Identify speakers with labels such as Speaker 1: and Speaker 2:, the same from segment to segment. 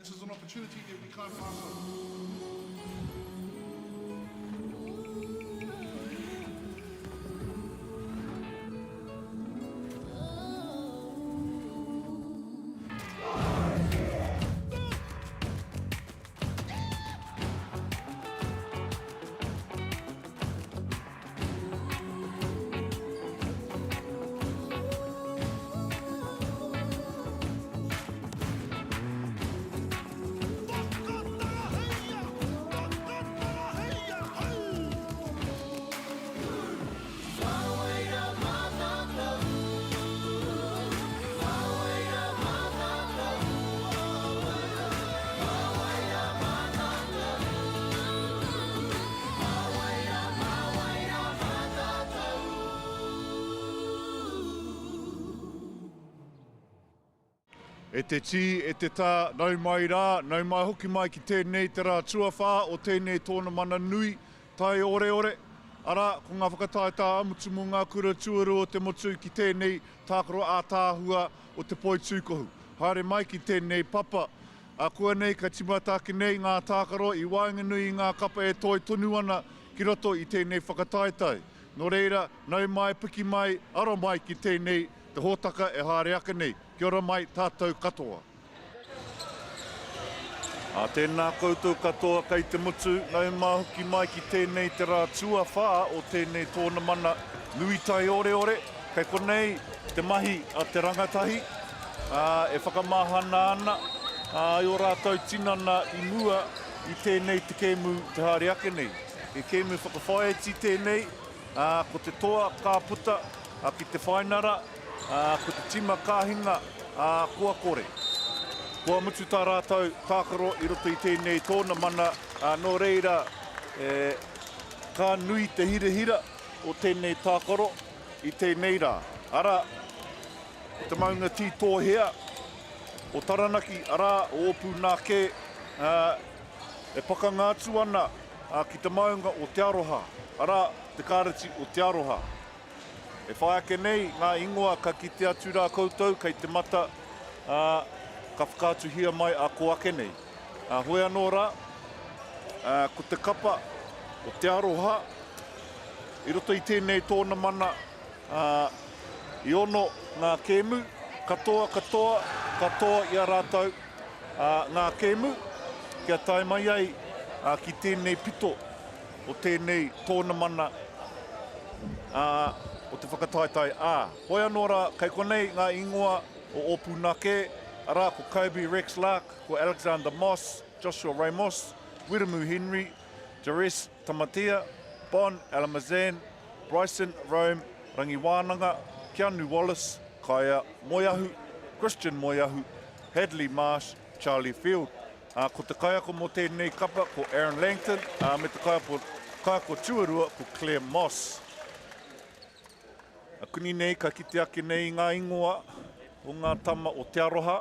Speaker 1: This is an opportunity that we can't pass on. E te tī, e te tā, nau mai rā, nau mai hoki mai ki tēnei te rā tuawhā o tēnei tōna mana nui, tai ore ore. Ara, ko ngā whakataeta amutu mō ngā kura tuaru o te motu ki tēnei tākaro ātāhua o te poi tūkohu. Haere mai ki tēnei papa. A kua nei ka timatake nei ngā tākaro i wainganui ngā kapa e toi tonu ana ki roto i tēnei whakataetai. Nō reira, nau mai, piki mai, aro mai ki tēnei te hōtaka e haere aka nei. Kia ora mai tātou katoa. A tēnā koutou katoa kei te mutu, nau mahuki mai ki tēnei te rā tuawhā o tēnei tōna mana nui tai ore ore. Kei konei te mahi a te rangatahi, e whakamahana ana, i o rātou tinana i mua i tēnei te kēmu te haere ake nei. E kēmu whakawhaieti tēnei, ko te toa kāputa, ki te whainara, ko te tima kāhinga, kua kore. Kua mutu tā rātou tākaro i roto i tēnei tōna mana, nō reira, ka nui te hirahira o tēnei tākaro i tēnei rā. Ara, te maunga tī tōhea, o Taranaki, ara, o opu nā ke, e pakangātu ana ki te maunga o Te Aroha. Ara, te kāreti o Te Aroha. E whai ake nei, ngā ingoa ka kite atu rā koutou, kei te mata, ka whakātuhia mai a ko ake nei. Hoi anō rā, ko te kapa o Te Aroha, i roto i tēnei tōna mana, i ono ngā kēmu, katoa, katoa, katoa i a rātou ngā kēmu, kia tai mai ai ki tēnei pito o tēnei tōna mana, o te whakataetai Hoi anō rā, kei konei ngā ingoa o opu nā ke, ara ko Kobe Rex Lark, ko Alexander Moss, Joshua Ramos, Wiramu Henry, Jares Tamatea, Bon Alamazan, Bryson Rome, Rangi Wānanga, Keanu Wallace, Kaya Moiahu, Christian Moiahu, Hadley Marsh, Charlie Field. Ko te kaiako mō tēnei kapa ko Aaron Langton, me te kaiako tuarua ko Claire Moss. Kuni nei ka kite ake nei ngā ingoa o ngā tama o Te Aroha.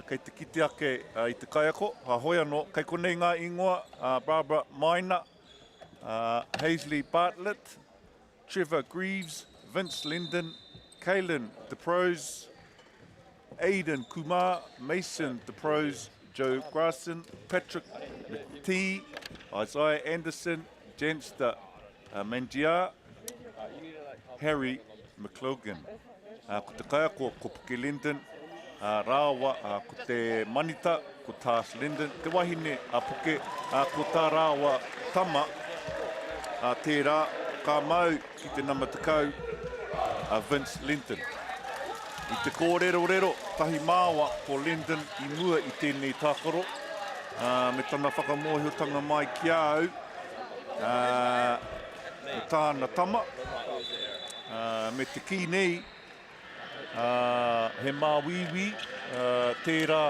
Speaker 1: Kei te kite ake i te kaiako, hoi anō, kei konei ngā ingoa, Barbara Maina, Hazley Bartlett, Trevor Greaves, Vince Linden, Kaylin DeProse, Aidan Kumar, Mason DeProse, Joe Grasson, Patrick McTee, Isaiah Anderson, Jenster Mangiar, Harry McLogan. Ko te kaiako ko Puke Linden, rāua ko te manita ko Tas Linden, te wahine a Puke ko tā rāua tama tērā ka mau ki te nama tekau Vince Linden. I te kōrero rero, tahi māua ko Linden i mua i tēnei tākaro, me tana whakamohiotanga mai ki au, me tāna tama, me te ki nei, he MΑORI, tērā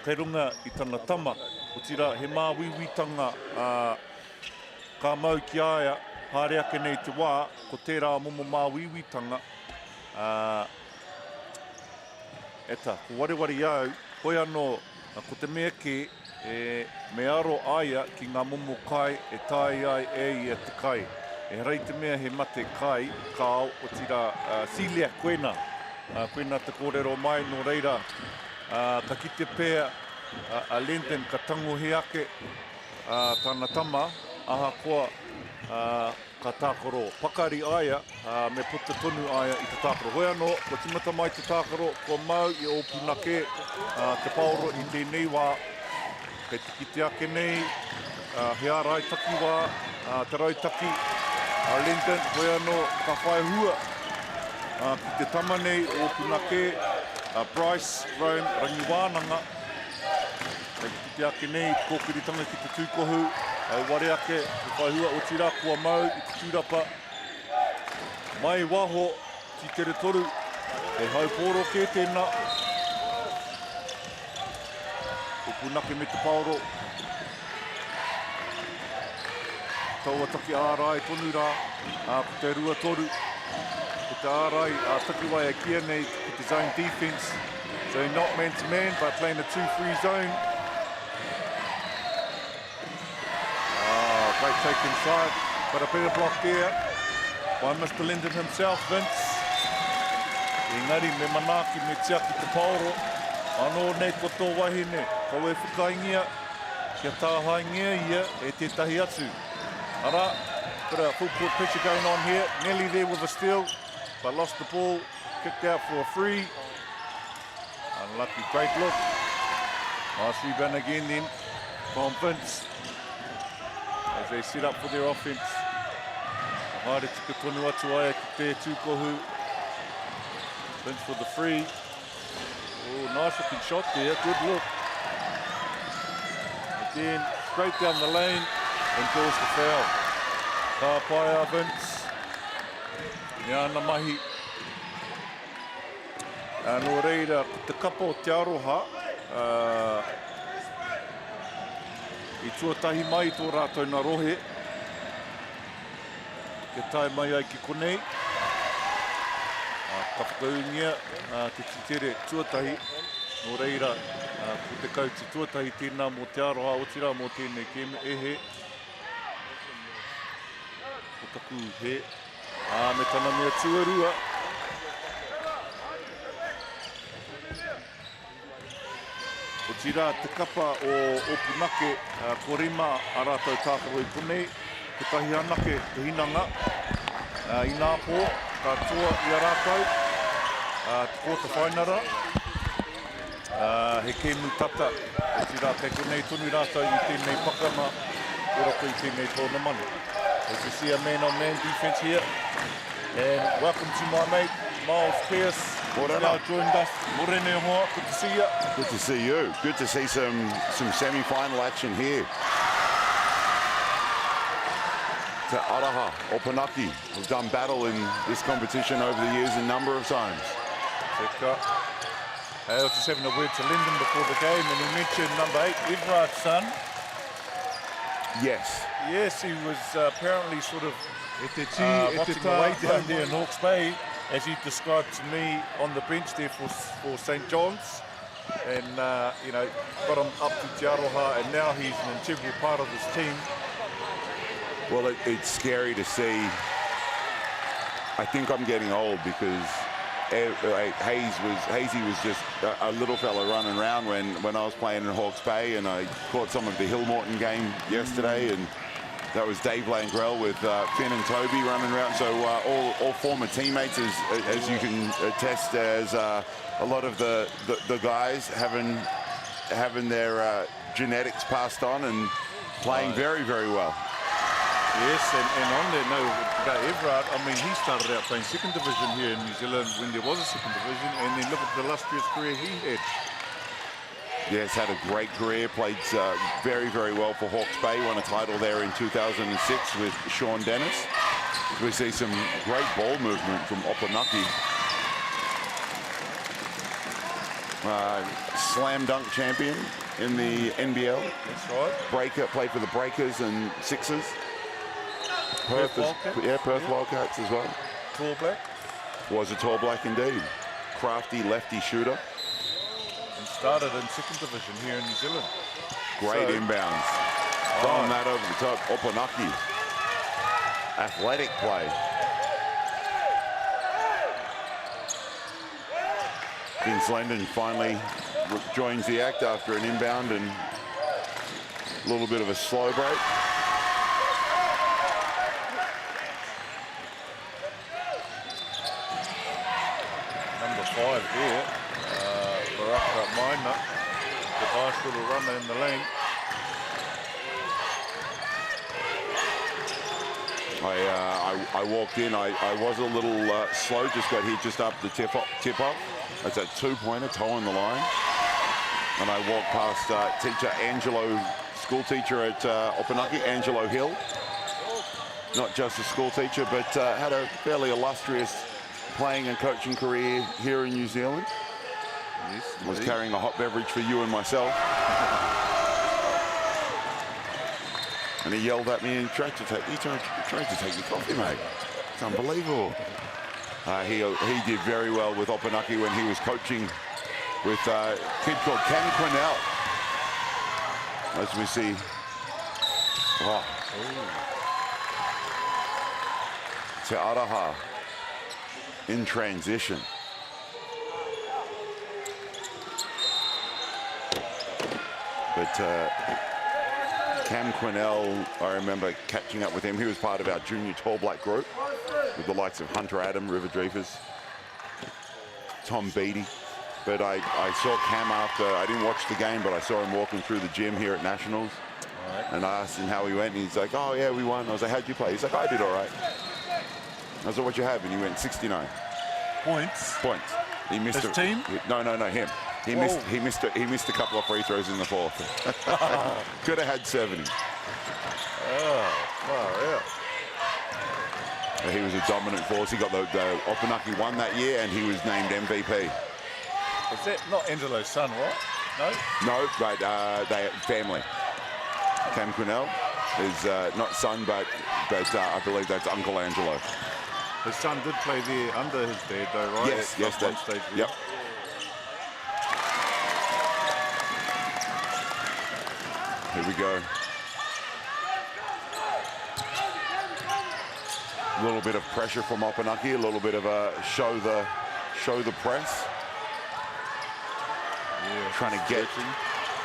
Speaker 1: kei runga i tana tama. O tira, he MAORI tanga ka mau ki aia Hāre ake nei te wā, ko tērā momo māwiwitanga. Eta, ko wareware au, hoi anō, ko te mea ke, me aro aia ki ngā momo kai e tai ai e te kai. E rei te mea he mate kai, kao o tira silea koena. Koena te kōrero mai, no reira, ka kite pēr a Lenten ka tango he ake tāna tama, aha koa ka tākaro pakari aia, me puta tonu aia i te tākaro. Hoi anō, ko timata mai te tākaro, ko mau i o punake, te paoro i tēnei wā, kei te kite ake nei, he ārai taki wā, te rautaki, Lenten, hoi anō, ka whae hua, ki te tama nei o punake, Bryce, Rome, rangi wānanga, kei te kite ake nei, kōkiritanga ki te tūkohu, ai ware ake, te whaihua o tira kua mau i te tūrapa. Mai waho, ti tere toru, e hauporo ke tēnā. O punake me te paoro. Taua taki ārai tonu rā, ko te rua toru. Ko te ārai, taki wai e kia nei, ko te zone defense. So not man to man, but playing a 2-3 zone. Great take inside, but a better block there by Mr. Linden himself, Vince. Engari, me manaki me tiaki te paoro. Anō nei ko tō wahine, kau e whakaingia, kia tāhaingia ia e tētahi atu. Ara, got a full court pressure going on here, nearly there with a steal, but lost the ball, kicked out for a free. Unlucky, great look. Nice rebound again then from Vince. As they set up for their offense. Haere tika tonu atu aia ki te tūkohu. Vince for the free. Oh, nice looking shot there, good look. Again, straight down the lane and draws the foul. Ka paia Vince. Niana mahi. No reira, te kapa o te aroha. I tuatahi mai tō rātou nā rohe. Ke tae mai ai ki konei. Ka whakaungia te titere tuatahi. Nō reira, ko te kauti tuatahi tēnā mō te aroha o tira mō tēnei keme ehe. O taku he. Me tana mea tuarua. O tira te kapa o punake, ko rima a rātou tākaro i konei, ko tahi anake te hinanga. I nā pō, ka toa i a rātou, te kōta whainara. He kēmu tata, o tira te konei tonu rātou i tēnei pakama, orako i tēnei tōna manu. As you see a man-on-man defense here. And welcome to my mate, Miles Pearce. Now joined us. Morene hoa, good to see you.
Speaker 2: Good to see you. Good to see some semi-final action here. To Araha, Opunaki, who've done battle in this competition over the years a number of times.
Speaker 1: I was just having a word to Linden before the game, and he mentioned number 8, Everard's son.
Speaker 2: Yes.
Speaker 1: Yes, he was apparently sort of watching away down there in Hawke's Bay, as he described to me on the bench there for St. John's. And, you know, got him up to Te Aroha, and now he's an integral part of this team.
Speaker 2: Well, it's scary to see. I think I'm getting old because Hazy was just a little fella running around when I was playing in Hawke's Bay, and I caught some of the Hill Morton game yesterday, and that was Dave Langrell with Finn and Toby running around. So all former teammates, as you can attest, as a lot of the guys having their genetics passed on and playing very, very well.
Speaker 1: Yes, and on that note, about Everard, I mean, he started out playing second division here in New Zealand when there was a second division, and then look at the illustrious career he had.
Speaker 2: Yes, had a great career, played very, very well for Hawke's Bay, won a title there in 2006 with Sean Dennis. We see some great ball movement from Opunaki. Slam dunk champion in the NBL.
Speaker 1: That's right.
Speaker 2: Played for the Breakers and Sixers. Perth,
Speaker 1: Wildcats?
Speaker 2: yeah, Perth Wildcats as well.
Speaker 1: Tall black.
Speaker 2: Was a tall black indeed. Crafty lefty shooter.
Speaker 1: And started in second division here in New Zealand.
Speaker 2: Great
Speaker 1: So,
Speaker 2: inbounds. Throwing that over the top. Opunaki. Athletic play. Vince Lendon finally joins the act after an inbound and a little bit of a slow break.
Speaker 1: Number 5 there, Baraka Maina, the nice little runner in the lane.
Speaker 2: I walked in, I was a little slow, just got here just up the tip off. That's a 2-pointer, toe on the line. And I walked past teacher Angelo, school teacher at Opunaki, Angelo Hill. Not just a school teacher, but had a fairly illustrious playing and coaching career here in New Zealand.
Speaker 1: Yes,
Speaker 2: was carrying a hot beverage for you and myself. And he yelled at me and tried to take your coffee, mate. It's unbelievable. He did very well with Opunaki when he was coaching with a kid called Cam Quinnell. As we see. Oh. Te Araha in transition. But Cam Quinnell, I remember catching up with him. He was part of our junior tall black group with the likes of Hunter Adam, River Dreifers, Tom Beattie. But I saw Cam after, I didn't watch the game, but I saw him walking through the gym here at Nationals.
Speaker 1: Right.
Speaker 2: And I asked him how he went, and he's like, oh yeah, we won. I was like, how'd you play? He's like, I did all right. I was like, what'd you have? And he went 69.
Speaker 1: Points.
Speaker 2: He missed
Speaker 1: His team?
Speaker 2: No, him. He missed a couple of free throws in the fourth. Could have had 70.
Speaker 1: Oh, wow, yeah.
Speaker 2: He was a dominant force. He got the Opunaki won that year, and he was named MVP.
Speaker 1: Is that not Angelo's son, right? No?
Speaker 2: No, but they family. Cam Quinnell is not son, but I believe that's Uncle Angelo.
Speaker 1: His son did play there under his dad, though, right?
Speaker 2: Yes, yes,
Speaker 1: one stage.
Speaker 2: Yep. Here we go. A little bit of pressure from Opunaki, a little bit of a show the press.
Speaker 1: Yeah,
Speaker 2: trying to get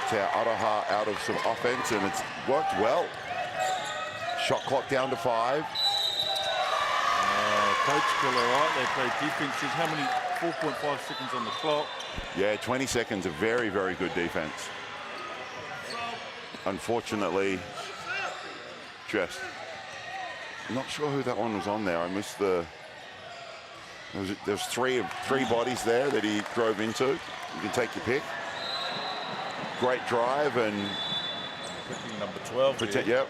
Speaker 2: Te Araha out of some offense, and it's worked well. Shot clock down to 5.
Speaker 1: Coach killer, right? They play defenses. How many? 4.5 seconds on the clock.
Speaker 2: Yeah, 20 seconds of very, very good defense. Unfortunately, just not sure who that one was on there. I missed the. There's three bodies there that he drove into. You can take your pick. Great drive and
Speaker 1: Picking number 12.
Speaker 2: yep.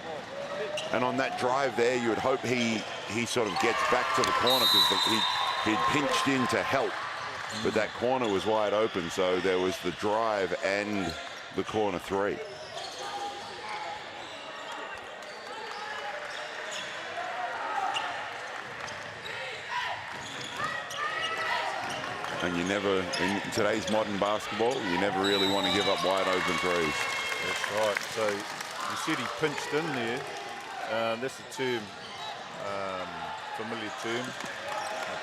Speaker 2: And on that drive there, you would hope he sort of gets back to the corner because he'd pinched in to help, but that corner was wide open. So there was the drive and the corner 3. And you never, in today's modern basketball, you never really want to give up wide open threes.
Speaker 1: That's right. So you said he pinched in there. That's a term, familiar term,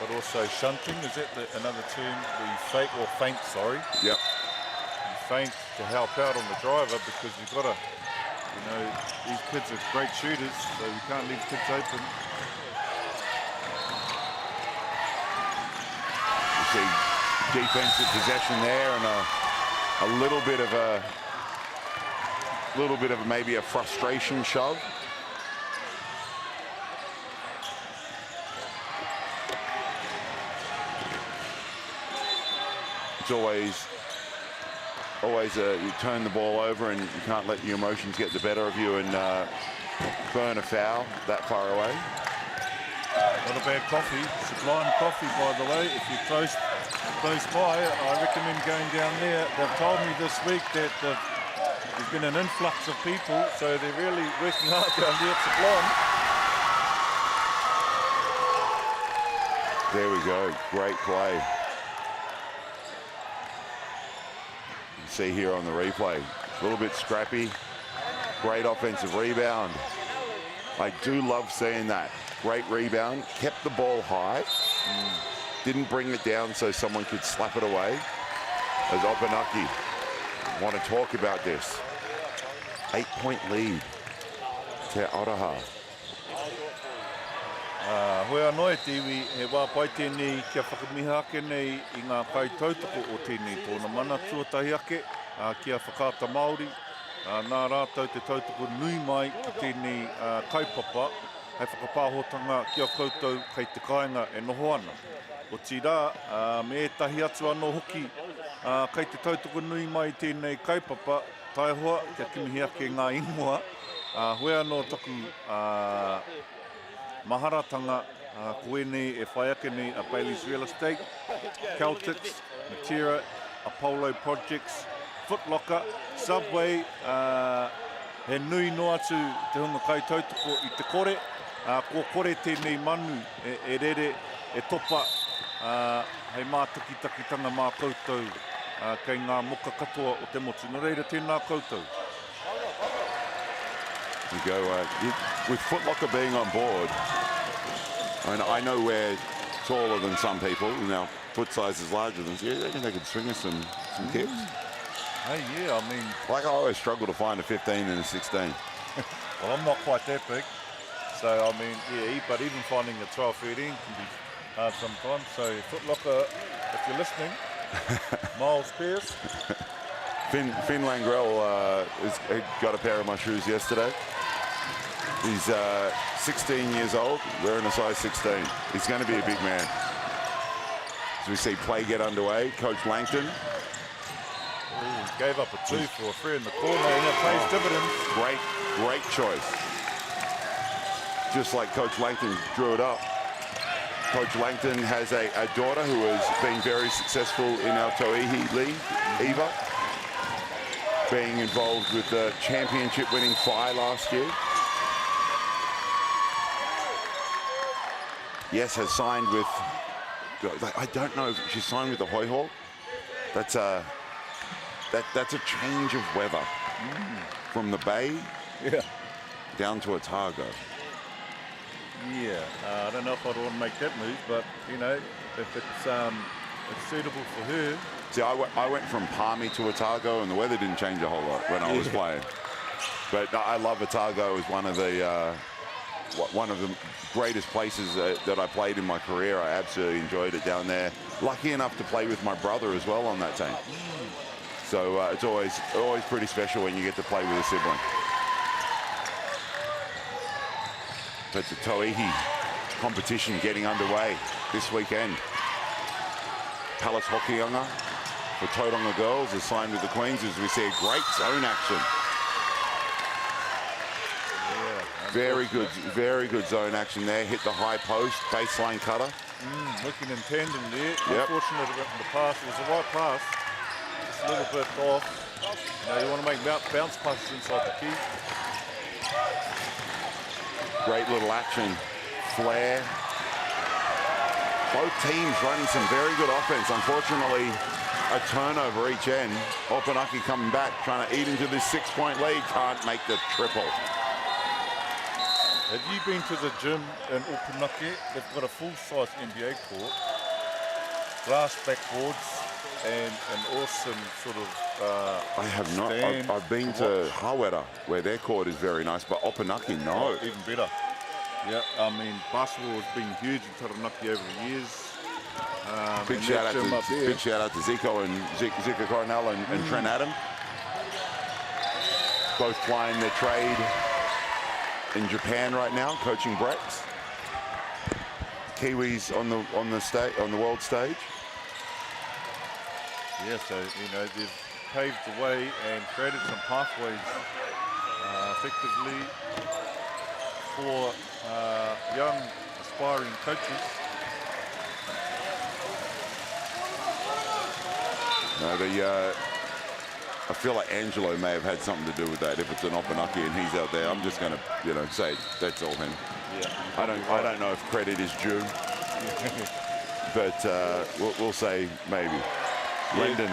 Speaker 1: but also shunting. Is that another term where you fake or feint? Sorry.
Speaker 2: Yep.
Speaker 1: You feint to help out on the driver because you've got to, these kids are great shooters, so you can't leave kids open.
Speaker 2: See defensive possession there, and a little bit of maybe a frustration shove. It's always you turn the ball over and you can't let your emotions get the better of you and burn a foul that far away.
Speaker 1: Not a bad coffee, Sublime Coffee, by the way. If you're close by, I recommend going down there. They've told me this week that there's been an influx of people, so they're really working hard down there at Sublime.
Speaker 2: There we go. Great play. You see here on the replay, a little bit scrappy. Great offensive rebound. I do love seeing that. Great rebound. Kept the ball high. Didn't bring it down so someone could slap it away. As Opunake want to talk about this. 8-point lead. Te Araha.
Speaker 1: Hoi anō e tiwi, he wāpai tēnei kia whakamiha ake nei I ngā kai tautoko o tēnei tōna mana tuatahi ake kia whakaata Māori. Nā rātou te tautoko nui mai ki tēnei kaupapa, hei whakapāhotanga kia koutou kei te kāinga e noho ana. O tira, me etahi atu anō hoki kei te tautoko nui mai tēnei kaupapa, tai hoa kia kimihi ake ngā ingoa. Hoi anō taku maharatanga koe nei e whai ake nei a Bailey's Real Estate, Celtics, Matera, Apollo Projects, Foot Locker, Subway, he nui no atu te hunga kai tautoko I te kore, ko kore tēnei manu e rere e topa hei mātakitakitanga mā koutou kei ngā moka katoa o te motu. Nō reira tēnā koutou.
Speaker 2: You go, with Foot Locker being on board, I know we're taller than some people, and our foot size is larger than us. Yeah, I think they could swing us some kicks.
Speaker 1: Hey, yeah, I mean...
Speaker 2: Like I always struggle to find a 15 and a 16.
Speaker 1: Well, I'm not quite that big. So, I mean, yeah, but even finding a 12, 13 can be hard sometimes. So, Foot Locker, if you're listening, Miles Pierce.
Speaker 2: Finn Langrell got a pair of my shoes yesterday. He's 16 years old, wearing a size 16. He's going to be a big man. As we see play get underway, Coach Langton.
Speaker 1: Ooh, gave up a 2 for a free in the corner, and it pays dividends.
Speaker 2: Great choice. Just like Coach Langton drew it up. Coach Langton has a daughter who has been very successful in our Tauihi League, Eva, being involved with the championship-winning Fly last year. Yes, has signed with, I don't know if she signed with the Hoi Hawk. That's a change of weather from the Bay down to Otago.
Speaker 1: Yeah, I don't know if I'd want to make that move, but you know, if it's suitable for her.
Speaker 2: See, I went from Palmy to Otago, and the weather didn't change a whole lot when I was playing. But I love Otago as one of the greatest places that I played in my career. I absolutely enjoyed it down there. Lucky enough to play with my brother as well on that team. So it's always pretty special when you get to play with a sibling. But the Tauihi competition getting underway this weekend. Palace Hokianga for Tauranga Girls is signed with the Queens as we see a great zone action. Very good zone action there. Hit the high post, baseline cutter.
Speaker 1: Looking in tandem there. Unfortunate about the pass. It was the right pass. Just a little bit off. You know, you want to make bounce passes inside the key.
Speaker 2: Great little action. Flare. Both teams running some very good offense. Unfortunately, a turnover each end. Opunake coming back, trying to eat into this 6-point lead. Can't make the triple.
Speaker 1: Have you been to the gym in Opunake? They've got a full-size NBA court, glass backboards, and an awesome sort of
Speaker 2: I have not. I've been to Hawera, where their court is very nice, but Opunake, no.
Speaker 1: Oh, even better. Yeah, I mean, basketball has been huge in Taranaki over the years.
Speaker 2: Big shout out to Zico and Zika Coronel and Trent Adam. Both playing their trade in Japan right now, coaching Brex. Kiwis on the world stage.
Speaker 1: Yeah, so you know they've paved the way and created some pathways effectively for young aspiring coaches.
Speaker 2: No, I feel like Angelo may have had something to do with that. If it's an Opunake and he's out there, I'm just going to, say that's all him.
Speaker 1: Yeah.
Speaker 2: I don't know if credit is due. but we'll say maybe. Lendon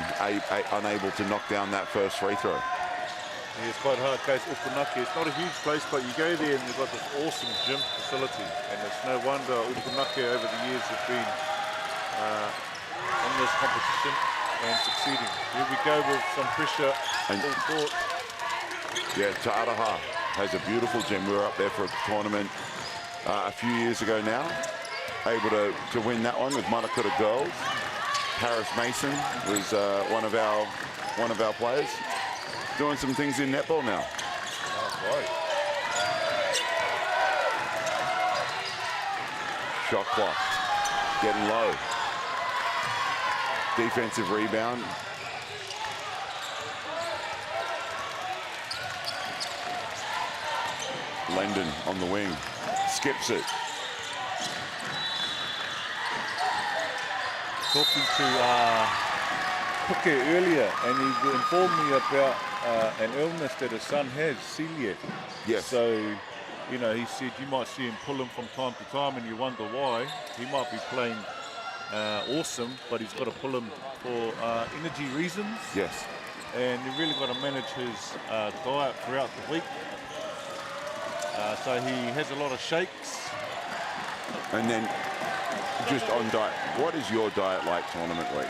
Speaker 2: unable to knock down that first free throw.
Speaker 1: Yeah, it's quite hard case. Upunake, it's not a huge place, but you go there and you've got this awesome gym facility, and it's no wonder Upunake over the years have been in this competition and succeeding. Here we go with some pressure full court.
Speaker 2: Yeah, Ta'araha has a beautiful gym. We were up there for a tournament a few years ago now, able to win that one with Manakura girls. Paris Mason was one of our players, doing some things in netball now.
Speaker 1: Oh, right.
Speaker 2: Shot clock, getting low. Defensive rebound. Lendon on the wing, skips it.
Speaker 1: Talking to Puke earlier, and he informed me about an illness that his son has, celiac.
Speaker 2: Yes.
Speaker 1: So, you know, he said you might see him pull him from time to time, and you wonder why. He might be playing awesome, but he's got to pull him for energy reasons.
Speaker 2: Yes.
Speaker 1: And you really got to manage his diet throughout the week. So he has a lot of shakes.
Speaker 2: And then just on diet, what is your diet like tournament week?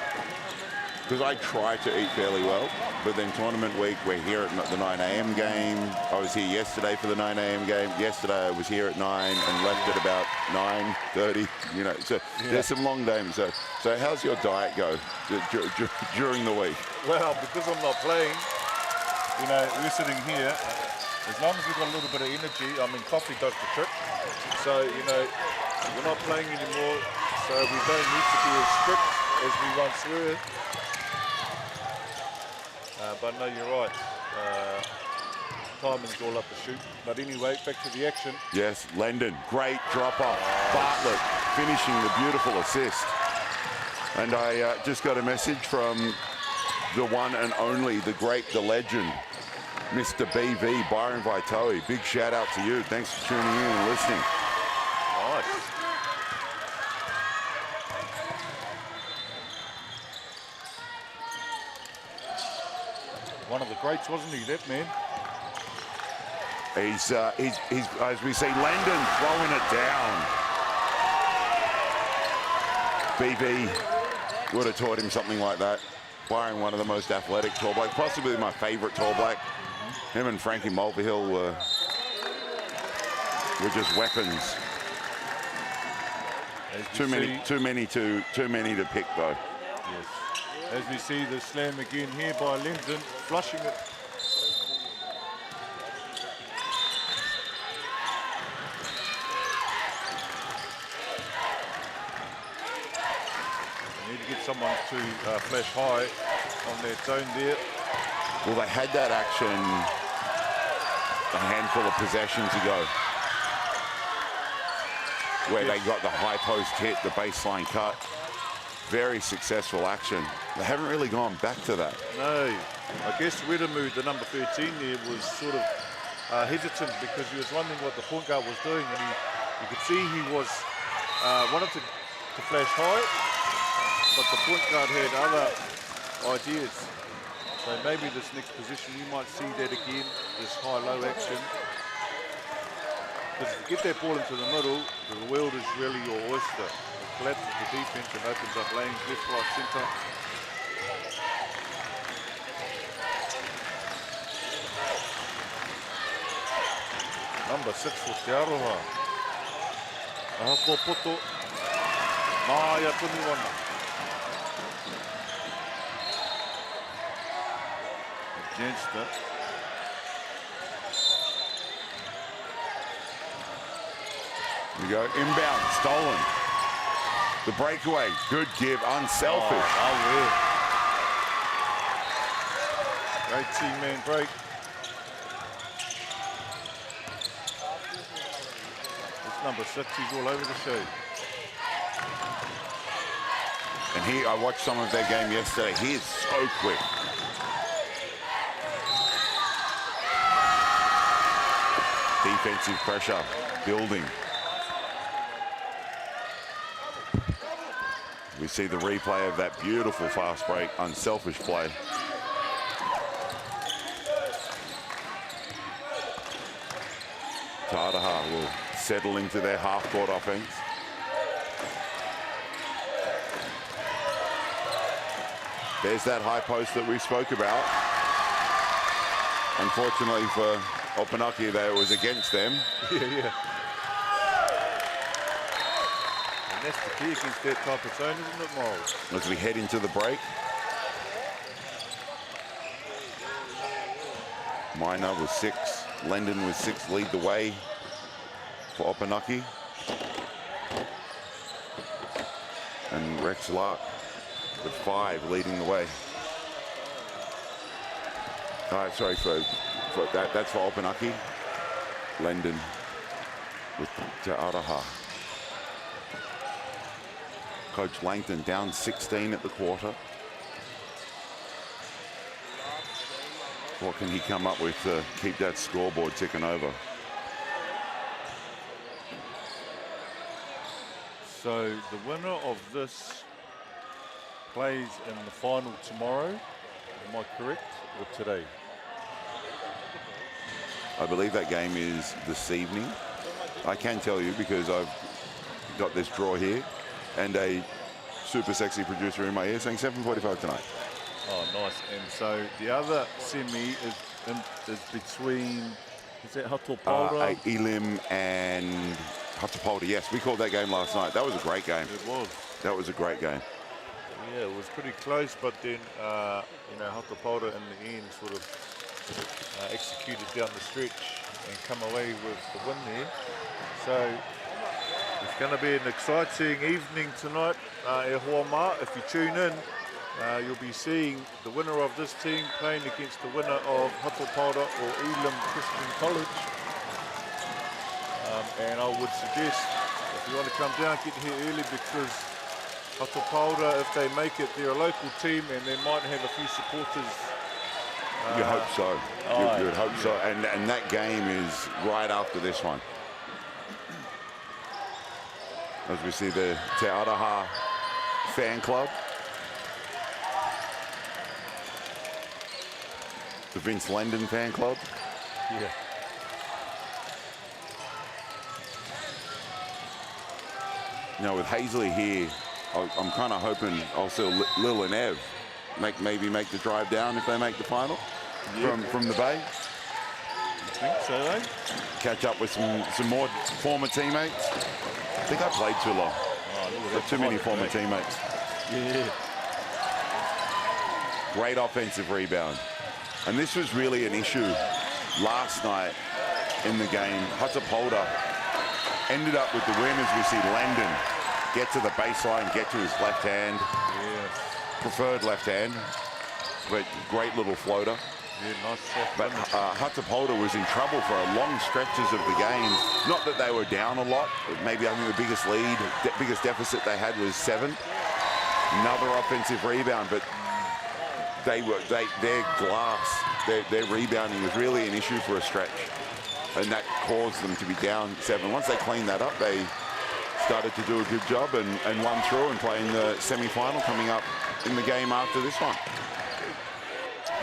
Speaker 2: Because I try to eat fairly well, but then tournament week, we're here at the 9 a.m. game. I was here yesterday for the 9 a.m. game. Yesterday I was here at 9 and left at about 9:30. You know, so there's some long games. So how's your diet go during the week?
Speaker 1: Well, because I'm not playing, you know, we're sitting here. As long as we've got a little bit of energy, I mean, coffee does the trick. So, you know, we're not playing anymore, so we don't need to be as strict as we once were. But no, you're right. Timing's all up the shoot. But anyway, back to the action.
Speaker 2: Yes, Lendon, great drop off. Bartlett finishing the beautiful assist. And I just got a message from the one and only, the great, the legend, Mr. BV, Byron Vaitoe. Big shout out to you. Thanks for tuning in and listening.
Speaker 1: Nice. One of the greats, wasn't he, that man?
Speaker 2: He's as we see, Lendon throwing it down. BV would have taught him something like that. Byron, one of the most athletic tall blacks, possibly my favorite tall black. Him and Frankie Mulvihill were just weapons. Too many to pick though.
Speaker 1: Yes. As we see the slam again here by Lendon, flushing it. They need to get someone to flash high on their zone there.
Speaker 2: Well, they had that action a handful of possessions ago, where they got the high post hit, the baseline cut. Very successful action. They haven't really gone back to that.
Speaker 1: No. I guess Wedamu, the number 13 there, was sort of hesitant because he was wondering what the point guard was doing, and you could see he was wanted to flash high, but the point guard had other ideas. So maybe this next position, you might see that again, this high-low action. Because if you get that ball into the middle, the world is really your oyster. It collapses the defense and opens up lanes left, right, centre. Number 6 for Te Aroha. Ahako poto. Māia Tuniwana. Against it.
Speaker 2: We go inbound, stolen. The breakaway, good give, unselfish.
Speaker 1: Oh, yeah. Great team-man break. This number 6, he's all over the show.
Speaker 2: And I watched some of their game yesterday. He is so quick. Defensive pressure building. We see the replay of that beautiful fast break, unselfish play. Tātaha will settle into their half-court offense. There's that high post that we spoke about. Unfortunately for Opunake, there, it was against them.
Speaker 1: Yeah. And that's the key against that type of zone, isn't it, Miles?
Speaker 2: As we head into the break. Minor with 6, Lendon with 6 lead the way for Opunake. And Rex Lark with 5 leading the way. Sorry for that. That's for Opunake. Lendon with Tātaha. Coach Langton down 16 at the quarter. What can he come up with to keep that scoreboard ticking over?
Speaker 1: So the winner of this plays in the final tomorrow. Am I correct? Or today?
Speaker 2: I believe that game is this evening. I can tell you because I've got this draw here and a super sexy producer in my ear saying 7:45 tonight.
Speaker 1: Oh, nice. And so the other semi is between, is that Hatopolda?
Speaker 2: Elim and Hatopolda. Yes, we called that game last night. That was a great game.
Speaker 1: It was.
Speaker 2: That was a great game.
Speaker 1: Yeah, it was pretty close, but then, you know, Hatopolda in the end sort of executed down the stretch and come away with the win there. So it's going to be an exciting evening tonight, e Hoa. If you tune in, you'll be seeing the winner of this team playing against the winner of Hatopolda or Elim Christian College. And I would suggest, if you want to come down, get here early, because Hatopolda, if they make it, they're a local team and they might have a few supporters.
Speaker 2: You hope so. You would hope so. And that game is right after this one. As we see the Te Araha fan club. The Vince Lendon fan club.
Speaker 1: Yeah.
Speaker 2: Now with Hazley here, I'm kind of hoping also Lil and Ev maybe make the drive down if they make the final from the Bay.
Speaker 1: I think so, eh?
Speaker 2: Catch up with some more former teammates. I think I played too long. Got too many former teammates.
Speaker 1: Yeah.
Speaker 2: Great offensive rebound. And this was really an issue last night in the game. Hatopolda ended up with the win as we see Lendon get to the baseline, get to his left hand.
Speaker 1: Yes.
Speaker 2: Preferred left hand, but great little floater.
Speaker 1: Yeah, nice soft
Speaker 2: But Hatopolda was in trouble for long stretches of the game. Not that they were down a lot. Maybe I think the biggest lead, biggest deficit they had was 7. Another offensive rebound, but their glass, their rebounding was really an issue for a stretch, and that caused them to be down 7. Once they cleaned that up, they started to do a good job and won through and play in the semi-final coming up in the game after this one.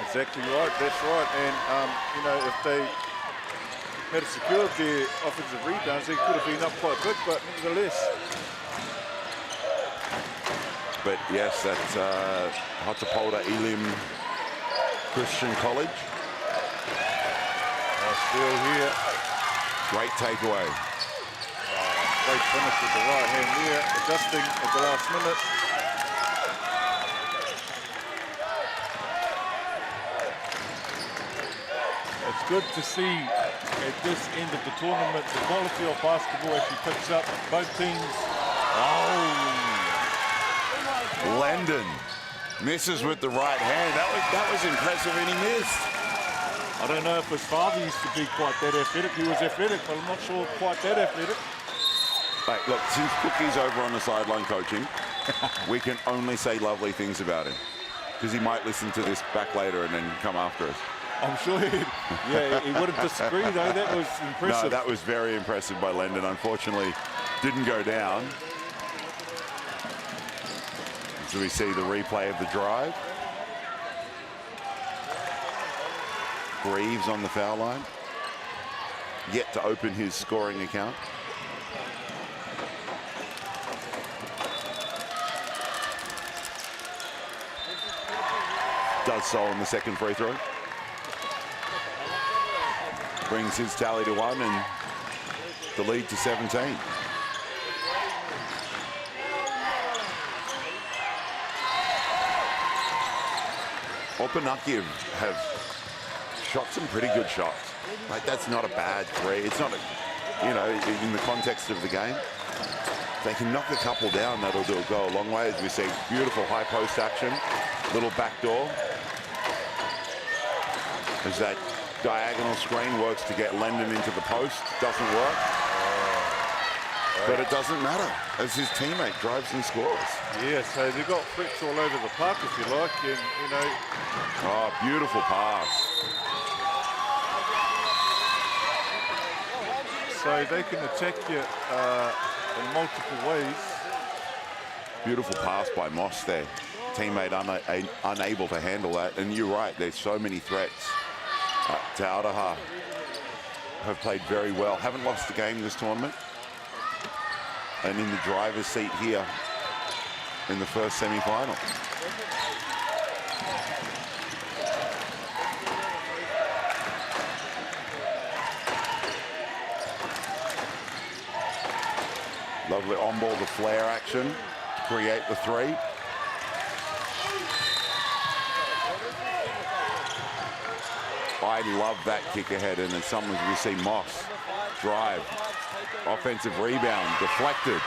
Speaker 1: Exactly right, that's right. And, you know, if they had secured their offensive rebounds, they could have been up quite big, but nevertheless.
Speaker 2: But yes, that's Hatopolda Elim Christian College.
Speaker 1: Still here.
Speaker 2: Great takeaway.
Speaker 1: Great finish with the right hand there, adjusting at the last minute. It's good to see at this end of the tournament the quality of basketball actually picks up. Both teams.
Speaker 2: Lendon misses with the right hand. That was impressive, and he missed.
Speaker 1: I don't know if his father used to be quite that athletic. He was athletic, but I'm not sure quite that athletic.
Speaker 2: Hey, look, since Cookie's over on the sideline coaching, we can only say lovely things about him, because he might listen to this back later and then come after us.
Speaker 1: I'm sure he wouldn't disagree, though. That was impressive.
Speaker 2: No, that was very impressive by Lendon. Unfortunately, didn't go down. as we see the replay of the drive. Greaves on the foul line. Yet to open his scoring account. Does so on the second free throw. Brings his tally to 1 and the lead to 17. Opunaki have shot some pretty good shots. Like, that's not a bad three. It's not, you know, in the context of the game. If they can knock a couple down, that'll go a long way. As we see, beautiful high post action, little back door. As that diagonal screen works to get Lendon into the post, doesn't work. But it doesn't matter, as his teammate drives and scores.
Speaker 1: Yeah, so they've got threats all over the park, if you like, and, you know.
Speaker 2: Oh, beautiful pass.
Speaker 1: So they can attack you in multiple ways.
Speaker 2: Beautiful pass by Moss there. Teammate unable to handle that. And you're right, there's so many threats. Te Araha have played very well. Haven't lost the game this tournament. And in the driver's seat here in the first semi-final. Lovely on-ball, the flare action to create the three. I love that kick ahead, and then someone we see Moss drive, offensive rebound, deflected.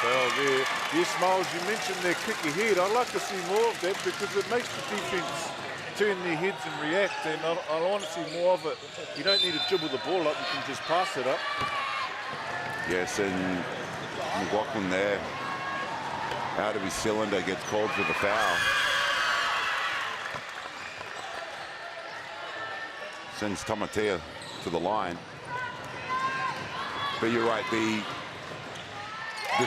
Speaker 1: Well, there. Yes, Miles, you mentioned their kick ahead. I'd like to see more of that because it makes the defense turn their heads and react, and I want to see more of it. You don't need to dribble the ball up, you can just pass it up.
Speaker 2: Yes, and McLaughlin there, out of his cylinder, gets called for the foul. Sends Tamatea to the line. But you're right, the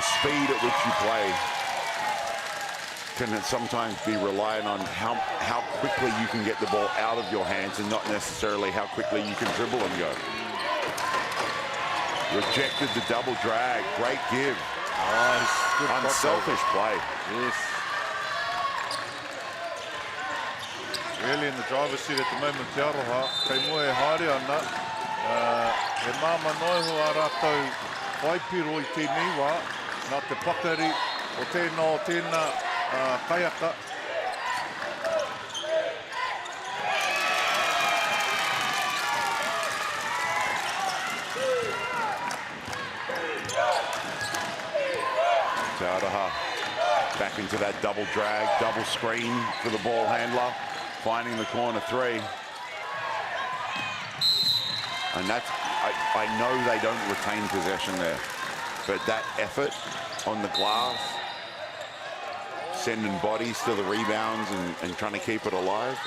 Speaker 2: speed at which you play can sometimes be reliant on how quickly you can get the ball out of your hands and not necessarily how quickly you can dribble and go. Rejected the double drag. Great give.
Speaker 1: Nice. Good
Speaker 2: unselfish play.
Speaker 1: Yes. Really in the driver's seat at the moment, Te Aroha. Kei moe haere ana. He māma noiho a rātou waipiro I tēnei wā. Nā te pakari o tēnā kaiaka.
Speaker 2: Te Araha back into that double drag, double screen for the ball handler, finding the corner three. And that's, I know they don't retain possession there, but that effort on the glass, sending bodies to the rebounds and trying to keep it alive,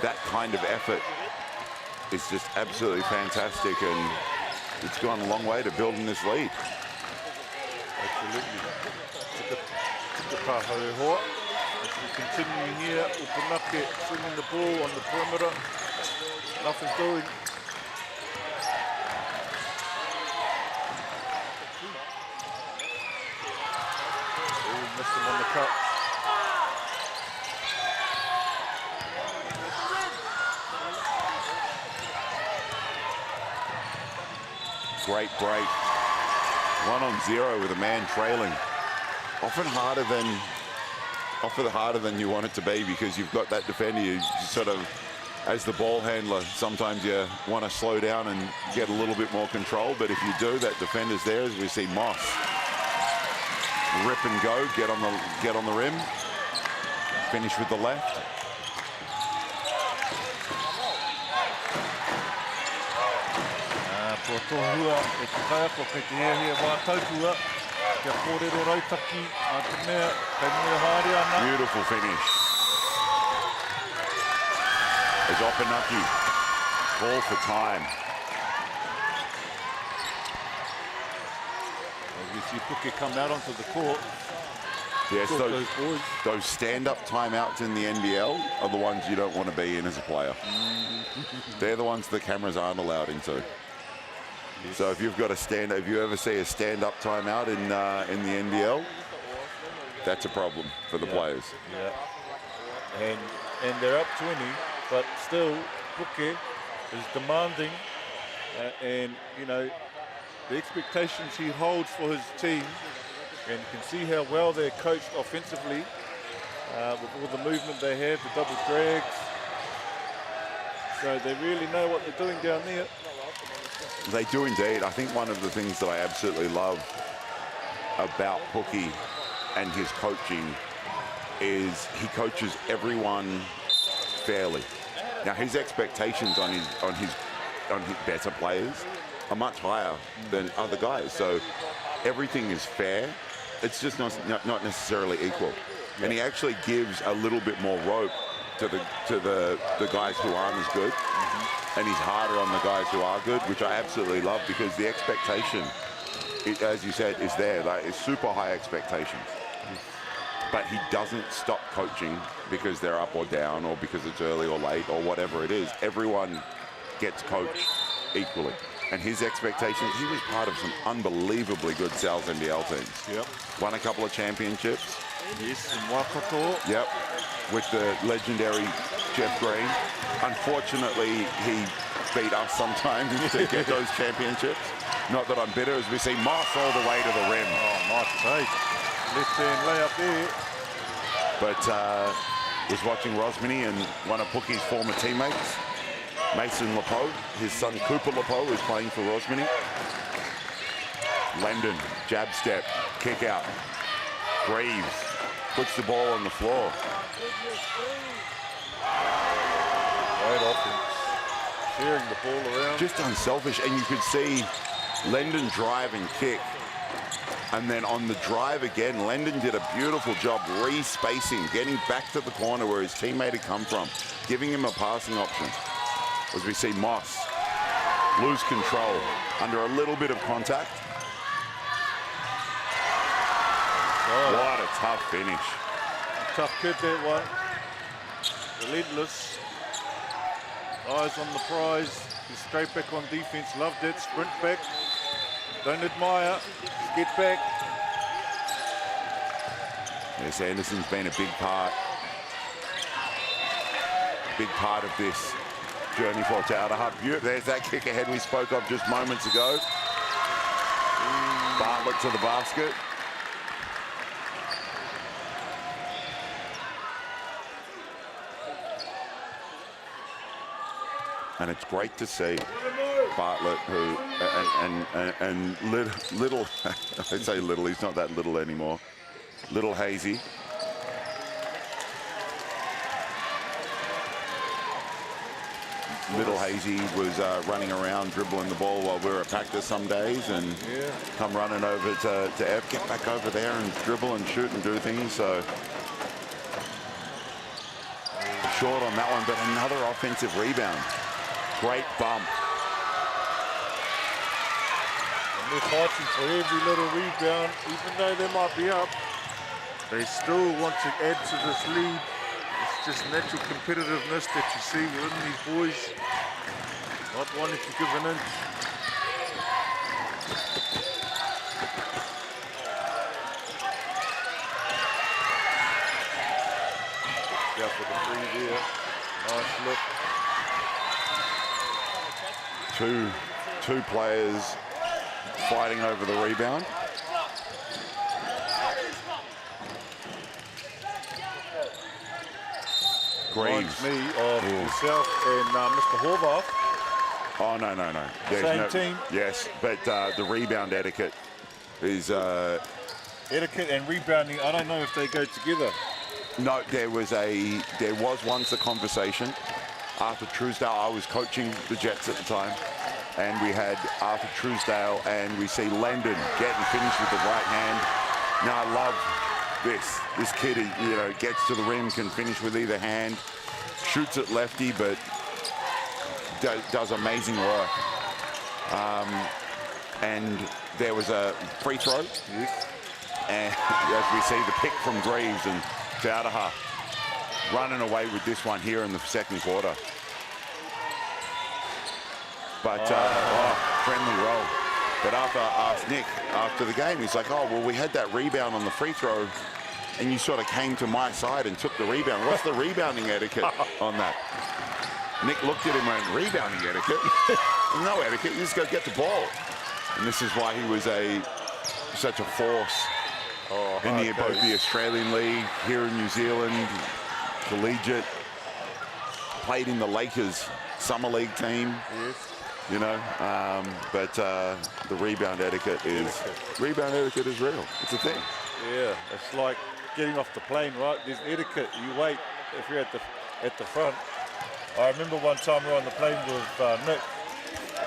Speaker 2: that kind of effort is just absolutely fantastic, and it's gone a long way to building this lead.
Speaker 1: Absolutely. Tika pāhau hoa. As we continue here, Opunake swinging the ball on the perimeter. Nothing doing. Oh, missed him on the cut.
Speaker 2: Great break. 1-on-0 with a man trailing. Often harder than you want it to be, because you've got that defender. You sort of, as the ball handler, sometimes you want to slow down and get a little bit more control. But if you do, that defender's there, as we see Moss rip and go, get on the rim, finish with the left.
Speaker 1: Ko tohua e te kaiako kei te hea wā taupua. Kia kōrero rautaki a te mea, kei mea haere ana.
Speaker 2: Beautiful finish. As Opunake call for time.
Speaker 1: You see Puke come out onto the court.
Speaker 2: Yes,
Speaker 1: Those boys.
Speaker 2: those stand-up timeouts in the NBL are the ones you don't want to be in as a player. They're the ones the cameras aren't allowed into.
Speaker 1: Yes.
Speaker 2: So if you've got if you ever see a stand-up timeout in the NBL, that's a problem for the players.
Speaker 1: Yeah. And they're up 20, but still Puke is demanding, and you know the expectations he holds for his team. And you can see how well they're coached offensively with all the movement they have, the double drags. So they really know what they're doing down there.
Speaker 2: They do indeed. I think one of the things that I absolutely love about Pookie and his coaching is he coaches everyone fairly. Now his expectations on his better players are much higher than other guys. So everything is fair. It's just not necessarily equal. And he actually gives a little bit more rope to the guys who aren't as good. And he's harder on the guys who are good, which I absolutely love, because the expectation, as you said, is there. Like, it's super high expectations. But he doesn't stop coaching because they're up or down or because it's early or late or whatever it is. Everyone gets coached equally. And his expectations, he was part of some unbelievably good Sal's NBL teams.
Speaker 1: Yep.
Speaker 2: Won a couple of championships.
Speaker 1: Yes, in Waikato.
Speaker 2: Yep, with the legendary Jeff Green. Unfortunately, he beat us sometimes to get those championships. Not that I'm bitter, as we see Moss all the way to the rim.
Speaker 1: Oh, nice take. Left-hand layup there.
Speaker 2: But was watching Rosmini and one of Pookie's former teammates, Mason Lepeau. His son Cooper Lepeau is playing for Rosmini. Lendon, jab step, kick out. Greaves puts the ball on the floor.
Speaker 1: Great offense. Sharing the ball around.
Speaker 2: Just unselfish, and you could see Lendon drive and kick. And then on the drive again, Lendon did a beautiful job re-spacing, getting back to the corner where his teammate had come from, giving him a passing option. As we see Moss lose control under a little bit of contact.
Speaker 1: Oh.
Speaker 2: What a tough finish.
Speaker 1: Tough kid, that one. Relentless. Eyes on the prize. He's straight back on defense. Loved it. Sprint back. Don't admire. Just get back.
Speaker 2: Yes, Anderson's been a big part of this journey for Te Araha. There's that kick ahead we spoke of just moments ago. Bartlett to the basket. And it's great to see Bartlett, who and little I say little, he's not that little anymore. Little Hazy. Little Hazy was running around, dribbling the ball while we were at practice some days, and come running over to Ev, get back over there and dribble and shoot and do things. So short on that one, but another offensive rebound. Great bump.
Speaker 1: And they're fighting for every little rebound, even though they might be up. They still want to add to this lead. It's just natural competitiveness that you see within these boys, not wanting to give an inch. Go for the three there. Nice look.
Speaker 2: Two players fighting over the rebound. Greaves.
Speaker 1: Reminds me of yourself and Mr. Horvath.
Speaker 2: Oh, no.
Speaker 1: Same team.
Speaker 2: Yes, but the rebound etiquette is...
Speaker 1: Etiquette and rebounding, I don't know if they go together.
Speaker 2: No, there was once a conversation. Arthur Truesdale, I was coaching the Jets at the time, and we had Arthur Truesdale, and we see Lendon getting finished with the right hand. Now I love this. This kid, you know, gets to the rim, can finish with either hand, shoots at lefty, but does amazing work. and there was a free throw.
Speaker 1: Yes.
Speaker 2: And as we see the pick from Greaves and Faudaha running away with this one here in the second quarter. But friendly roll. But Arthur asked Nick after the game, he's like, oh, well, we had that rebound on the free throw and you sort of came to my side and took the rebound. What's the rebounding etiquette on that? Nick looked at him and went, rebounding etiquette? No etiquette, you just go get the ball. And this is why he was such a force in both the Australian League, here in New Zealand, collegiate, played in the Lakers Summer League team.
Speaker 1: Yes.
Speaker 2: You know, but the rebound etiquette is real. It's a thing.
Speaker 1: Yeah, it's like getting off the plane, right? There's etiquette. You wait if you're at the front. I remember one time we were on the plane with Nick.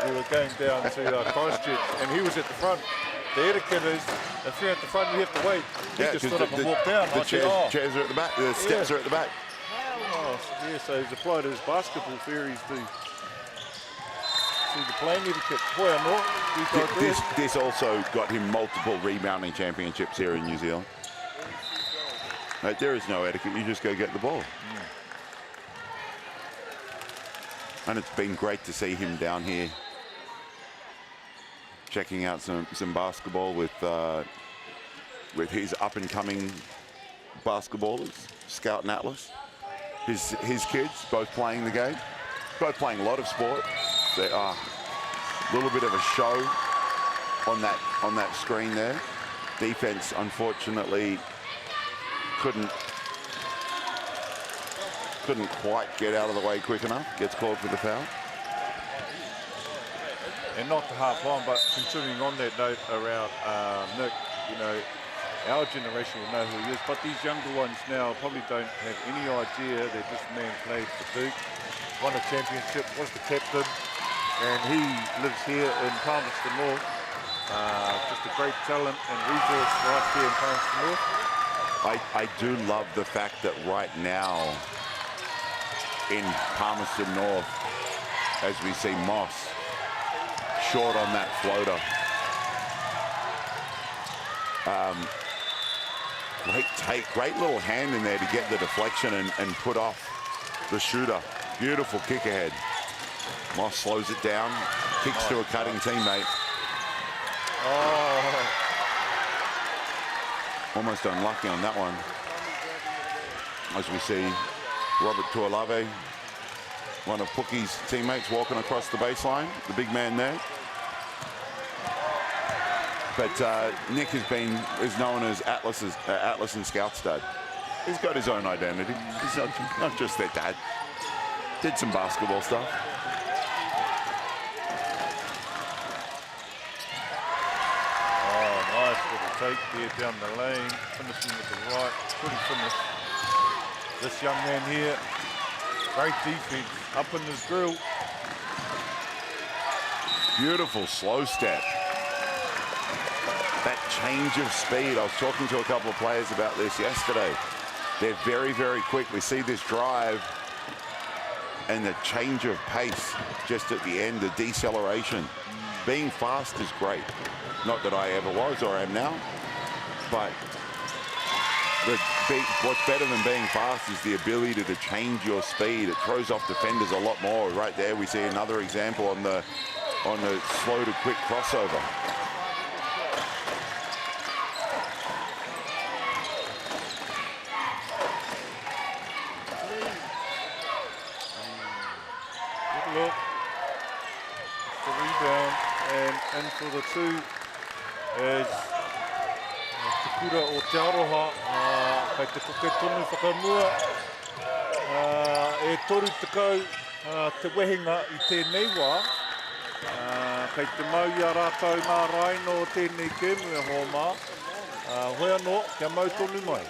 Speaker 1: We were going down to Christchurch, and he was at the front. The etiquette is, if you're at the front, you have to wait. He just stood up and walked down.
Speaker 2: The chairs are at the back. The steps are at the back.
Speaker 1: Oh, yeah, so he's applied his basketball theories to the playing etiquette. Boy, I'm not.
Speaker 2: This also got him multiple rebounding championships here in New Zealand. Like, there is no etiquette. You just go get the ball. And it's been great to see him down here checking out some basketball with his up-and-coming basketballers, Scout and Atlas. His kids both playing the game, both playing a lot of sport. They are a little bit of a show on that screen there. Defense, unfortunately, couldn't quite get out of the way quick enough. Gets called for the foul.
Speaker 1: And not to harp on, but continuing on that note around Nick, you know, our generation will know who he is, but these younger ones now probably don't have any idea that this man played for Duke, won a championship, was the captain, and he lives here in Palmerston North. Just a great talent and resource right here in Palmerston North.
Speaker 2: I do love the fact that right now in Palmerston North, as we see Moss short on that floater. Great little hand in there to get the deflection and put off the shooter. Beautiful kick ahead. Moss slows it down, kicks to a cutting teammate.
Speaker 1: Oh.
Speaker 2: Almost unlucky on that one. As we see Robert Tuolave, one of Pookie's teammates, walking across the baseline, the big man there. But Nick is known as Atlas and Scout Stud. He's got his own identity. He's not just their dad. Did some basketball stuff.
Speaker 1: Oh, nice little take there down the lane, finishing with the right, pretty finish. This young man here, great defense, up in his grill.
Speaker 2: Beautiful slow step. That change of speed. I was talking to a couple of players about this yesterday. They're very, very quick. We see this drive and the change of pace just at the end, the deceleration. Being fast is great. Not that I ever was or am now, but what's better than being fast is the ability to change your speed. It throws off defenders a lot more. Right there, we see another example on the slow to quick crossover.
Speaker 1: Good look. The rebound and for the two as Te Kura o Te Aroha kei te koke tonu whakamua e toru tekau te wehinga I tēnei wā kei te mau I a rātou ngā raino o tēnei kēmu e hoa mā hoi anō kia mau tonu mai.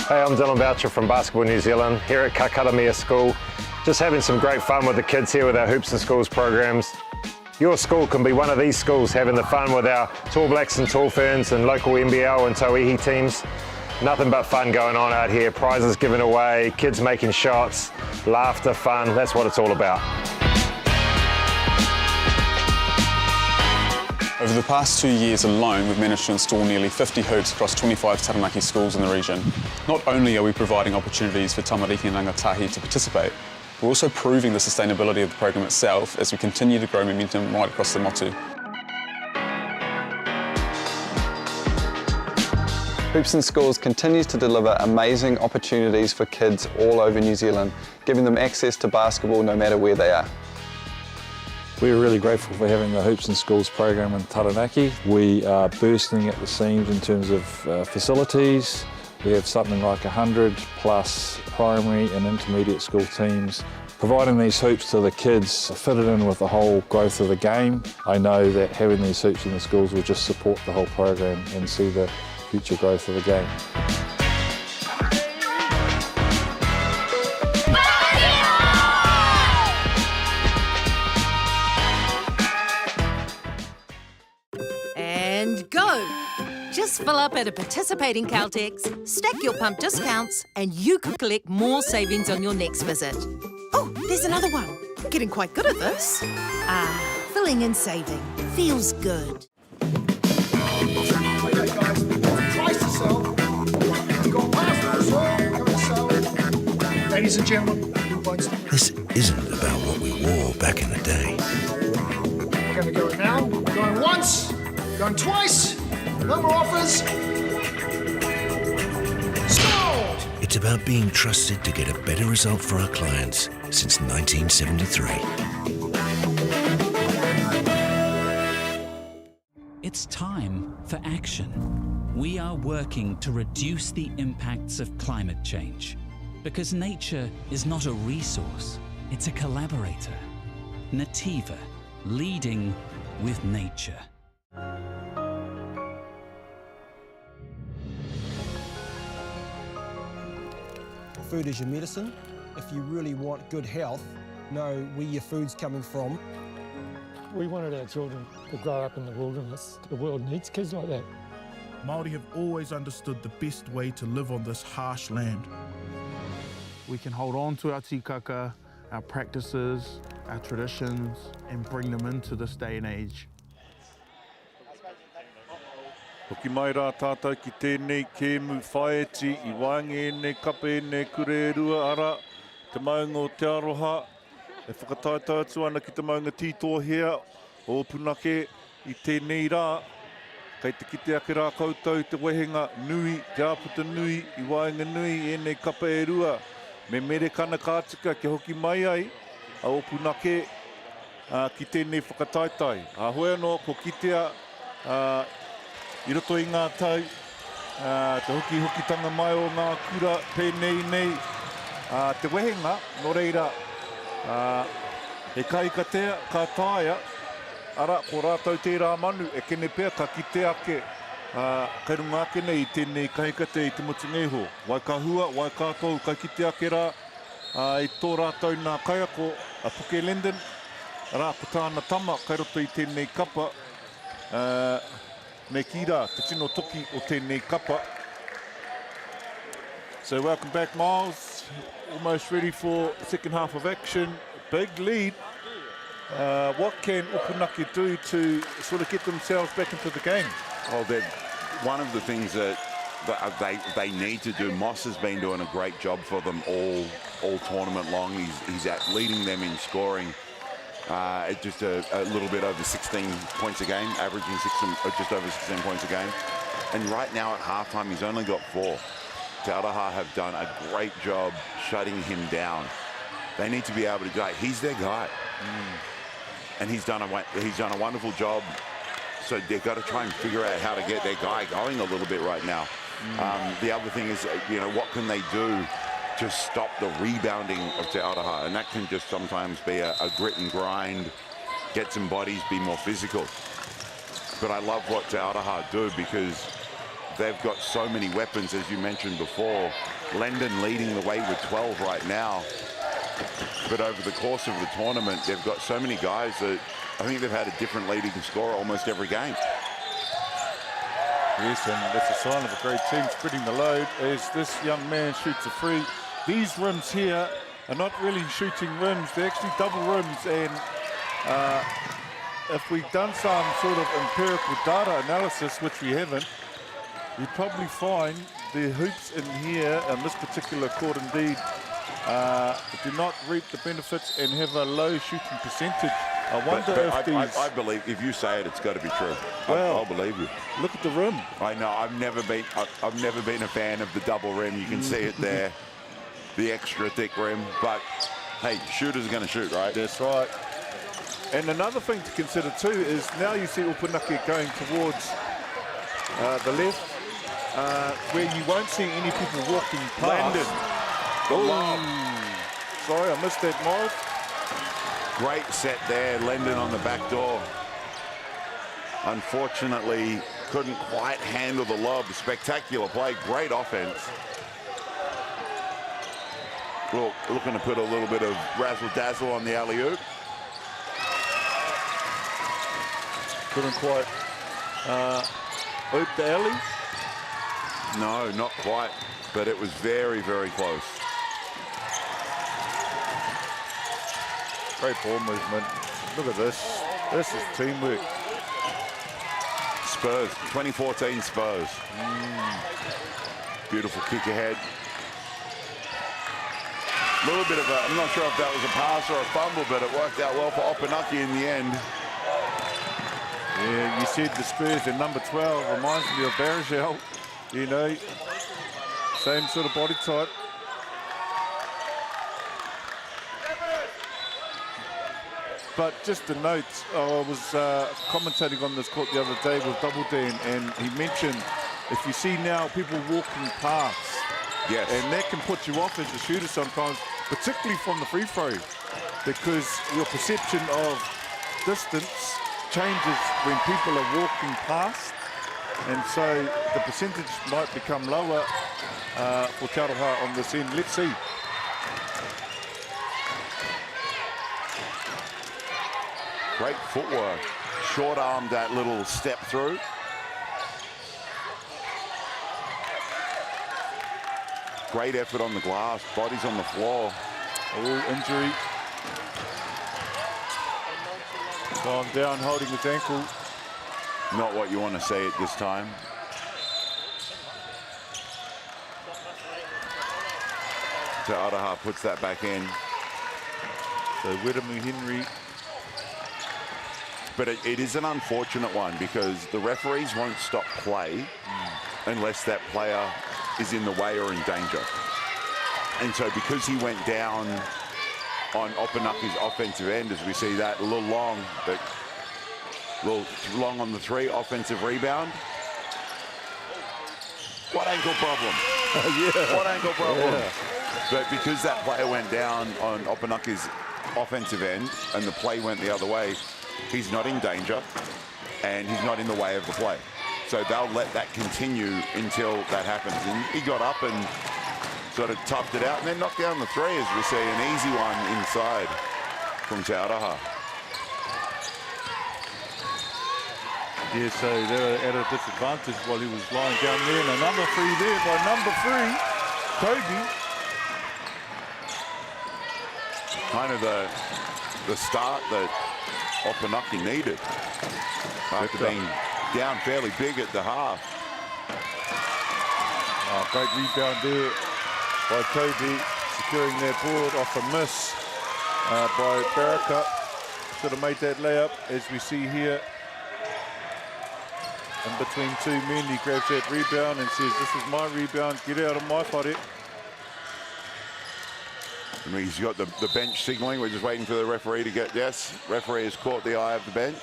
Speaker 3: Hey, I'm Dylan Boucher from Basketball New Zealand here at Kakaramia School. Just having some great fun with the kids here with our Hoops and Schools programs. Your school can be one of these schools having the fun with our Tall Blacks and Tall Ferns and local NBL and Tauihi teams. Nothing but fun going on out here, prizes given away, kids making shots, laughter, fun, that's what it's all about.
Speaker 4: Over the past 2 years alone, we've managed to install nearly 50 hoops across 25 Taranaki schools in the region. Not only are we providing opportunities for tamariki and rangatahi to participate, we're also proving the sustainability of the program itself as we continue to grow momentum right across the motu.
Speaker 5: Hoops in Schools continues to deliver amazing opportunities for kids all over New Zealand, giving them access to basketball no matter where they are.
Speaker 6: We're really grateful for having the Hoops in Schools program in Taranaki. We are bursting at the seams in terms of facilities. We have something like 100 plus primary and intermediate school teams. Providing these hoops to the kids fitted in with the whole growth of the game. I know that having these hoops in the schools will just support the whole program and see the future growth of the game.
Speaker 7: And go! Just fill up at a participating Caltex, stack your pump discounts, and you could collect more savings on your next visit. Oh, there's another one. Getting quite good at this. Filling and saving. Feels good.
Speaker 8: Ladies and gentlemen,
Speaker 9: this isn't about what we wore back in the day.
Speaker 8: we're going to go now. Going once, going twice, no more offers. Sold!
Speaker 9: It's about being trusted to get a better result for our clients since 1973.
Speaker 10: It's time for action. We are working to reduce the impacts of climate change because nature is not a resource, it's a collaborator. Nativa, leading with nature.
Speaker 11: Food is your medicine. If you really want good health, know where your food's coming from.
Speaker 12: We wanted our children to grow up in the wilderness. The world needs kids like that.
Speaker 13: Māori have always understood the best way to live on this harsh land. We can hold on to our tikaka, our practices, our traditions, and bring them into this day and age.
Speaker 1: Hoki mai rā tātou ki tēnei kēmu whaeti I wāngi nei kape nei kure rua ara te maunga o te aroha. E whakataita atu ana ki te maunga tītohea o punake I tēnei rā. Kei te kite ake rā koutou te wehenga nui, te aputa nui, I wāinga nui e nei kapa e rua. Me mere kana kātika ke hoki mai ai, a o punake ki tēnei whakataitai. A hoi anō ko kitea I roto I ngā tau, te hoki-hokitanga mai o ngā kura pēnei nei. Te wehenga, no reira, he kai ka tea, ka tāia, ara ko rātou tērā manu, e kene pēr ka kite ake, kai runga ake nei I tēnei kahikate I te mutungeho. Wai ka hua, wai kātou, kai kite ake rā, I tō rātou nā kaiako, a Puke Linden, rā ko tāna tama, kai roto I tēnei kapa, me kira, te tino toki o tēnei kapa. So welcome back, Miles. Almost ready for the second half of action. Big lead. What can Opunake do to sort of get themselves back into the game?
Speaker 2: Well, one of the things that they need to do, Moss has been doing a great job for them all tournament long. He's out leading them in scoring. Just a little bit over 16 points a game, averaging just over 16 points a game. And right now at halftime, he's only got 4. Te Araha have done a great job shutting him down. They need to be able to go. He's their guy, and he's done a wonderful job. So they've got to try and figure out how to get their guy going a little bit right now. The other thing is, what can they do to stop the rebounding of Te Araha? And that can just sometimes be a grit and grind, get some bodies, be more physical. But I love what Te Araha do because they've got so many weapons, as you mentioned before. Lendon leading the way with 12 right now. But over the course of the tournament, they've got so many guys that I think they've had a different leading scorer almost every game.
Speaker 1: Yes, and that's a sign of a great team spreading the load as this young man shoots a free. These rims here are not really shooting rims, they're actually double rims, and if we've done some sort of empirical data analysis, which we haven't, you'd probably find the hoops in here, in this particular court indeed, do not reap the benefits and have a low shooting percentage. I wonder if these...
Speaker 2: I believe, if you say it, it's got to be true.
Speaker 1: Well,
Speaker 2: I'll believe you.
Speaker 1: Look at the rim.
Speaker 2: I know, I've never been a fan of the double rim. You can see it there, the extra thick rim, but hey, shooters are going to shoot, right?
Speaker 1: That's right. And another thing to consider too is now you see Upunaki going towards the left, where you won't see any people walking past. Sorry, I missed that, Morris.
Speaker 2: Great set there, Lendon on the back door. Unfortunately, couldn't quite handle the lob. Spectacular play, great offense. Looking to put a little bit of razzle-dazzle on the alley-oop.
Speaker 1: Couldn't quite oop the alley.
Speaker 2: No, not quite, but it was very, very close.
Speaker 1: Great ball movement. Look at this. This is teamwork.
Speaker 2: Spurs, 2014 Spurs. Beautiful kick ahead. A little bit of a, I'm not sure if that was a pass or a fumble, but it worked out well for Opunaki in the end.
Speaker 1: Yeah, you said the Spurs in number 12 reminds me of Barragel. You know, same sort of body type. But just a note, I was commentating on this court the other day with Double Dan, and he mentioned if you see now people walking past,
Speaker 2: yes,
Speaker 1: and that can put you off as a shooter sometimes, particularly from the free throw, because your perception of distance changes when people are walking past, and so the percentage might become lower for Te Aroha on this end. Let's see.
Speaker 2: Great footwork. Short-armed that little step through. Great effort on the glass. Body's on the floor.
Speaker 1: Injury. Gone down, holding his ankle.
Speaker 2: Not what you want to see at this time. Te Aroha puts that back in.
Speaker 1: So Wiremu Henry.
Speaker 2: But it is an unfortunate one because the referees won't stop play unless that player is in the way or in danger. And so because he went down on Opunaki's offensive end, as we see that, a little long, but a little long on the three, offensive rebound. What ankle problem?
Speaker 1: Yeah.
Speaker 2: What ankle problem?
Speaker 1: Yeah.
Speaker 2: But because that player went down on Opunaki's offensive end and the play went the other way, he's not in danger and he's not in the way of the play. So they'll let that continue until that happens. And he got up and sort of toughed it out and then knocked down the three, as we see, an easy one inside from Te Aroha.
Speaker 1: Yeah, so they were at a disadvantage while he was lying down there. And a number three there by number three, Toby.
Speaker 2: Kind of the start that Opunaki needed after being down fairly big at the half.
Speaker 1: Great rebound there by Toby, securing their board off a miss by Baraka. Should have made that layup, as we see here. In between two men, he grabs that rebound and says, "This is my rebound, get out of my whare."
Speaker 2: And he's got the bench signaling. We're just waiting for the referee to get, yes, referee has caught the eye of the bench.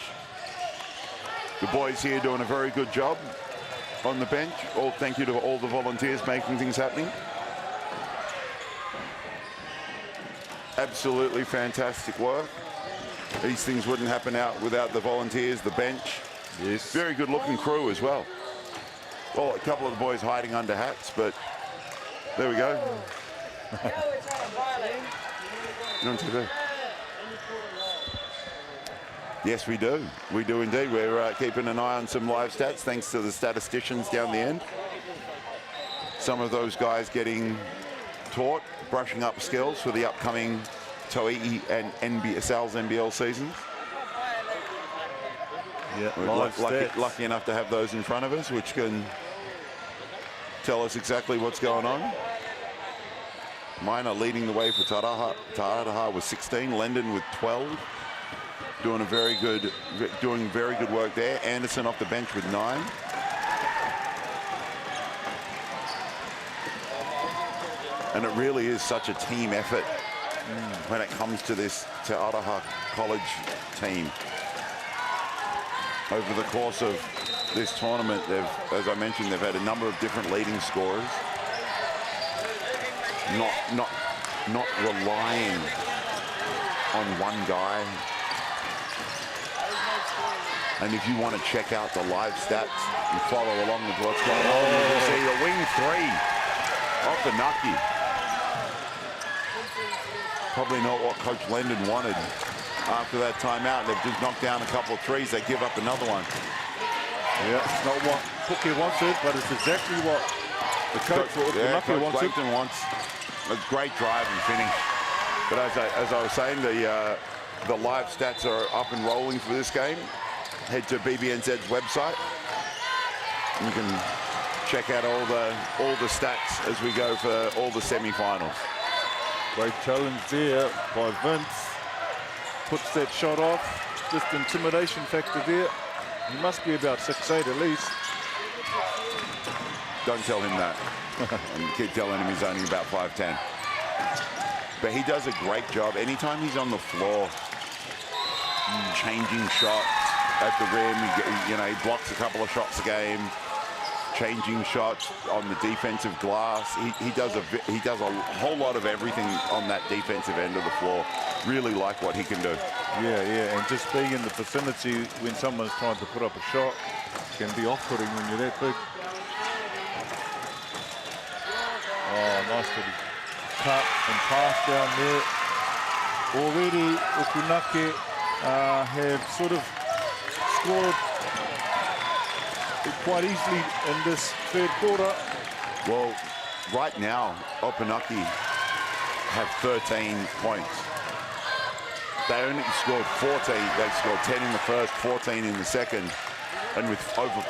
Speaker 2: The boys here doing a very good job on the bench. Thank you to all the volunteers making things happening. Absolutely fantastic work. These things wouldn't happen out without the volunteers, the bench.
Speaker 1: Yes.
Speaker 2: Very good looking crew as well. Well, a couple of the boys hiding under hats, but there we go. You're on TV. Yes, we do. We do indeed. We're keeping an eye on some live stats, thanks to the statisticians down the end. Some of those guys getting taught, brushing up skills for the upcoming Toi'i and Sal's NBL seasons.
Speaker 1: Yeah,
Speaker 2: We're lucky enough to have those in front of us, which can tell us exactly what's going on. Minor leading the way for Taraha with 16, Lendon with 12. Doing very good work there. Anderson off the bench with 9. And it really is such a team effort when it comes to this Te Araha College team. Over the course of this tournament, as I mentioned, they've had a number of different leading scorers. Not relying on one guy. And if you want to check out the live stats and follow along with what's going on, you can see a wing 3 off the Nucky. Probably not what Coach Lendon wanted after that timeout. They've just knocked down a couple of threes. They give up another one.
Speaker 1: Yeah, it's not what Puke wanted, but it's exactly what the coach wants. A great drive and finish.
Speaker 2: But as I was saying, the live stats are up and rolling for this game. Head to BBNZ's website. You can check out all the stats as we go for all the semi-finals.
Speaker 1: Great challenge there by Vince. Puts that shot off. Just intimidation factor there. He must be about 6'8" at least.
Speaker 2: Don't tell him that. And keep telling him he's only about 5'10". But he does a great job. Anytime he's on the floor, changing shots at the rim, he blocks a couple of shots a game, changing shots on the defensive glass. He does a whole lot of everything on that defensive end of the floor. Really like what he can do.
Speaker 1: Yeah, and just being in the vicinity when someone's trying to put up a shot can be off-putting when you're that big. Oh, nice little cut and pass down there. Already, Opunake have sort of scored quite easily in this third quarter.
Speaker 2: Well, right now, Opunake have 13 points. They only scored 14. They scored 10 in the first, 14 in the second. And with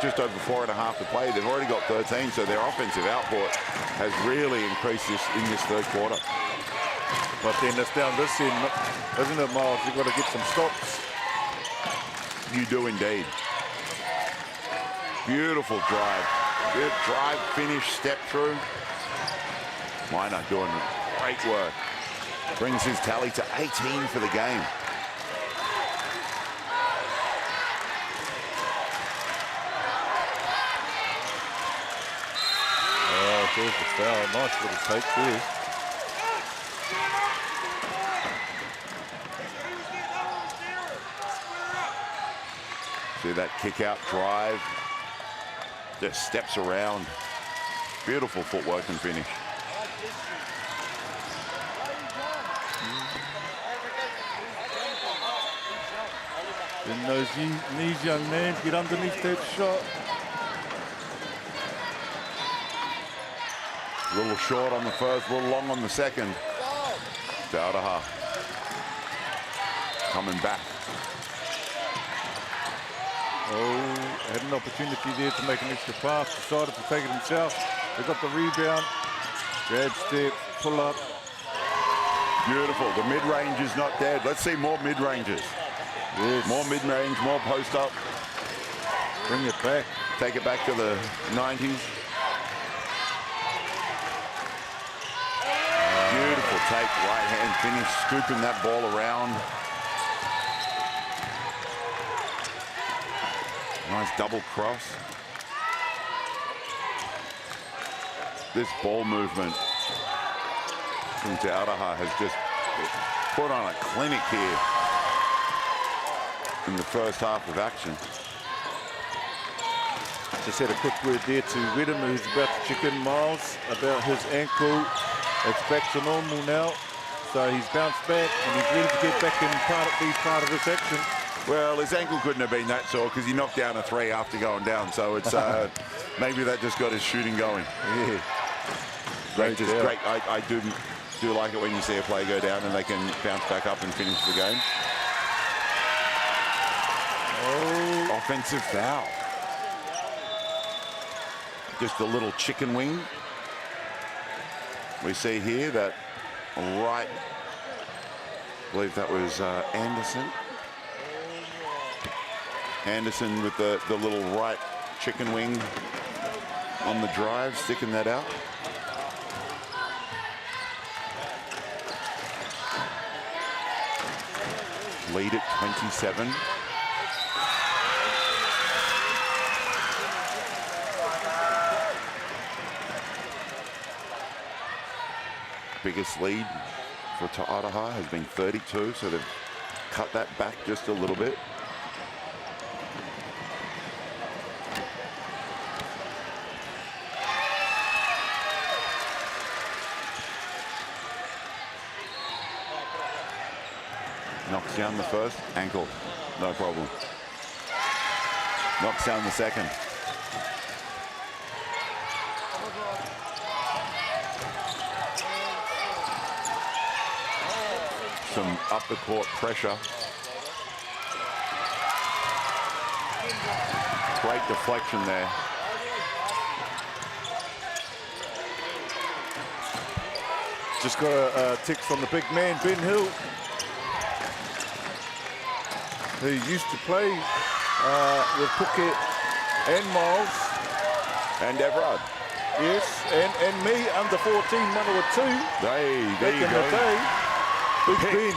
Speaker 2: just over 4.5 to play, they've already got 13, so their offensive output has really increased in this third quarter.
Speaker 1: But then it's down this end, isn't it, Miles? You've got to get some stops.
Speaker 2: You do indeed. Beautiful drive. Good drive, finish, step through. Minor doing great work. Brings his tally to 18 for the game.
Speaker 1: Oh, there's the foul. Nice little take there.
Speaker 2: See that kick out drive. Just steps around. Beautiful footwork and finish.
Speaker 1: Then these young men get underneath that shot.
Speaker 2: A little short on the first, a little long on the second. Te Araha coming back.
Speaker 1: Oh, had an opportunity there to make an extra pass. Decided to take it himself. They got the rebound. Grab step, pull up.
Speaker 2: Beautiful. The mid-range is not dead. Let's see more mid-ranges.
Speaker 1: Yes.
Speaker 2: More mid-range, more post-up.
Speaker 1: Bring it back.
Speaker 2: Take it back to the 90s. Beautiful take, right hand finish, scooping that ball around. Nice double cross. This ball movement from Te Araha has just put on a clinic here in the first half of action.
Speaker 1: Just had a quick word there to Redham, who's about to check in, Miles, about his ankle. It's back to normal now. So he's bounced back and he's ready to get back and be part of this action.
Speaker 2: Well, his ankle couldn't have been that sore because he knocked down a 3 after going down. So it's maybe that just got his shooting going.
Speaker 1: Yeah.
Speaker 2: Great. I do like it when you see a player go down and they can bounce back up and finish the game. Oh, offensive foul. Just a little chicken wing. We see here that right, I believe that was Anderson. Anderson with the little right chicken wing on the drive, sticking that out. Lead at 27. Biggest lead for Te Araha has been 32, so they've cut that back just a little bit. Knocks down the first, ankle, no problem. Knocks down the second. Some up the court pressure. Great deflection there.
Speaker 1: Just got a text from the big man, Ben Hill, who used to play with Phuket and Miles.
Speaker 2: And Everard.
Speaker 1: Yes, and me, under 14, Manawa 2.
Speaker 2: There you
Speaker 1: back in
Speaker 2: go.
Speaker 1: the day. Big Ben.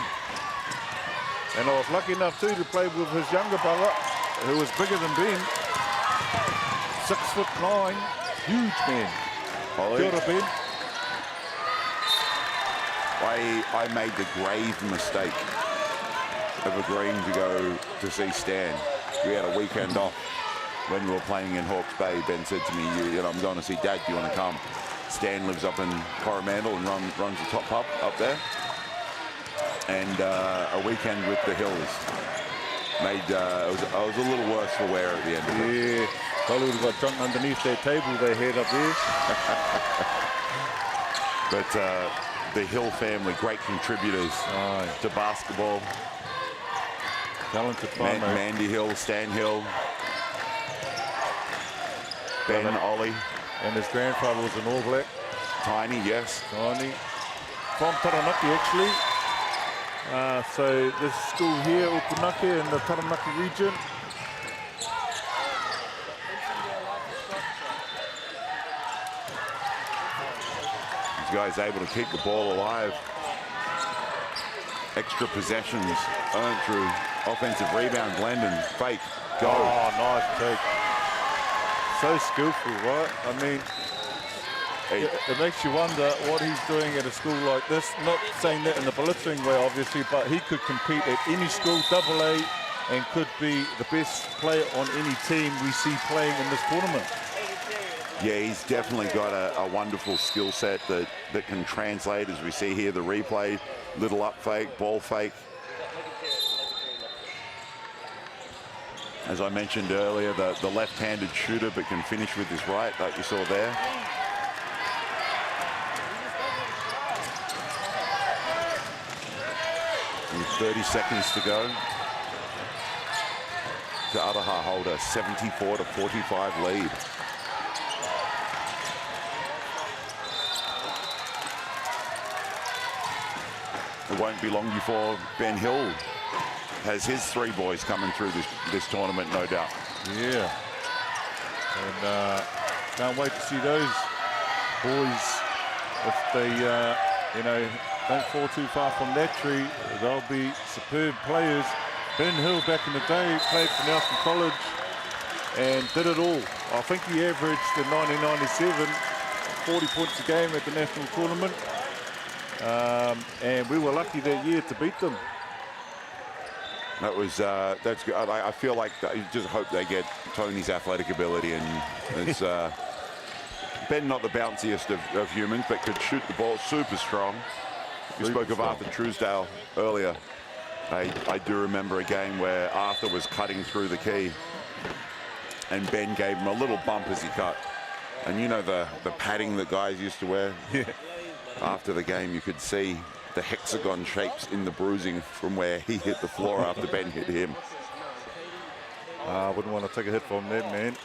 Speaker 1: And I was lucky enough too to play with his younger brother, who was bigger than Ben. 6'9", huge man. Kia ora, Ben.
Speaker 2: I made the grave mistake of agreeing to go to see Stan. We had a weekend off when we were playing in Hawke's Bay. Ben said to me, you know, I'm going to see Dad, do you want to come? Stan lives up in Coromandel and runs the top pub up there. And a weekend with the Hills made, I was a little worse for wear at the end of it.
Speaker 1: Yeah, probably would have got drunk underneath their table they had up there.
Speaker 2: But the Hill family, great contributors to basketball.
Speaker 1: Talented farmer.
Speaker 2: Mandy Hill, Stan Hill, Ben, Ollie.
Speaker 1: And his grandfather was an All Black.
Speaker 2: Tiny, yes.
Speaker 1: Tiny. From Taranaki, actually. So this school here, Opunake, in the Taranaki region.
Speaker 2: These guys able to keep the ball alive. Extra possessions earned through offensive rebound. Landon, fake, go.
Speaker 1: Oh, nice take. So skillful, right? I mean, it makes you wonder what he's doing at a school like this. Not saying that in a belittling way, obviously, but he could compete at any school, AA, and could be the best player on any team we see playing in this tournament.
Speaker 2: Yeah, he's definitely got a wonderful skill set that can translate, as we see here, the replay, little up fake, ball fake. As I mentioned earlier, the left-handed shooter, but can finish with his right, like you saw there. With 30 seconds to go. Te Araha hold a 74-45 lead. It won't be long before Ben Hill has his 3 boys coming through this tournament, no doubt.
Speaker 1: Yeah. And can't wait to see those boys. If they, you know, don't fall too far from that tree, they'll be superb players. Ben Hill back in the day played for Nelson College and did it all. I think he averaged in 1997 40 points a game at the national tournament. And we were lucky that year to beat them.
Speaker 2: That was that's good. I feel like I just hope they get Tony's athletic ability, and it's Ben, not the bounciest of humans, but could shoot the ball, super strong. You spoke of Arthur Truesdale earlier. I do remember a game where Arthur was cutting through the key and Ben gave him a little bump as he cut. And you know the padding that guys used to wear?
Speaker 1: Yeah.
Speaker 2: After the game, you could see the hexagon shapes in the bruising from where he hit the floor after Ben hit him.
Speaker 1: I wouldn't want to take a hit from that, man.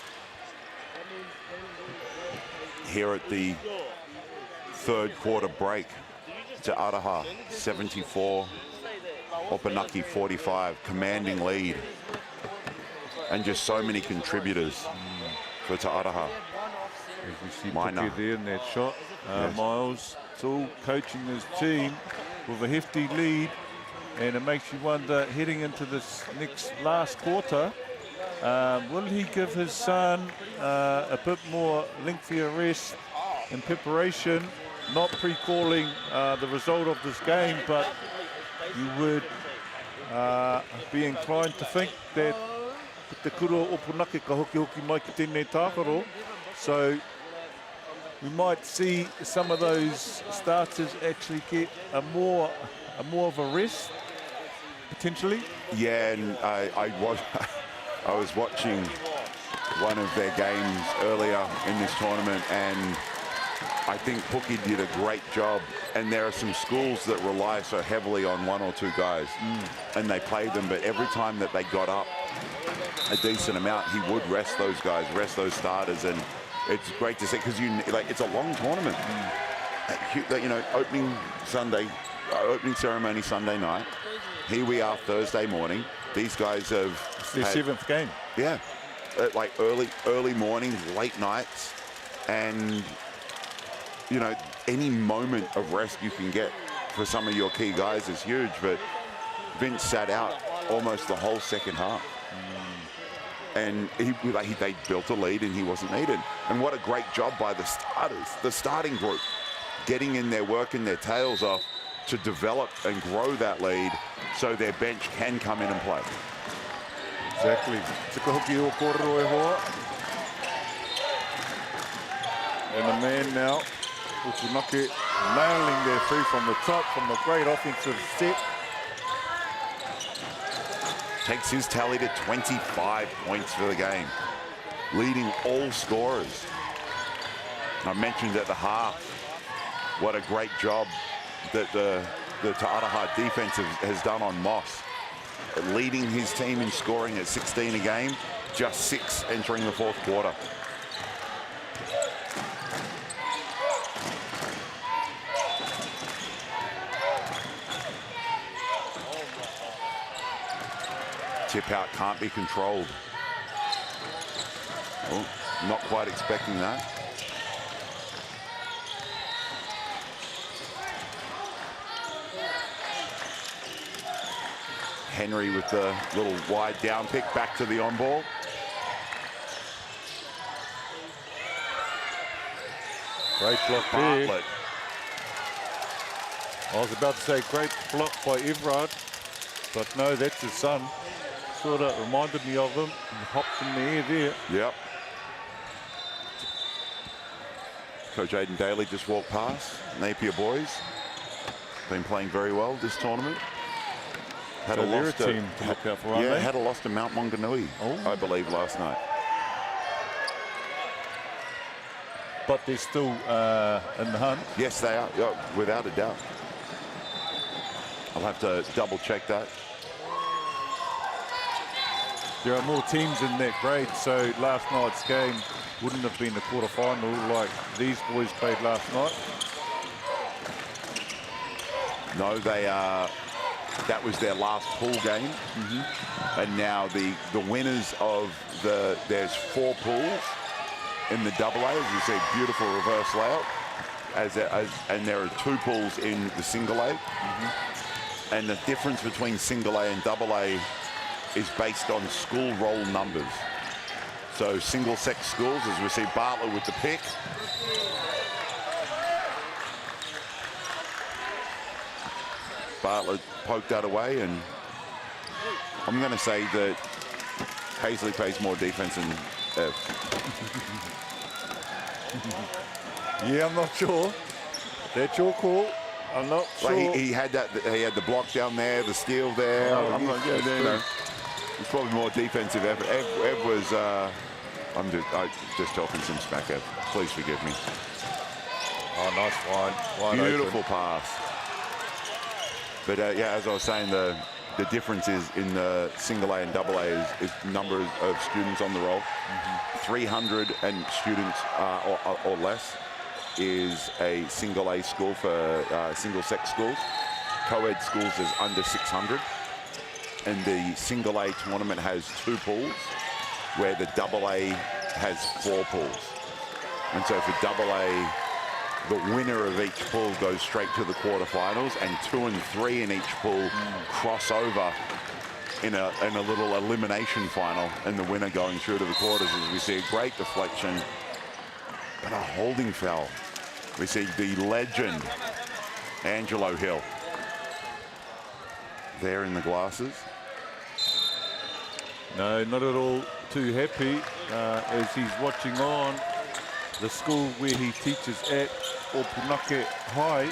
Speaker 2: Here at the third quarter break, Te Araha 74, Opunake 45, commanding lead. And just so many contributors for Te Araha.
Speaker 1: As we see Puki there in that shot.
Speaker 2: Yes.
Speaker 1: Miles still coaching his team with a hefty lead, and it makes you wonder, heading into this last quarter, will he give his son a bit more lengthier rest in preparation? Not pre-calling the result of this game, but you would be inclined to think that te kuro Opunake ka hoki hoki mai ki tēnei tākaro. So we might see some of those starters actually get a more of a rest, potentially.
Speaker 2: Yeah, and I was watching one of their games earlier in this tournament, and I think Puki did a great job. And there are some schools that rely so heavily on one or two guys, and they played them, but every time that they got up a decent amount, he would rest those guys, rest those starters, and it's great to see, because it's a long tournament. You know, opening ceremony Sunday night. Here we are Thursday morning. These guys have
Speaker 1: their seventh game.
Speaker 2: Yeah, like early mornings, late nights, and you know, any moment of rest you can get for some of your key guys is huge. But Vince sat out almost the whole second half. And they built a lead and he wasn't needed. And what a great job by the starters, the starting group, getting in there, working their tails off to develop and grow that lead so their bench can come in and play.
Speaker 1: Exactly. Tikahoki o kōrero e hoa. And the man now, Opunake, nailing their three from the top, from a great offensive set.
Speaker 2: Takes his tally to 25 points for the game, leading all scorers. I mentioned at the half what a great job that the Te Araha defense has done on Moss, leading his team in scoring at 16 a game, just 6 entering the fourth quarter. Tip out can't be controlled. Oh, not quite expecting that. Henry with the little wide down pick back to the on ball.
Speaker 1: Great block there. I was about to say great block by Everard, but no, that's his son. Sort of reminded me of him. He hopped in the air there.
Speaker 2: Yep. Coach Aidan Daly just walked past. Napier boys been playing very well this tournament. Had
Speaker 1: so
Speaker 2: a loss
Speaker 1: to team to look out for,
Speaker 2: yeah, had a loss to Mount Maunganui, I believe, last night.
Speaker 1: But they're still in the hunt.
Speaker 2: Yes, they are, without a doubt. I'll have to double check that.
Speaker 1: There are more teams in that grade, so last night's game wouldn't have been a quarter-final like these boys played last night.
Speaker 2: No, they are. That was their last pool game, and now the winners of there's 4 pools in the AA. As you see, beautiful reverse layout. And there are 2 pools in the single A, and the difference between single A and AA is based on school roll numbers. So single-sex schools, as we see Bartlett with the pick. Bartlett poked that away, and I'm going to say that Paisley plays more defense than Ev.
Speaker 1: Yeah, I'm not sure. That's your call. I'm not sure.
Speaker 2: Like he had that. He had the block down there, the steal there.
Speaker 1: Oh,
Speaker 2: I'm like,
Speaker 1: yes,
Speaker 2: you know, it's probably more defensive effort. Ev was. I'm just talking some smack. Ev, please forgive me.
Speaker 1: Oh, nice wide
Speaker 2: Beautiful
Speaker 1: open.
Speaker 2: pass. But yeah, as I was saying, the difference is in the single A and double A is number of students on the roll. 300 and students or less is a single A school for single-sex schools. Co-ed schools is under 600. And the single A tournament has 2 pools, where the double A has 4 pools. And so for double A, the winner of each pool goes straight to the quarterfinals, and 2 and 3 in each pool cross over in a little elimination final, and the winner going through to the quarters. As we see a great deflection, but a holding foul. We see the legend Angelo Hill there in the glasses.
Speaker 1: No, not at all too happy as he's watching on the school where he teaches at, Opunake High.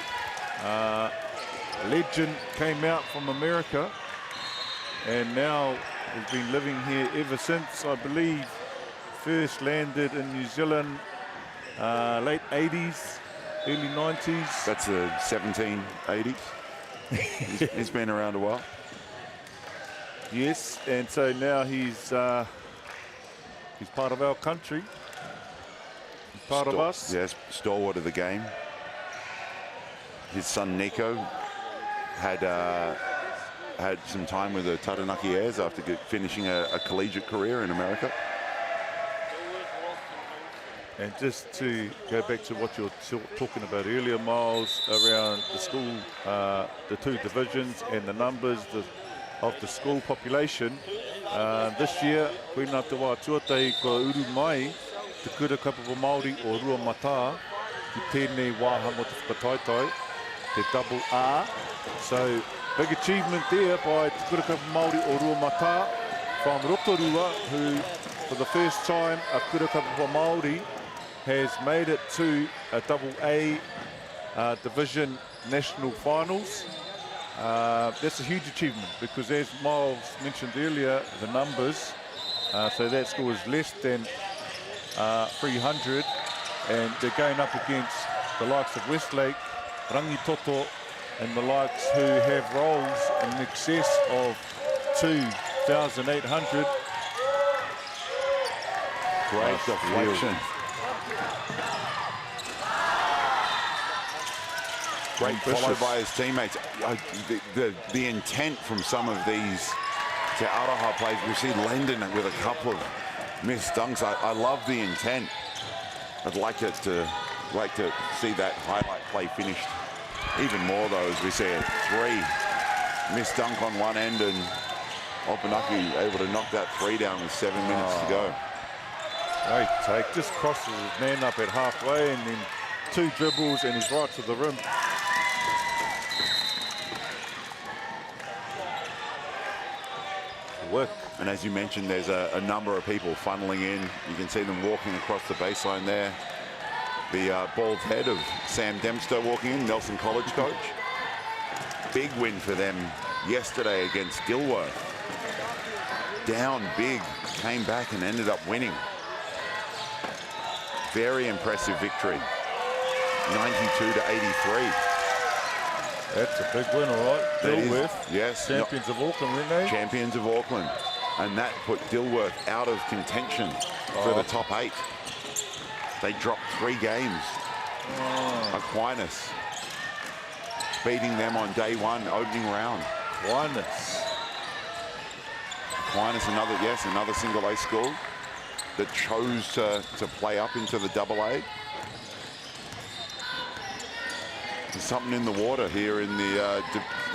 Speaker 1: Legend came out from America and now has been living here ever since. I believe first landed in New Zealand late 80s, early 90s.
Speaker 2: That's the 1780s. He's been around a while.
Speaker 1: Yes, and so now he's part of our country. He's part of us.
Speaker 2: Yes, stalwart of the game. His son Nico had some time with the Taranaki Airs after finishing a collegiate career in America.
Speaker 1: And just to go back to what you were talking about earlier, Miles, around the school, the 2 divisions and the numbers of the school population. This year, koina te wā tuatai ko uru mai, te kura kapapa Māori o Rua Mata, ki tēnei wāhanga te whakataitai, te double A. So, big achievement there by te kura kapapa Māori o Rua Mata from Rotorua, who for the first time, a kura kapapa Māori has made it to a double A division national finals. That's a huge achievement because, as Miles mentioned earlier, the numbers, so that score is less than 300, and they're going up against the likes of Westlake, Rangitoto, and the likes who have rolls in excess of 2,800.
Speaker 2: Great deflection. Great followed by his teammates. The intent from some of these Te Araha plays. We see Lendon with a couple of missed dunks. I love the intent. I'd like to see that highlight play finished even more though, as we see a 3 missed dunk on one end, and Opunake able to knock that 3 down with 7 minutes to go.
Speaker 1: Great take, just crosses his man up at halfway and then 2 dribbles and he's right to the rim.
Speaker 2: Work. And as you mentioned, there's a number of people funneling in. You can see them walking across the baseline there. The bald head of Sam Dempster walking in, Nelson College coach. Big win for them yesterday against Dilworth. Down big, came back and ended up winning. Very impressive victory, 92-83.
Speaker 1: That's a big win, all right. Dilworth,
Speaker 2: yes,
Speaker 1: champions of Auckland, weren't they?
Speaker 2: Champions of Auckland. And that put Dilworth out of contention for the top 8. They dropped 3 games. Aquinas beating them on day 1, opening round. Aquinas, another single A school that chose to play up into the double A. There's something in the water here in the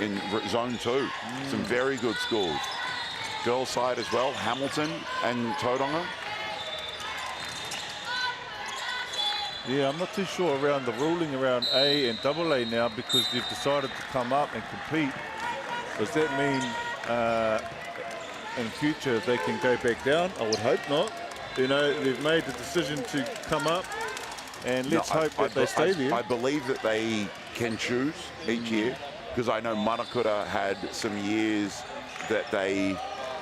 Speaker 2: in zone 2. Some very good schools. Girls side as well, Hamilton and Tauranga.
Speaker 1: Yeah, I'm not too sure around the ruling around A and double A now because they've decided to come up and compete. Does that mean in future they can go back down? I would hope not. You know, they've made the decision to come up, and let's hope that they stay there.
Speaker 2: I believe that they can choose each year, because I know Manakura had some years that they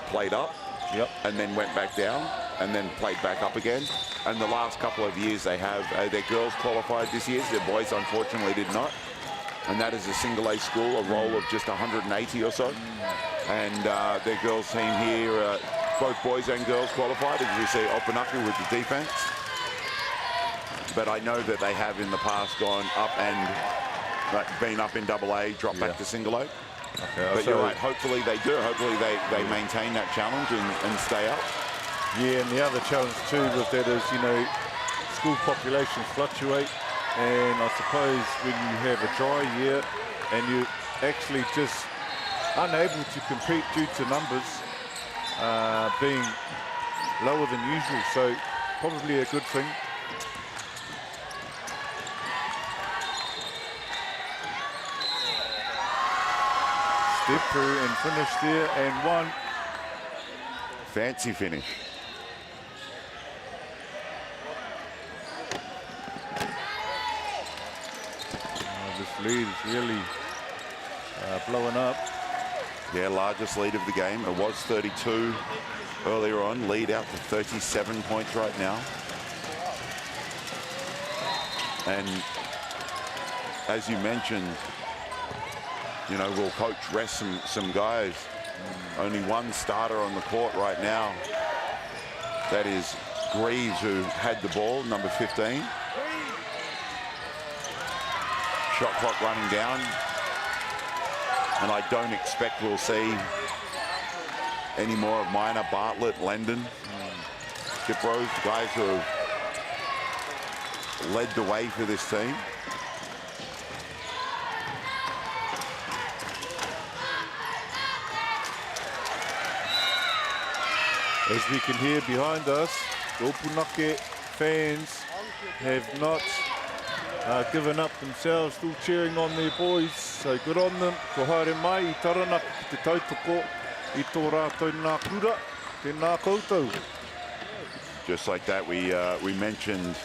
Speaker 2: played up and then went back down and then played back up again. And the last couple of years they have, their girls qualified this year, their boys unfortunately did not. And that is a single A school, a roll of just 180 or so. And their girls team here, both boys and girls qualified, as you see Opunaki with the defense. But I know that they have in the past gone up and been up in double A, dropped back to single A. But you're right, hopefully they do. Hopefully they maintain that challenge and stay up.
Speaker 1: Yeah, and the other challenge too with that is, you know, school populations fluctuate, and I suppose when you have a dry year and you're actually just unable to compete due to numbers being lower than usual, so probably a good thing. Step through and finish there, and one.
Speaker 2: Fancy finish.
Speaker 1: This lead is really blowing up.
Speaker 2: Yeah, largest lead of the game. It was 32 earlier on. Lead out to 37 points right now. And as you mentioned, you know, will coach rest some guys. Only one starter on the court right now. That is Greaves, who had the ball, number 15. Shot clock running down. And I don't expect we'll see any more of Minor, Bartlett, Lendon, Skip Rose, the guys who have led the way for this team.
Speaker 1: As we can hear behind us, the Opunake fans have not given up themselves, still cheering on their boys, so good on them. Ko haere mai I taranaki ki te tautoko I tō rātou nā kura, tēnā koutou.
Speaker 2: Just like that, we mentioned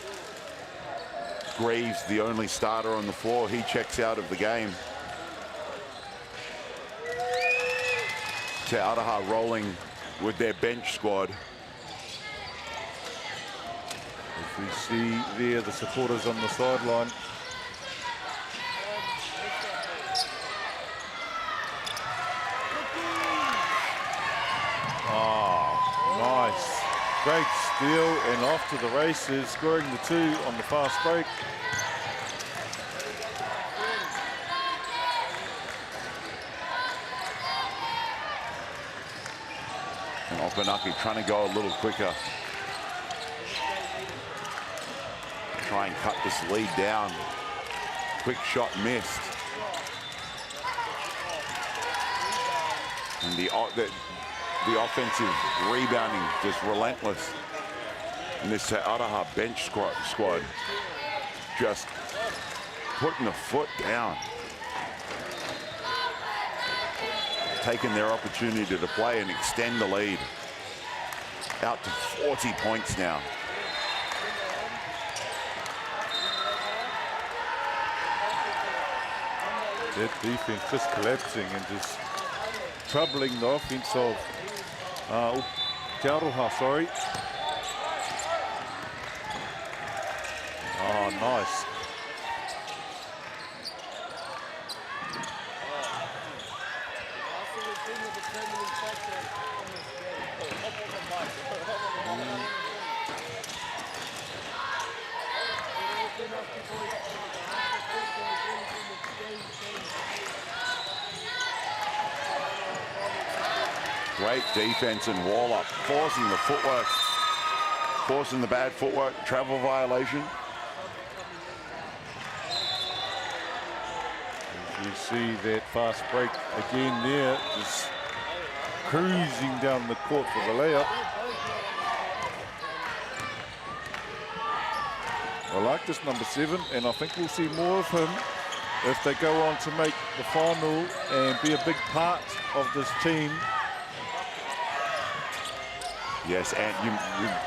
Speaker 2: Greaves, the only starter on the floor. He checks out of the game. Te Araha rolling with their bench squad.
Speaker 1: As we see there, the supporters on the sideline. Oh, nice. Great steal, and off to the races, scoring the two on the fast break.
Speaker 2: And Opunaki trying to go a little quicker. Try and cut this lead down. Quick shot missed. And the offensive rebounding just relentless. And this Te Araha bench squad just putting the foot down. Taking their opportunity to play and extend the lead. Out to 40 points now.
Speaker 1: That defense just collapsing and just troubling the offense of Te Aroha, sorry. Oh, nice.
Speaker 2: Great defense and wall up, forcing the footwork, forcing the bad footwork, travel violation.
Speaker 1: As you see that fast break again there, just cruising down the court for the layup. I like this number 7, and I think we'll see more of him if they go on to make the final and be a big part of this team.
Speaker 2: Yes, and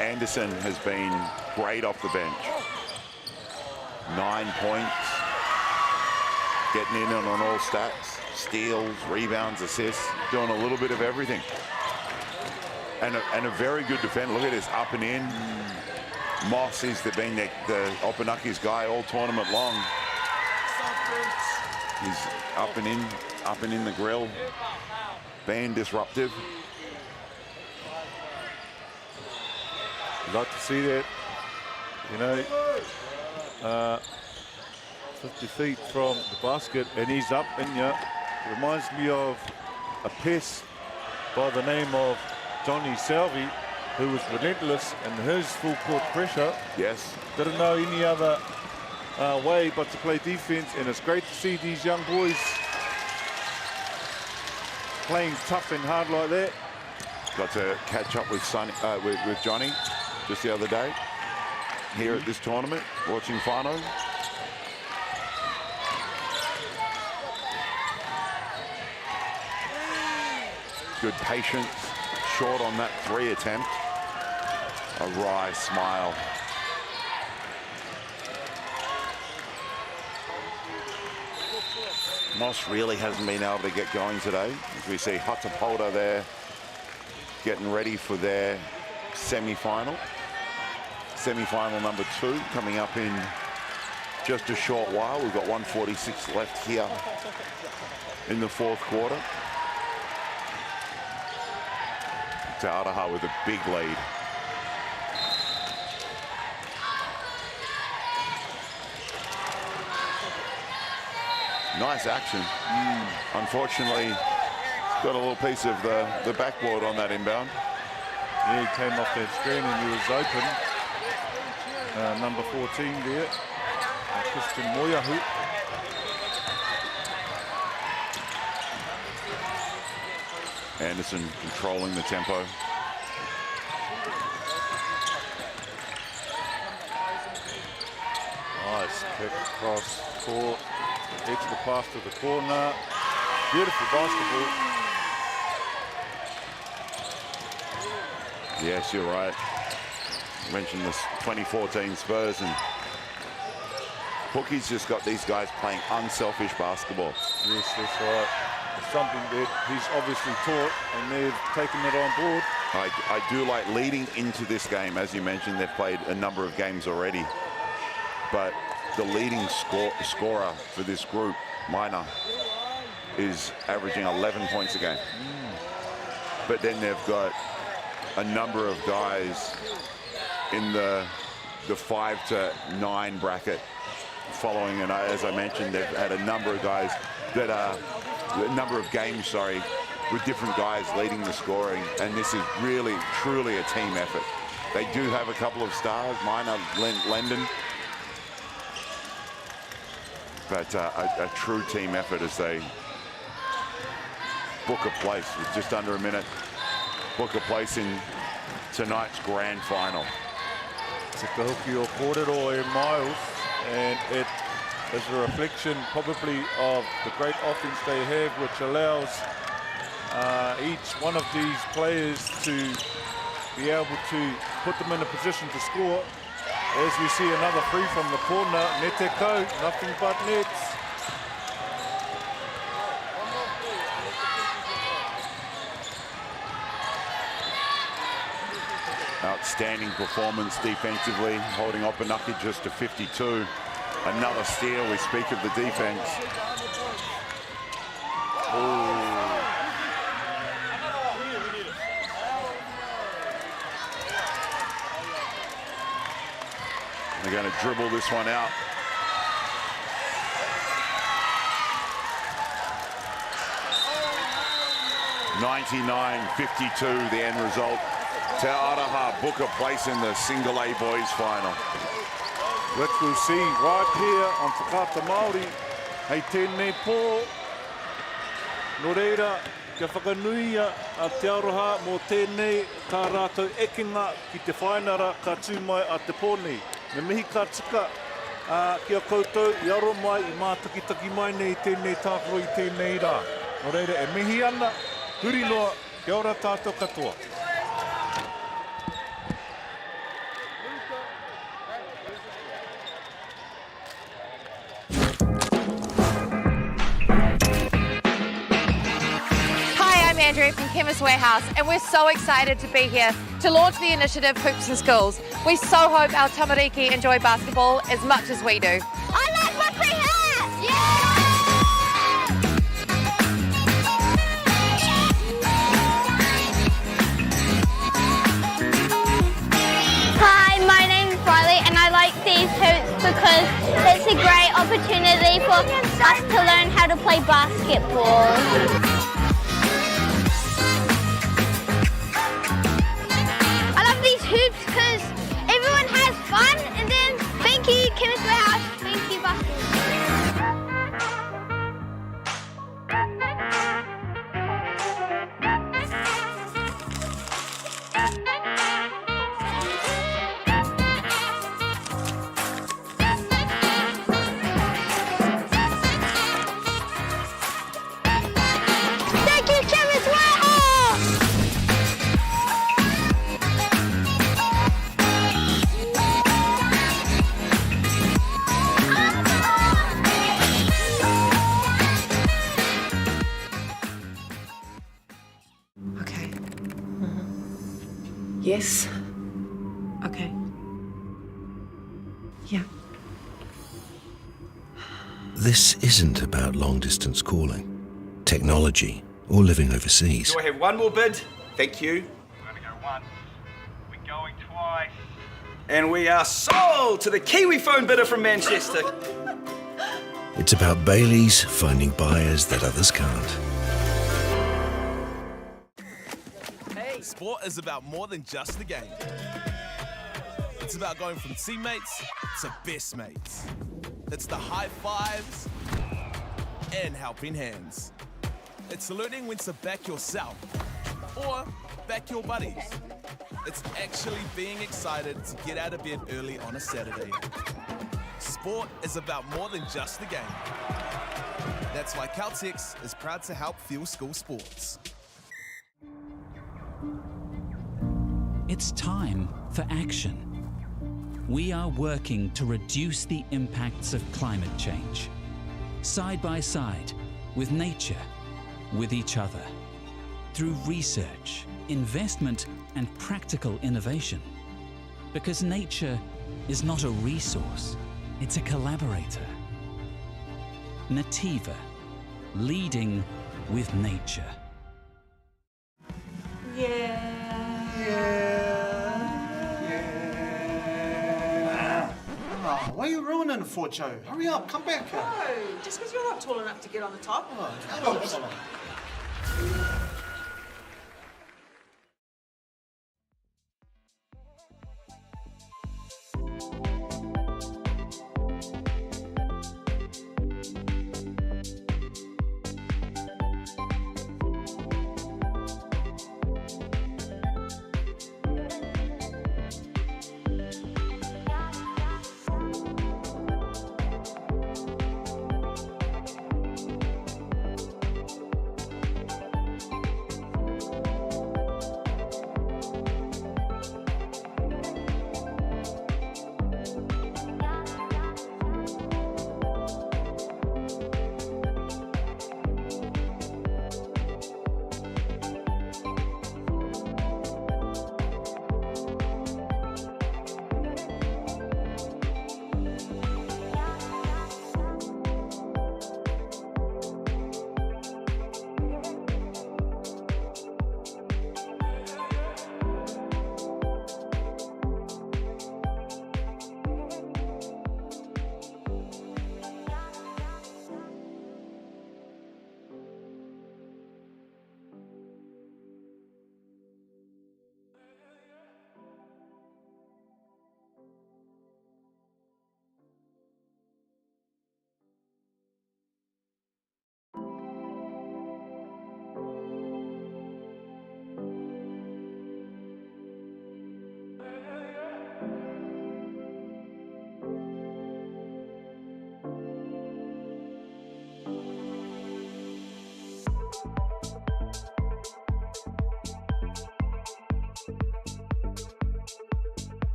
Speaker 2: Anderson has been great off the bench. 9 points. getting in on all stats, steals, rebounds, assists, doing a little bit of everything. And a very good defender. Look at this, up and in. Moss has been the Opunaki's guy all tournament long. He's up and in the grill, being disruptive.
Speaker 1: You'd like to see that, you know, 50 feet from the basket, and he's up in ya. Reminds me of a pest by the name of Johnny Salvi, who was relentless in his full court pressure.
Speaker 2: Yes.
Speaker 1: Didn't know any other way but to play defense, and it's great to see these young boys playing tough and hard like that.
Speaker 2: Got to catch up with with Johnny just the other day here at this tournament, watching Whānau. Good patience, short on that 3 attempt. A wry smile. Moss really hasn't been able to get going today. As we see Hatapolta there getting ready for their semi-final. Semi-final number 2 coming up in just a short while. We've got 1:46 left here in the 4th quarter. Te Araha with a big lead. Nice action. Unfortunately, got a little piece of the backboard on that inbound.
Speaker 1: Yeah, he came off that screen and he was open. Number 14 there, Christian Moyahu.
Speaker 2: Anderson controlling the tempo.
Speaker 1: Nice kick across court, edge the pass to the corner. Beautiful basketball.
Speaker 2: Yes, you're right. You mentioned this 2014 Spurs, and Hookie's just got these guys playing unselfish basketball.
Speaker 1: Yes, that's right. It's something that he's obviously taught, and they've taken it on board.
Speaker 2: I do like leading into this game. As you mentioned, they've played a number of games already. But the leading scorer for this group, Maina, is averaging 11 points a game. But then they've got a number of guys in the 5 to 9 bracket following, and as I mentioned, they've had a number of guys that are a number of games, sorry, with different guys leading the scoring, and this is really, truly a team effort. They do have a couple of stars, Maina, Lendon, but a true team effort as they book a place with just under a minute. Book a place in tonight's grand final.
Speaker 1: Te Kahuki o Kōrero e Miles, and it is a reflection probably of the great offense they have, which allows each one of these players to be able to put them in a position to score. As we see another free from the corner, Neteko, nothing but nets.
Speaker 2: Outstanding performance defensively, holding Opunaki just to 52. Another steal, we speak of the defense. Ooh. They're going to dribble this one out. (99-52) the end result. Te Araha book a place in the single A boys final.
Speaker 1: Which we'll see right here on Whakata Māori. Hei tēnei pō. Nō reira, kia whakanuia a te aroha mō tēnei tā rātou ekinga ki te whainara ka tū mai a te pōnei. Me mihi ka tika kia koutou i aro mai i mātakitaki mai nei tēnei tākoro i tēnei rā. Nō reira, e mihi ana, huri noa, kia ora tātou katoa.
Speaker 14: from Chemist Warehouse, and we're so excited to be here to launch the initiative Hoops in Schools. We so hope our tamariki enjoy basketball as much as we do.
Speaker 15: I like rugby hats! Yeah! Hi, my name's Riley, and I like these hoops because it's a great opportunity for us to learn how to play basketball. I love these hoops because everyone has fun, and then thank you, Chemist Warehouse, thank you, basketball. Thank you, Chemist Warehouse!
Speaker 7: Okay. Yes. Okay. Yeah.
Speaker 9: This isn't about long-distance calling, technology, or living overseas.
Speaker 16: Do I have one more bid? Thank you.
Speaker 17: We're going to go once. We're going twice.
Speaker 16: And we are sold to the Kiwi phone bidder from Manchester.
Speaker 9: It's about Bailey's finding buyers that others can't.
Speaker 18: Sport is about more than just the game. It's about going from teammates to best mates. It's the high fives and helping hands. It's learning when to back yourself or back your buddies. It's actually being excited to get out of bed early on a Saturday. Sport is about more than just the game. That's why Caltex is proud to help fuel school sports.
Speaker 10: It's time for action. We are working to reduce the impacts of climate change, side by side with nature, with each other, through research, investment, and practical innovation. Because nature is not a resource, it's a collaborator. Nativa, leading with nature.
Speaker 8: Oh, why are you ruining it for, Joe? Hurry up, come back here.
Speaker 19: No, just because you're not tall enough to get on the top.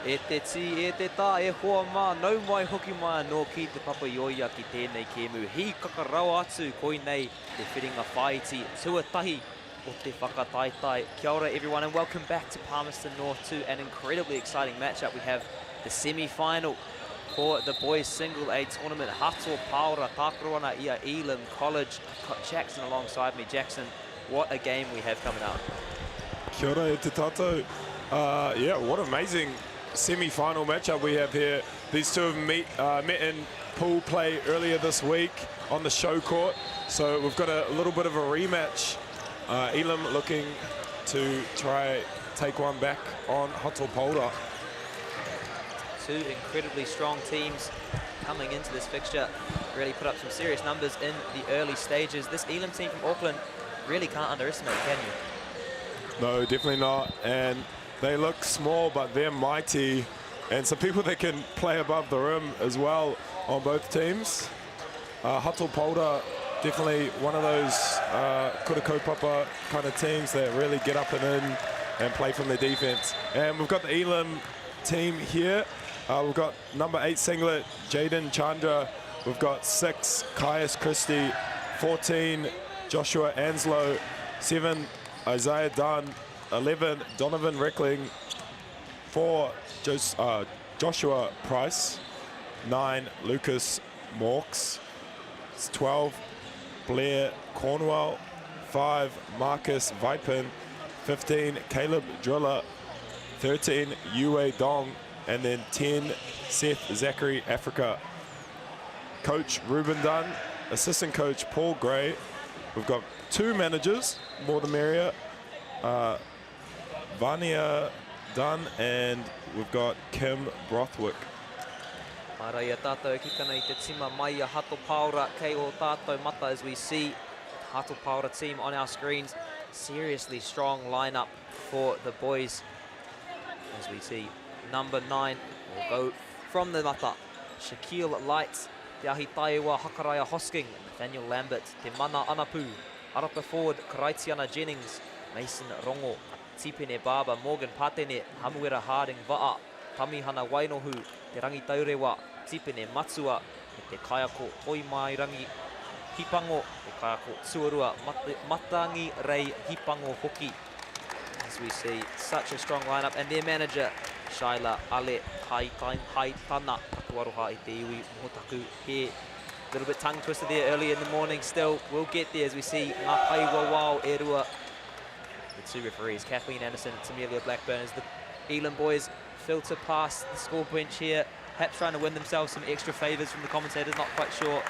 Speaker 20: E te ti, e te tā, e hoa mā, nau mai hoki mai no ki te papa ioia ki tēnei kēmu. Hi kakarau atu, koi nei te whiringa whaiti, tuatahi o te whakataitai. Kia ora everyone and welcome back to Palmerston North to an incredibly exciting matchup. We have the semi-final for the boys single A tournament. Hato Paora, Tākaroana ia Elam College. I've got Jackson alongside me. Jackson, what a game we have coming up.
Speaker 21: Kia ora e te tātou. Yeah, what amazing semi-final matchup we have here. These two have met in pool play earlier this week on the show court. So we've got a little bit of a rematch. Elam looking to try take one back on Hato Paora.
Speaker 20: Two incredibly strong teams coming into this fixture. Really put up some serious numbers in the early stages. This Elam team from Auckland really can't underestimate, can you?
Speaker 21: No, definitely not. And they look small, but they're mighty. And some people that can play above the rim as well on both teams. Hato Paora, definitely one of those kura kaupapa kind of teams that really get up and in and play from their defense. And we've got the Elam team here. We've got number 8 singlet, Jaden Chandra. We've got 6, Caius Christie. 14, Joshua Anslow. 7, Isaiah Dunn. 11, Donovan Reckling. 4, Joshua Price. 9, Lucas Morks. 12, Blair Cornwell. 5, Marcus Vipin. 15, Caleb Driller. 13, Yue Dong. And then 10, Seth Zachary Africa. Coach Ruben Dunn, assistant coach Paul Gray. We've got 2 managers, more the merrier. Vania Dunn, and we've got Kim Brothwick.
Speaker 20: Mara ia tātou e kikana I te tima mai a Hato Paora kei o tātou mata as we see Hato Paora team on our screens. Seriously strong lineup for the boys as we see. Number 9 will go from the mata. Shaquille Light, Te Ahi Taiwa Hakaraya Hosking, Nathaniel Lambert, Te Mana Anapu, Arapa Ford, Karaitiana Jennings, Mason Rongo, Tipene Baba, Morgan Patene, Hamuera Harding Va'a, Tamihana Wainohu, Te Rangi Taurewa, Tipene Matsua, Te Kaiako Hoimairangi Hipango, Te Kaiako Tsuarua, Matangi Rei Hipango Hoki. As we see, such a strong lineup, and their manager, Shaila Ale Haitana, Takuaroha I te iwi motaku he. A little bit tongue twisted there early in the morning, still we'll get there as we see Ngā Kaiwa Wao Erua. The 2 referees, Kathleen Anderson and Tamelia Blackburn, as the Elam boys filter past the score bench here, perhaps trying to win themselves some extra favours from the commentators, not quite sure.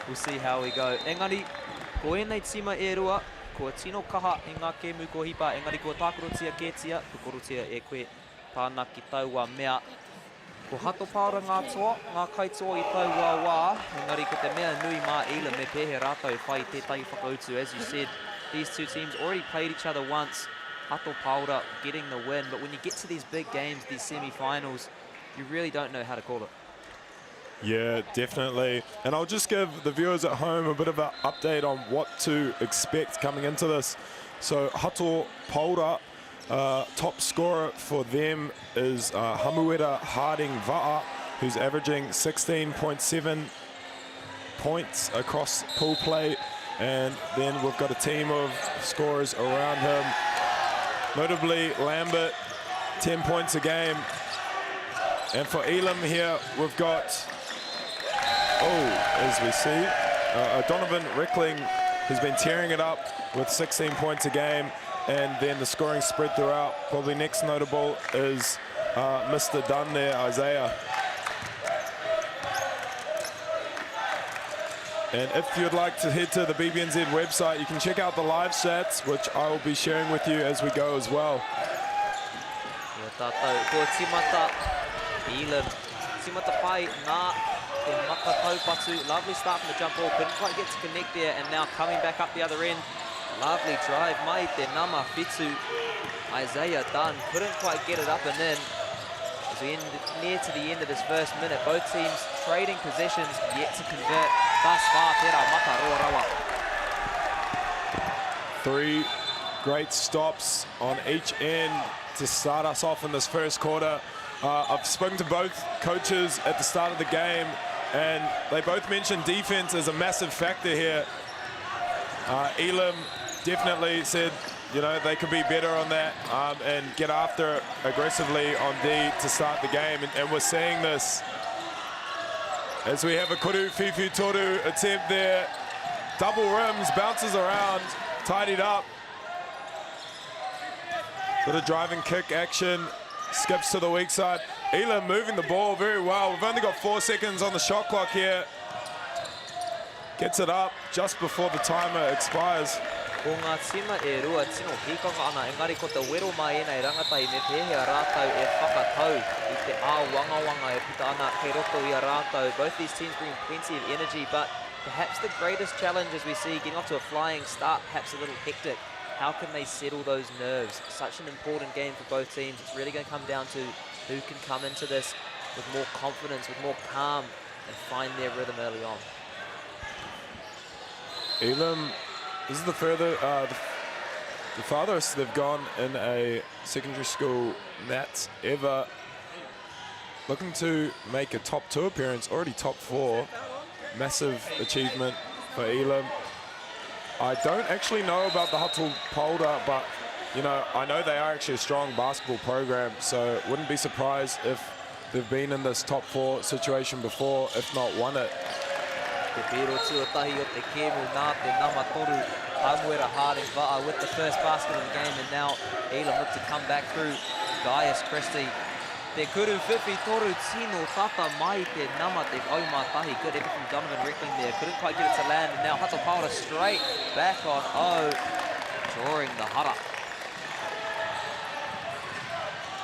Speaker 20: We'll see how we go. Engari, ko enei tima Erua, ko tino kaha I ngā kēmu ko hipa, engari ko tākorotia kētia, ko korotia e koe. Pāna ki taua mea. Ko Hato Paora ngā toa, ngā kaitoa I taua wā. Engari ko te mea nui mā Elam me pehe rātou whai tētai whakautu. As you said, these two teams already played each other once. Hato Paora getting the win, but when you get to these big games, these semi-finals, you really don't know how to call it.
Speaker 21: Yeah, definitely. And I'll just give the viewers at home a bit of an update on what to expect coming into this. So Hato Paora, top scorer for them is Hamuera Harding Va'a, who's averaging 16.7 points across pool play. And then we've got a team of scorers around him. Notably, Lambert, 10 points a game. And for Elam here, we've got, as we see, Donovan Reckling, who's been tearing it up with 16 points a game. And then the scoring spread throughout. Probably next notable is Mr. Dunn there, Isaiah. And if you'd like to head to the BBNZ website, you can check out the live chats, which I will be sharing with you as we go as well.
Speaker 20: Ko timata Elam, timata pai ngā te maka taupatu. Lovely start from the jump ball, couldn't quite get to connect there, and now coming back up the other end. Lovely drive, mai te nama fitu. Isaiah Dunn couldn't quite get it up and in. As we end near to the end of this first minute, both teams trading possessions, yet to convert thus far. Tērā maka roa rawa.
Speaker 21: 3 great stops on each end to start us off in this first quarter. I've spoken to both coaches at the start of the game, and they both mentioned defense as a massive factor here. Elam definitely said, you know, they could be better on that and get after it aggressively on D to start the game. And we're seeing this as we have a Kuru Fifu Toru attempt there. Double rims, bounces around, tidied up. Bit of driving kick action, skips to the weak side. Elam moving the ball very well. We've only got 4 seconds on the shot clock here. Gets it up just before the timer expires.
Speaker 20: Ko ngā tima e rua tino hikanga ana, engari ko te wero mai e nei rangatai me pēhea rātau e whakatau I te āwangawanga e puta ana kei roto I a rātau. Both these teams bring plenty of energy, but perhaps the greatest challenge as we see getting off to a flying start, perhaps a little hectic. How can they settle those nerves? Such an important game for both teams. It's really going to come down to who can come into this with more confidence, with more calm, and find their rhythm early on.
Speaker 21: Elam, this is the farthest they've gone in a secondary school Nats ever. Looking to make a top 2 appearance, already top 4. Massive achievement for Elam. I don't actually know about the Hatul Polder, but you know, I know they are actually a strong basketball program, so wouldn't be surprised if they've been in this top 4 situation before, if not won it.
Speaker 20: Te piro tuatahi o te kemu nā te nama toru Palmuera Harding Va'a with the first basket of the game, and now Elam look to come back through. Gaius Christie. Te kuru whiwhi toru tino tata mai te nama te kaumatahi. Good effort from Donovan Reckling there. Couldn't quite get it to land, and now Hato Paora straight back on O, drawing the hara.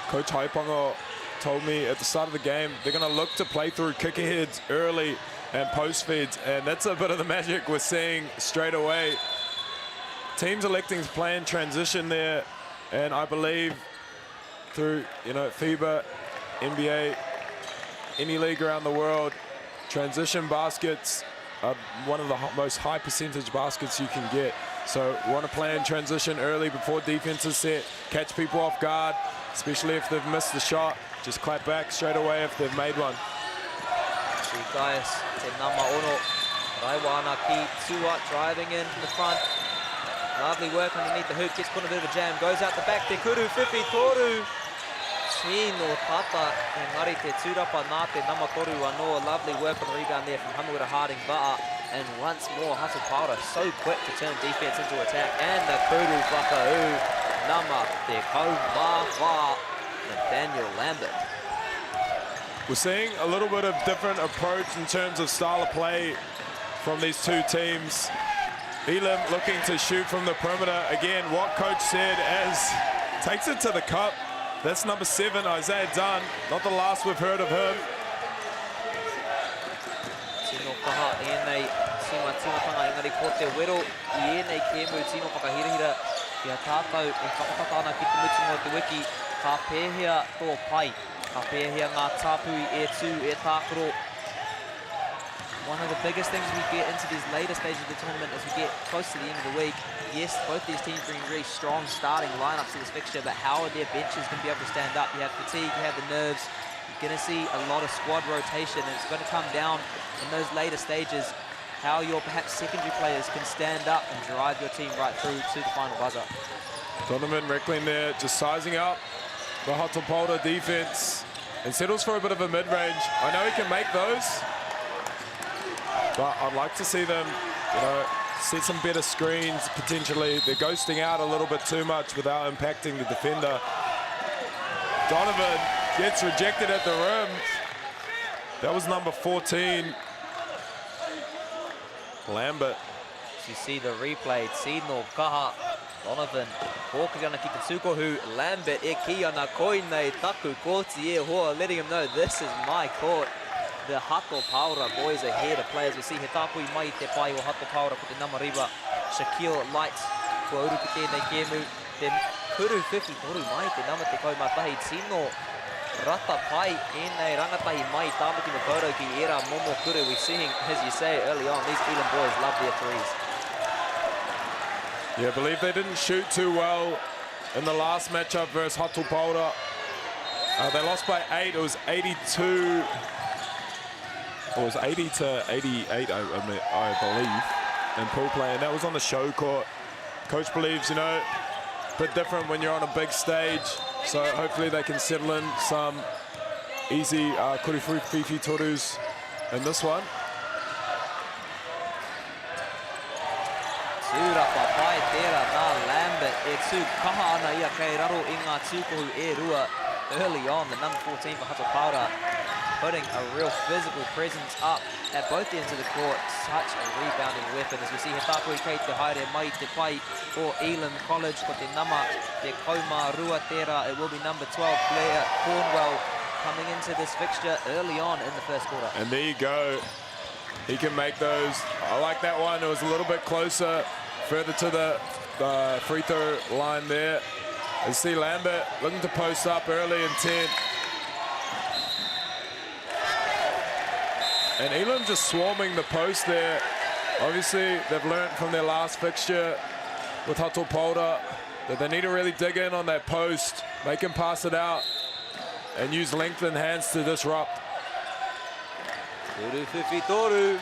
Speaker 21: Coach Haipongo told me at the start of the game they're going to look to play through kick aheads early and post feeds, and that's a bit of the magic we're seeing straight away. Teams electing to play in transition there, and I believe through, you know, FIBA, NBA, any league around the world, transition baskets are one of the most high percentage baskets you can get. So want to play in transition early before defense is set, catch people off guard, especially if they've missed the shot. Just clap back straight away if they've made one.
Speaker 20: Gaius, te nama ono, Raiwana ki Tua driving in from the front. Lovely work underneath the hoop, gets caught in a bit of a jam, goes out the back, te kuru whiwhi toru. Tino tata, engari te tūrapa nā te nama toru anoa. Lovely work on the rebound there from Palmerston Harding Va'a. And once more, Hato Paora so quick to turn defense into attack. And the kuru whakau, nama te kaumawha, Nathaniel Lambert.
Speaker 21: We're seeing a little bit of different approach in terms of style of play from these two teams. Elam looking to shoot from the perimeter. Again, what coach said as takes it to the cup. That's number 7, Isaiah Dunn. Not the last we've heard of him.
Speaker 20: Tino kaha enei tima timatanga engari ko te wero I enei kemu tino whakahirahira kia tātou e whakatata ana ki te mutunga o te wiki. Ka pēhea tō pai. Ka pēhea ngā tāpui e tū e tākoro. One of the biggest things we get into these later stages of the tournament as we get close to the end of the week. Yes, both these teams bring really strong starting lineups to this fixture, but how are their benches going to be able to stand up? You have fatigue, you have the nerves. You're going to see a lot of squad rotation, and it's going to come down in those later stages how your perhaps secondary players can stand up and drive your team right through to the final buzzer.
Speaker 21: Donovan Reckling there just sizing up the Hato Paora defense and settles for a bit of a mid-range. I know he can make those, but I'd like to see them, you know, set some better screens potentially. They're ghosting out a little bit too much without impacting the defender. Donovan gets rejected at the rim. That was number 14. Lambert.
Speaker 20: You see the replay, Tino kaha, Donovan, kōkiri ana ki te tūkohu, Lambert e ki ana koinei taku kōti e hoa, letting him know this is my court. The Hato Paora boys are here to play as we see he tāpui mai te pai o Hato Paora ko te namariwa. Shaquille Light, kua uru ki tēnei kēmu, te kuru whiwhi toru mai te nama te kaumatahi, Tino rata pai enei rangatahi mai tāmaki no photo ki era momo kuru. We're seeing, as you say early on, these Elam boys love their threes.
Speaker 21: Yeah, I believe they didn't shoot too well in the last matchup versus Hato Paora. They lost by 8. It was 82. It was 80 to 88, I believe, in pool play, and that was on the show court. Coach believes, you know, a bit different when you're on a big stage, so hopefully they can settle in some easy kuriwhiwhi torus in this one.
Speaker 20: Tūrapa pai tērā nā Lambert e tū kaha ana ia kei raro I ngā tūkohu e rua early on. The number 14 for Hatopaura putting a real physical presence up at both ends of the court. Such a rebounding weapon as we see he tāpui kei te haere mai te pai for Elam College ko te nama te kaumā rua tērā. It will be number 12 Blair Cornwell coming into this fixture early on in the first quarter.
Speaker 21: And there you go. He can make those. I like that one. It was a little bit closer, further to the free throw line there. You see Lambert looking to post up early in 10. And Elam just swarming the post there. Obviously, they've learned from their last fixture with Hatopaura that they need to really dig in on that post, make him pass it out, and use length and hands to disrupt.
Speaker 20: Kuriwhiwhi toru,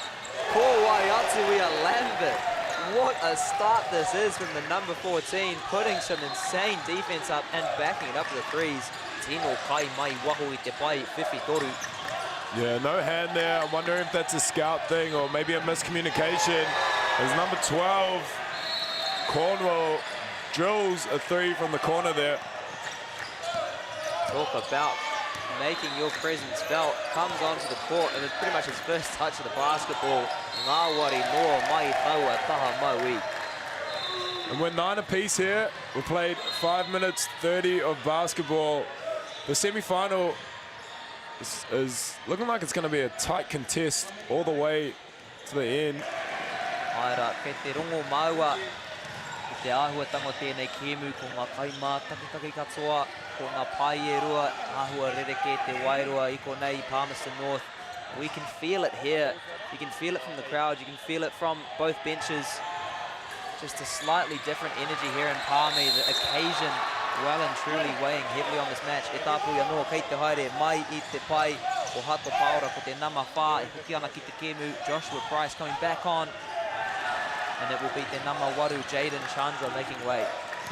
Speaker 20: ko wai atu ia Lambert. What a start this is from the number 14, putting some insane defense up and backing it up to the threes. Tino kai mai waho I te pai, whiwhi toru.
Speaker 21: Yeah, no hand there. I'm wondering if that's a scout thing or maybe a miscommunication. As number 12, Cornwell drills a three from the corner there.
Speaker 20: Talk about making your presence felt. Comes onto the court and it's pretty much his first touch of the basketball. MΑORI noa mai taua taha MΑORI.
Speaker 21: And we're 9 apiece here. We played 5 minutes 30 of basketball. The semi-final is looking like it's going to be a tight contest all the way to the end.
Speaker 20: Aira, kei te rongo maua, I te āhua tango tēnei kēmu ko ngā kaimā takitaki katoa, ko ngā pai e rua, āhua rereke te wairua I konei Palmerston North. We can feel it here. You can feel it from the crowd. You can feel it from both benches. Just a slightly different energy here in Palmy. The occasion well and truly weighing heavily on this match. E tāpui anō kei te haere mai I te pai o Hatopaura ko te nama whā I huki ana ki te kēmu. Joshua Price coming back on. And it will be the number 8, Jaden Chandra making way.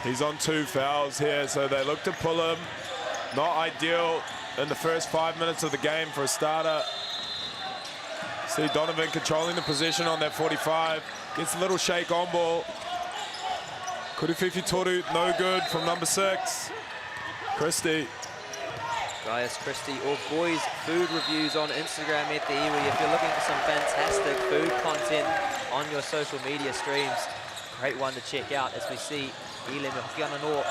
Speaker 21: He's on 2 fouls here, so they look to pull him. Not ideal in the first 5 minutes of the game for a starter. See Donovan controlling the possession on that 45. Gets a little shake on ball. Kuriwhiwhi toru, no good from number 6. Christie.
Speaker 20: Gaius Christie, or boys food reviews on Instagram at the iwi. If you're looking for some fantastic food content on your social media streams, great one to check out as we see Ile me hoki ana no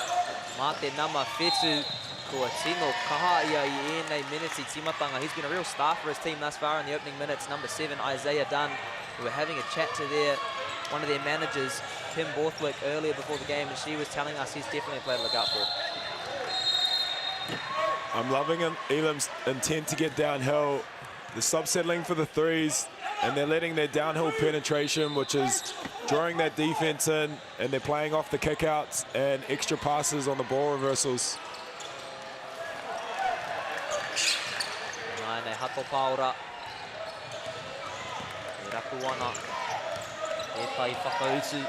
Speaker 20: mā te nama whetu kua tino kaha ia I ēnei minutes I timatanga. He's been a real star for his team thus far in the opening minutes. Number 7, Isaiah Dunn. We were having a chat to one of their managers, Kim Borthwick, earlier before the game, and she was telling us he's definitely a player to look out for.
Speaker 21: I'm loving Elam's intent to get downhill. They're stop-settling for the threes, and they're letting their downhill penetration, which is drawing that defense in, and they're playing off the kickouts and extra passes on the ball reversals.
Speaker 20: Naine Hatopaura. E raku ana. E tai whakautu.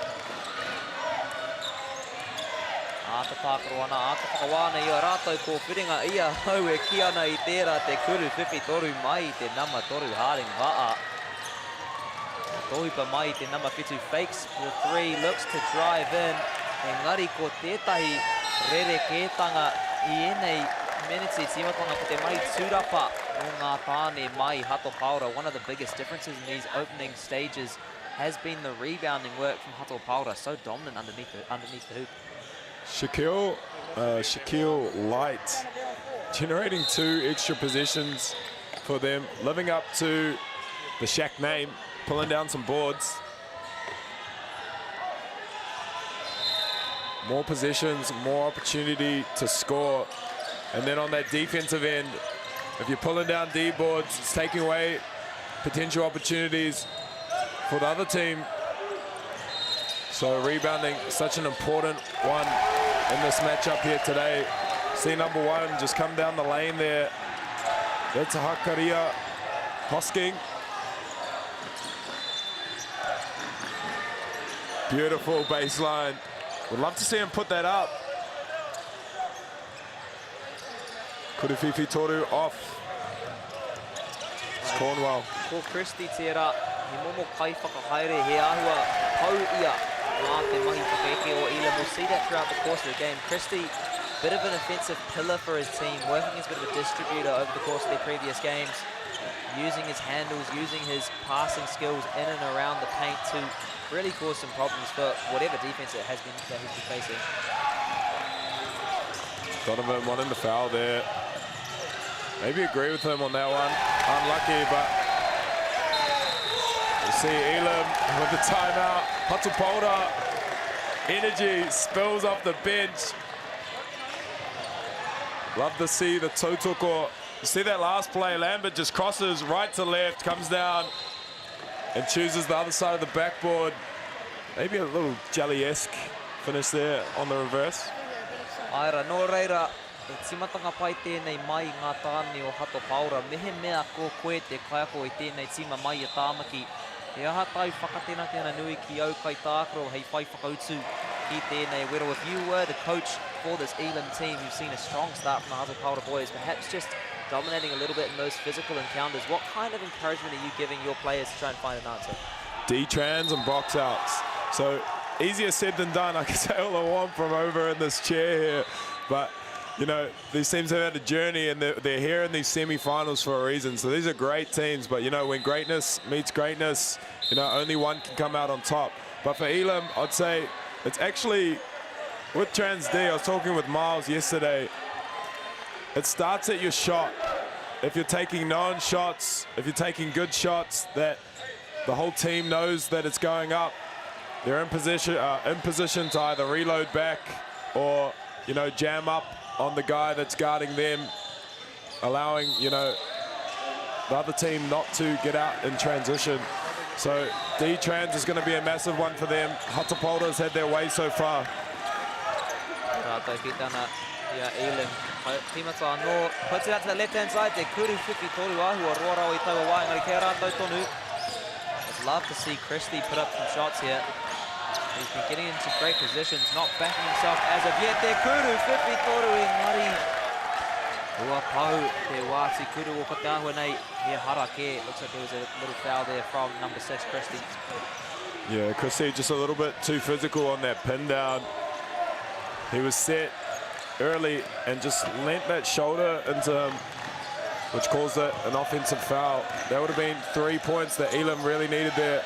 Speaker 20: Āta pākaro ana, āta whakawana I a rātou ko whiringa ia hau e ki ana I tērā te kuriwhiwhi toru mai te nama toru Harding Haa. Tohipa mai te nama whetu fakes the 3, looks to drive in. Engari ko tētahi rerekētanga I ēnei minutes I timatanga ko te mai tūrapa o ngā tāne mai Hatopaura. One of the biggest differences in these opening stages has been the rebounding work from Hatopaura. So dominant underneath the hoop.
Speaker 21: Shaquille Light generating 2 extra possessions for them, living up to the Shaq name, pulling down some boards. More possessions, more opportunity to score. And then on that defensive end, if you're pulling down D boards, it's taking away potential opportunities for the other team. So rebounding, such an important one in this matchup here today. See number 1 just come down the lane there. That's Hakaria Hosking. Beautiful baseline. Would love to see him put that up. Kuruwhiwhi Toru off. It's Cornwell.
Speaker 20: Ko Christie tērā, he momo kai whakahaere, he ahua pau ia nā te mahi whakaeke o Elam. We'll see that throughout the course of the game. Christie, bit of an offensive pillar for his team, working as a bit of a distributor over the course of their previous games, using his handles, using his passing skills in and around the paint to really cause some problems for whatever defense it has been that he's been facing.
Speaker 21: Donovan wanting the foul there. Maybe agree with him on that one. Unlucky, but we'll see Elam with the timeout. Hatupolda, energy spills off the bench. Love to see the tautoko. You see that last play, Lambert just crosses right to left, comes down and chooses the other side of the backboard. Maybe a little jelly-esque finish there on the reverse.
Speaker 20: Aira, no reira, e timatanga pai tēnei mai ngā tāne o Hatupolda. Mehe mea ko koe te kaiako i tēnei tima mai a tāmaki. He aha tau whakatena tēnā nui ki au kai tākaro hei whai whakautu ki tēnei wero. If you were the coach for this Elam team, you've seen a strong start from the Hatupolda boys, perhaps just dominating a little bit in those physical encounters. What kind of encouragement are you giving your players to try and find an answer?
Speaker 21: D-trans and box outs. So easier said than done. I can say all I want from over in this chair here, but you know, these teams have had a journey and they're here in these semi-finals for a reason. So these are great teams, but you know, when greatness meets greatness, you know, only one can come out on top. But for Elam, I'd say it's actually, with Trans D, I was talking with Miles yesterday, it starts at your shot. If you're taking known shots, if you're taking good shots that the whole team knows that it's going up, they're in position to either reload back or, you know, jam up on the guy that's guarding them, allowing, you know, the other team not to get out in transition. So D-trans is going to be a massive one for them. Hatupolda's had their way so far.
Speaker 20: Yeah, Elam. Timata no, puts it out to the left-hand side. Te Kuruwhiwhi Toru ahua roa rau I taua wā, engari kia rātou tonu. I'd love to see Christie put up some shots here. He's been getting into great positions, not backing himself as of yet. Te Kuruwhiwhi Toru engari. Ua pau te wāti kuru o ka te ahua nei. Here harake. Looks like there was a little foul there from number 6, Christie.
Speaker 21: Yeah, Christie just a little bit too physical on that pin down. He was set early and just lent that shoulder into him, which caused it an offensive foul. That would have been 3 points that Elam really needed there.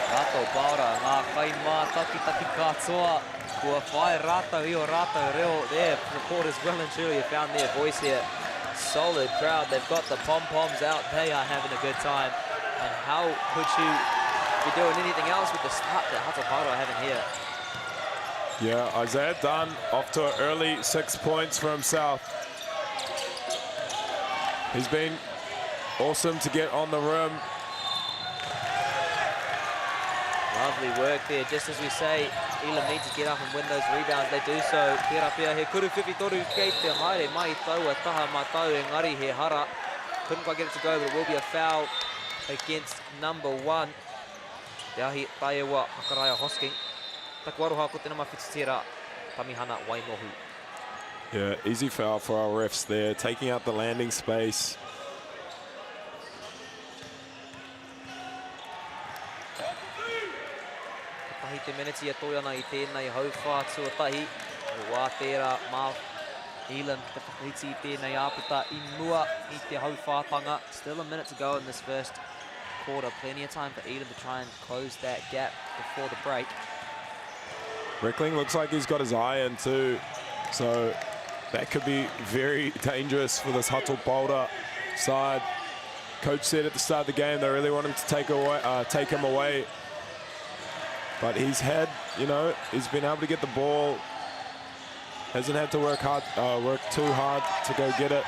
Speaker 20: Hatupolda, ngā kai mā taki katoa. Kua whai rātau I o rātau reo there. Reporters well and truly have found their voice here. Solid crowd. They've got the pom-poms out. They are having a good time. And how could you be doing anything else with the start that Hatupolda are having here?
Speaker 21: Yeah, Isaiah Dunn off to an early 6 points for himself. He's been awesome to get on the rim.
Speaker 20: Lovely work there. Just as we say, Elam need to get up and win those rebounds. They do so. Tērā pia he Kuruwhiwhi Toru kei te haere mai taua taha mātau engari he hara. Couldn't quite get it to go, but it will be a foul against number 1. Te ahi Taiwa Hakaraya Hosking. Taku aroha ko te nama whititira Tamihana Wainohu.
Speaker 21: Yeah, easy foul for our refs there, taking out the landing space.
Speaker 20: Tahi te meneti a toiana I tēnei hauwha tuatahi. Wā tērā mā Elam te whakahiti I tēnei āputa I mua I te hauwhātanga. Still a minute to go in this first quarter. Plenty of time for Elam to try and close that gap before the break.
Speaker 21: Reckling looks like he's got his eye in too, so that could be very dangerous for this Hatupolda side. Coach said at the start of the game they really want him to take him away, but he's had, you know, he's been able to get the ball. Hasn't had to work too hard to go get it.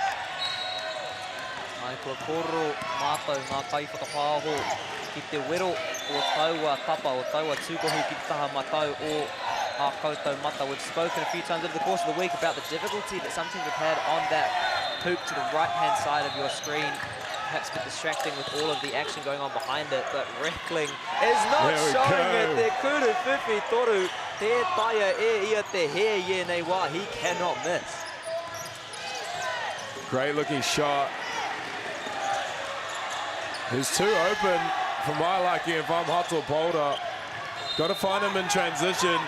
Speaker 20: Mai kua koro mātou ngā kai whakapāho ki te wero o taua tapa, o taua tūkohu ki te taha matau o a koutou mata. We've spoken a few times over the course of the week about the difficulty that some teams have had on that hoop to the right-hand side of your screen. Perhaps a bit distracting with all of the action going on behind it, but Reckling is not showing it. Te kuru whiwhi toru, te taia e ia te he ye nei wā, he cannot miss.
Speaker 21: Great looking shot. He's too open for my liking if I'm Hatopolta. Got to find him in transition,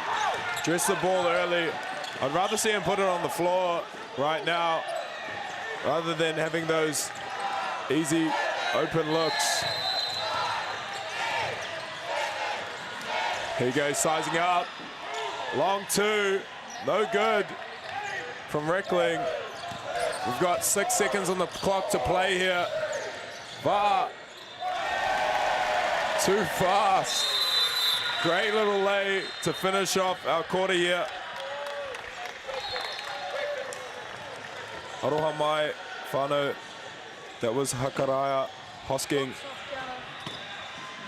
Speaker 21: dress the ball early. I'd rather see him put it on the floor right now rather than having those easy open looks. Here he goes, sizing up. Long two, no good from Reckling. We've got 6 seconds on the clock to play here. But too fast. Great little lay to finish off our quarter here. Aroha mai, whānau. That was Hakaraya Hosking.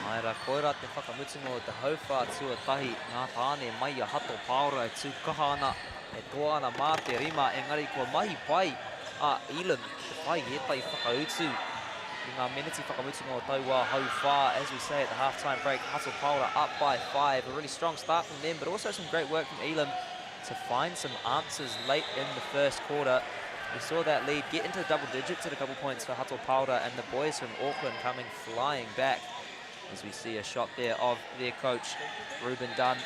Speaker 20: Mai rā koira te whakamutunga o te hauwha tuatahi. Ngā tāne mai a Hatopolta e tūkaha ana, e toa ana mā te rima. Engari kua mahi pai a Elam, te whai e tai whakautu. I ngā meneti whakamutunga o taua hauwha. As we say at the half-time break, Hatopolta up by 5. A really strong start from them, but also some great work from Elam to find some answers late in the first quarter. We saw that lead get into double digits at a couple points for Hatopolta, and the boys from Auckland coming flying back. As we see a shot there of their coach, Ruben Dunn.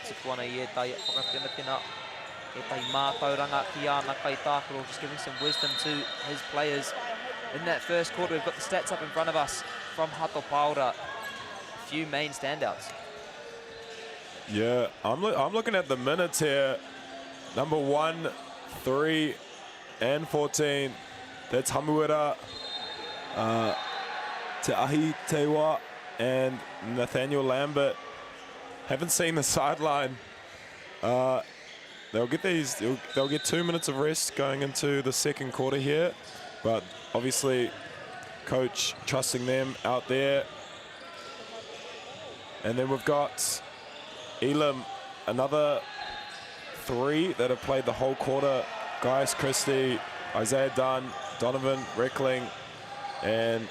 Speaker 20: Tupuana i e tai whakapinapina, e tai mātauranga ki ana kai tākaro, just giving some wisdom to his players. In that first quarter, we've got the stats up in front of us from Hatopolta. A few main standouts.
Speaker 21: Yeah, I'm looking at the minutes here. Number 1, 3, and 14. That's Hamuera, Te Ahi Tewa, and Nathaniel Lambert. Haven't seen the sideline. They'll get 2 minutes of rest going into the second quarter here, but obviously coach trusting them out there. And then we've got Elam, another 3 that have played the whole quarter. Gaius Christie, Isaiah Dunn, Donovan Reckling, and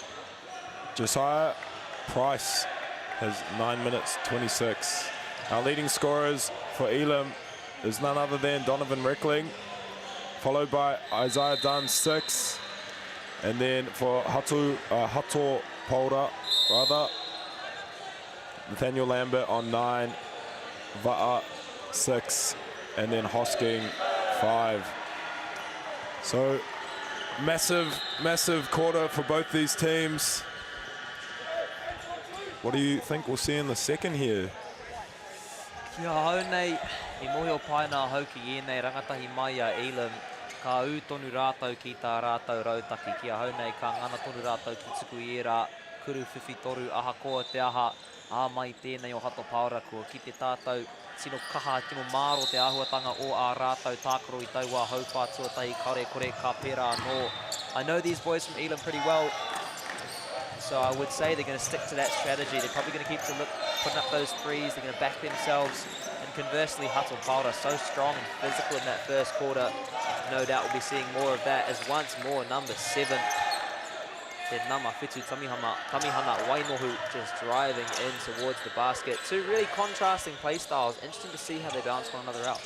Speaker 21: Josiah Price has 9 minutes 26. Our leading scorers for Elam is none other than Donovan Reckling, followed by Isaiah Dunn, 6. And then for Hatopolta, Nathaniel Lambert on 9, Va'a 6, and then Hosking 5. So massive quarter for both these teams. What do you think we'll see in the second here?
Speaker 20: Kia hau nei, I mohi o pai nā hauki I nei rangatahi mai a Elam. Ka u tonu rātou ki tā rātou rautaki. Kia hau nei ka ngana tonu rātou ki tuku I rā. Kuru whiwhi toru aha koa te aha. A mai tēnei o Hatopolta kua ki te tātou tino kaha tino māro te āhuatanga o ā rātou tākaro I taua haupā tuatahi kare kore ka pērā no. I know these boys from Elam pretty well, so I would say they're going to stick to that strategy. They're probably going to keep putting up those threes. They're going to back themselves. And conversely, Hatopolta so strong and physical in that first quarter. No doubt we'll be seeing more of that as once more number 7. Te nama whitu Tamihana Wainohu just driving in towards the basket. 2 really contrasting play styles. Interesting to see how they balance one another out.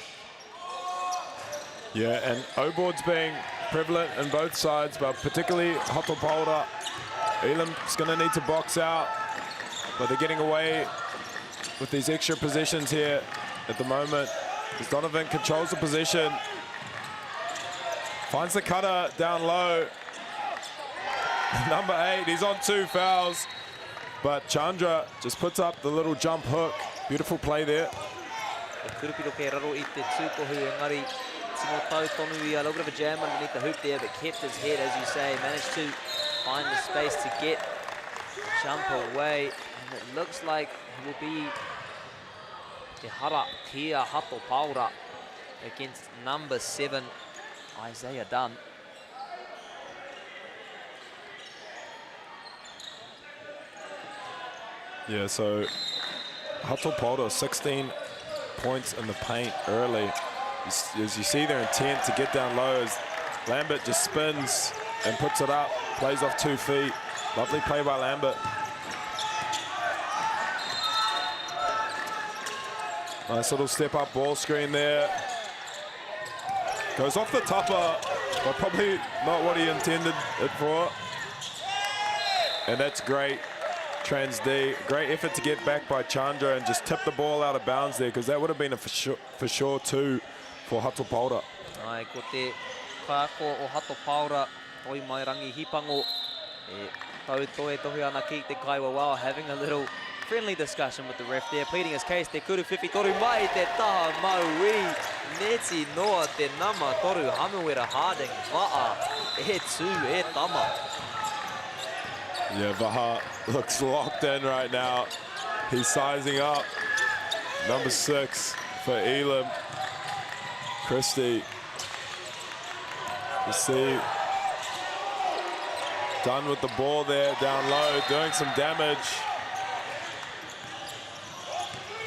Speaker 21: Yeah, and O-boards being prevalent in both sides, but particularly Hatopolta. Elam's going to need to box out, but they're getting away with these extra possessions here at the moment. As Donovan controls the possession, finds the cutter down low. Number 8, he's on 2 fouls, but Chandra just puts up the little jump hook. Beautiful play there.
Speaker 20: Kurupiro kei raro I te tūkohu engari. Tino tau tonu I a little bit of a jam underneath the hoop there, but kept his head, as you say, managed to find the space to get jump away. And it looks like it will be Te Hara Kia Hatopolta against number 7, Isaiah Dunn.
Speaker 21: Yeah, so Hatupolta, 16 points in the paint early. As you see their intent to get down low, as Lambert just spins and puts it up, plays off 2 feet. Lovely play by Lambert. Nice little step up ball screen there. Goes off the topper, but probably not what he intended it for. And that's great. Trans D, great effort to get back by Chandra and just tip the ball out of bounds there, because that would have been a for sure 2 for Hatupolta.
Speaker 20: Ai, ko te kāko o Hatupolta, oi mai rangi hipango. E tau toe tohi ana ki te kaiwa wao, having a little friendly discussion with the ref there, pleading his case. Te kuru whiwhi toru mai te taha MΑORI. Neti noa te nama toru Hamuera Harding. Va'a, e tū, e tama.
Speaker 21: Yeah, Vaha looks locked in right now. He's sizing up. Number 6 for Elam. Christie. You see, done with the ball there, down low, doing some damage.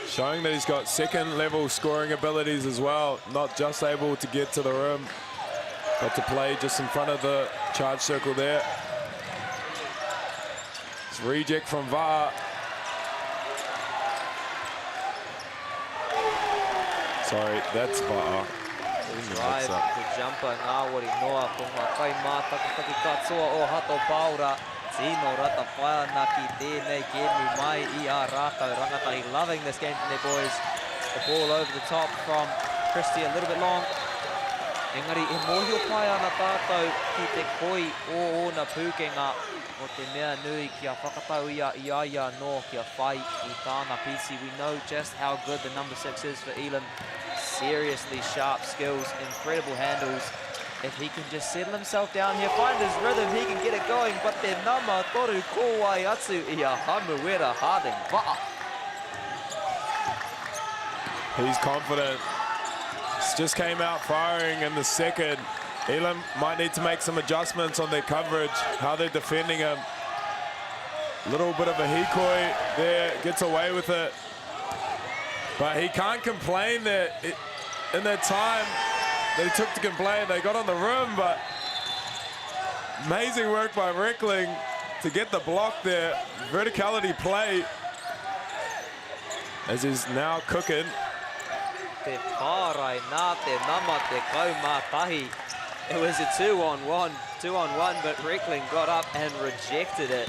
Speaker 21: Showing that he's got second-level scoring abilities as well. Not just able to get to the rim, but to play just in front of the charge circle there. It's reject from Va'a. Sorry, that's Va'a.
Speaker 20: Drive to jumper MΑORI noa ko ngā kai mātakataki katoa o Hatupolta. Tino rata whaia ki tēnei kēmu mai I a rākau rangatahi. Loving this game from their boys. The ball over the top from Christie, a little bit long. Engari, e mohio pai ana tātou ki te koi o ona pūkenga o te mea nui kia whakatau ia no kia whai I tāna PC. We know just how good the number 6 is for Elam. Seriously sharp skills, incredible handles. If he can just settle himself down here, find his rhythm, he can get it going. But te nama toru kōwai atu I a Hamuera Harding. Va'a.
Speaker 21: He's confident. Just came out firing in the second. Elam might need to make some adjustments on their coverage, how they're defending him. Little bit of a hikoi there, gets away with it. But he can't complain that in that time they took to complain. They got on the rim, but amazing work by Reckling to get the block there. Verticality play as he's now cooking.
Speaker 20: Te pārai nā te nama te kaumātahi. It was a 2-on-1, but Reckling got up and rejected it.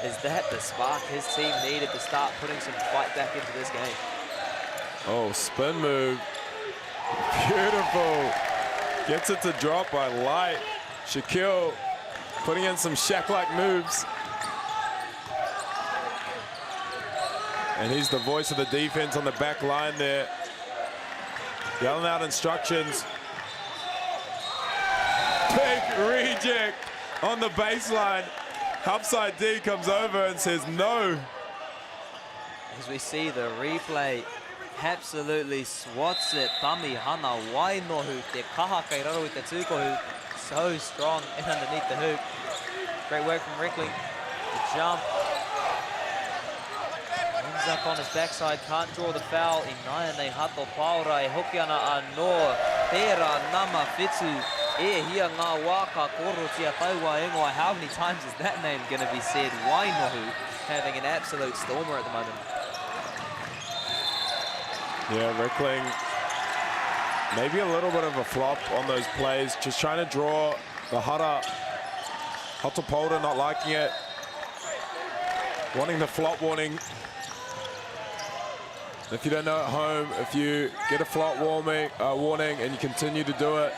Speaker 20: Is that the spark his team needed to start putting some fight back into this game?
Speaker 21: Oh, spin move. Beautiful. Gets it to drop by Light. Shaquille putting in some Shaq-like moves. And he's the voice of the defense on the back line there. Yelling out instructions. Big reject on the baseline. Upside D comes over and says no.
Speaker 20: As we see the replay, absolutely swats it. Tami hana wainohu, te kaha kei raro I te tūkohu. So strong and underneath the hoop. Great work from Reckling. The jump. Ends up on his backside, can't draw the foul. I Nāianei Hatupolta, e hoki ana anō. Pērā nama whetū. E hia ngā wāka korotia taua ingoa. How many times is that name going to be said? Wainohu having an absolute stormer at the moment.
Speaker 21: Yeah, Reckling, maybe a little bit of a flop on those plays. Just trying to draw the Hara. Hatupolta not liking it. Wanting the flop warning. If you don't know at home, if you get a flop warning and you continue to do it,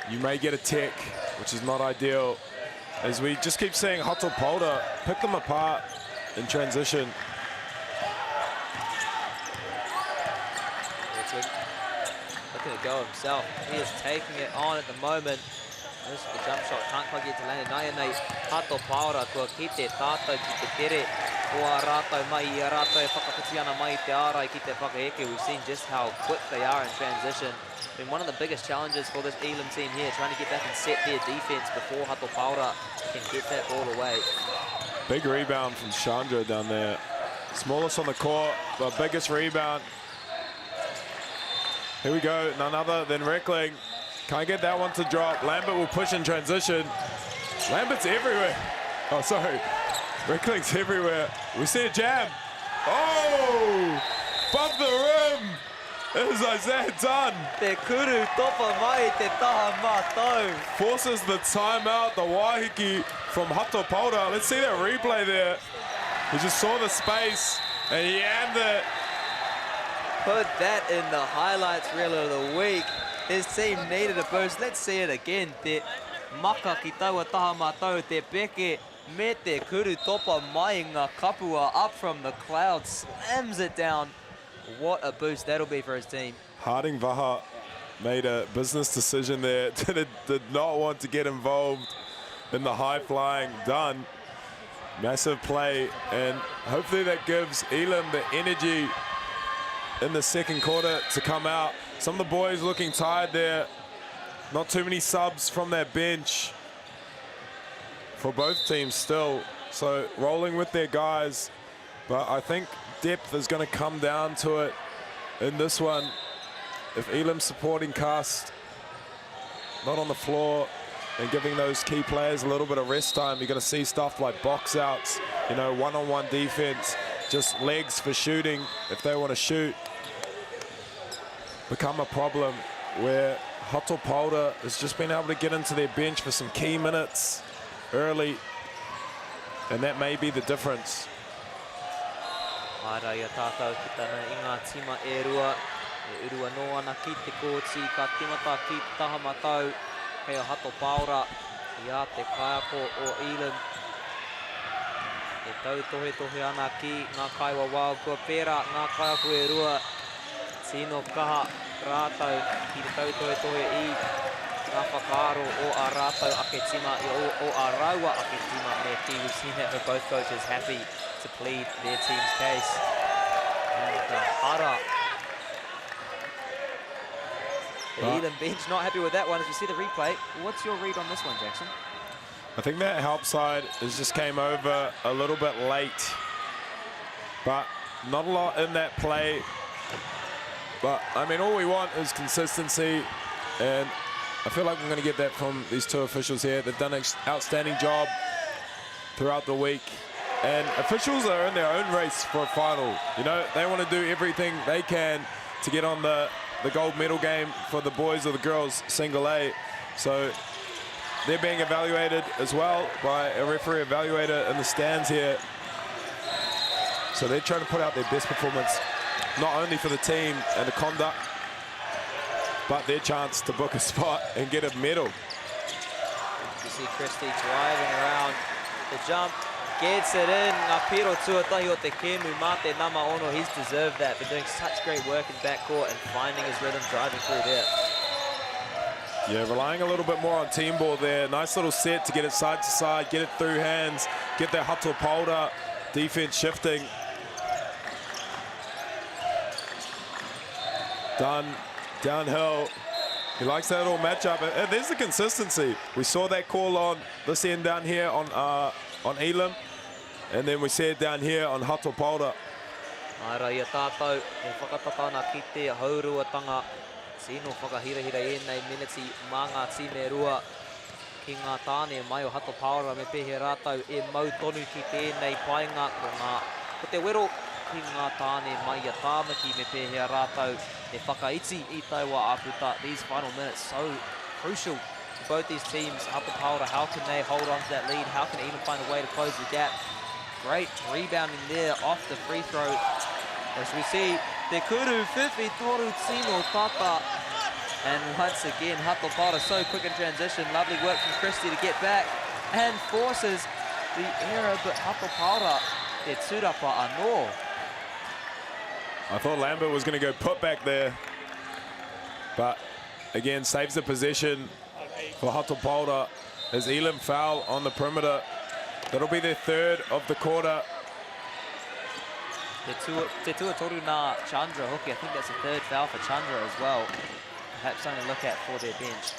Speaker 21: you may get a tech, which is not ideal. As we just keep seeing Hatupolta pick them apart in transition.
Speaker 20: Looking to go himself. He is taking it on at the moment. This is the jump shot, can't quite get to land. Nāianei Hatupolta, kua ki te tātou ki te tere. Kua rātou mai I a rātou e whakapiti ana mai te ārai ki te whakaeke. We've seen just how quick they are in transition. Been one of the biggest challenges for this Elam team here, trying to get back and set their defense before Hatupolta can get that ball away.
Speaker 21: Big rebound from Chandra down there. Smallest on the court, but biggest rebound. Here we go, none other than Reckling. Can't get that one to drop. Lambert will push in transition. Lambert's everywhere. Oh, sorry. Reckling's everywhere. We see a jam. Oh! Above the rim! Is Isaiah Dunn.
Speaker 20: Te kuru topa mai te taha mātou.
Speaker 21: Forces the timeout, the wahiki from Hato Paura. Let's see that replay there. He just saw the space and he yammed it.
Speaker 20: Put that in the highlights reel of the week. His team needed a boost. Let's see it again. Te maka ki taua taha mātou, te peke me te kuru topa mai ngā kapua up from the cloud, slams it down. What a boost that'll be for his team.
Speaker 21: Harding Vaha made a business decision there. did not want to get involved in the high-flying Dunn. Massive play, and hopefully that gives Elam the energy in the second quarter to come out. Some of the boys looking tired there. Not too many subs from their bench for both teams still. So rolling with their guys, but I think depth is going to come down to it in this one. If Elam's supporting cast not on the floor and giving those key players a little bit of rest time, you're going to see stuff like box outs, you know, one-on-one defense, just legs for shooting if they want to shoot, become a problem, where Hato Paura has just been able to get into their bench for some key minutes early, and that may be the difference.
Speaker 20: Ara ia tātou ki tana i ngā tima e rua no ana ki te kōti, ka timata ki taha matau, kei o Hato Paura, ia te kaiako o Elam. E tau tohe ana ki ngā kaiwa wau, kua pēra ngā kaiako e rua, tino kaha rātau ki te tau tohe I ngā whakaaro o a rātau ake tima, o a raua ake tima me ki. We've seen that for both coaches happy to plead their team's case. And Hara. The Elam bench not happy with that one as we see the replay. What's your read on this one, Jackson?
Speaker 21: I think that help side just came over a little bit late, but not a lot in that play. But I mean, all we want is consistency, and I feel like we're going to get that from these two officials here. They've done an outstanding job throughout the week. And officials are in their own race for a final. You know, they want to do everything they can to get on the gold medal game for the boys or the girls single A. So they're being evaluated as well by a referee evaluator in the stands here. So they're trying to put out their best performance, not only for the team and the conduct, but their chance to book a spot and get a medal.
Speaker 20: You see Christie driving around the jump. Gets it in, ngā piro tuatahi o te kemu, mā te nama ono, he's deserved that. Been doing such great work in backcourt and finding his rhythm driving through there.
Speaker 21: Yeah, relying a little bit more on team ball there. Nice little set to get it side to side, get it through hands, get that Hato Paura defense shifting. Dunn, downhill. He likes that little matchup, and there's the consistency. We saw that call on this end down here on Elam, and then we see it down here on Hato Paura.
Speaker 20: Ara ia tātou, e whakatatana ki te hauruatanga. Sino whakahirahira e nei miniti mā ngā time rua. Ki ngā tāne mai o Hato Paura me pehe rātau e mau tonu ki tēnei painga ko te wero ki ngā tāne mai a tāmaki me pehe rātau e whakaiti I taua aputa. These final minutes so crucial to both these teams. Hato Paura, how can they hold on to that lead? How can they even find a way to close the gap? Great rebounding there off the free throw. As we see, te kuru whiwhi toru tino tata. And once again, Hato Paura so quick in transition. Lovely work from Christie to get back and forces the error, but Hato Paura, te turapa anō.
Speaker 21: I thought Lambert was going to go put back there, but again, saves the possession for Hato Paura as Elam foul on the perimeter. That'll be their third of the quarter.
Speaker 20: Te tuatoru nā Chandra Hoki. I think that's the third foul for Chandra as well. Perhaps something to look at for their bench.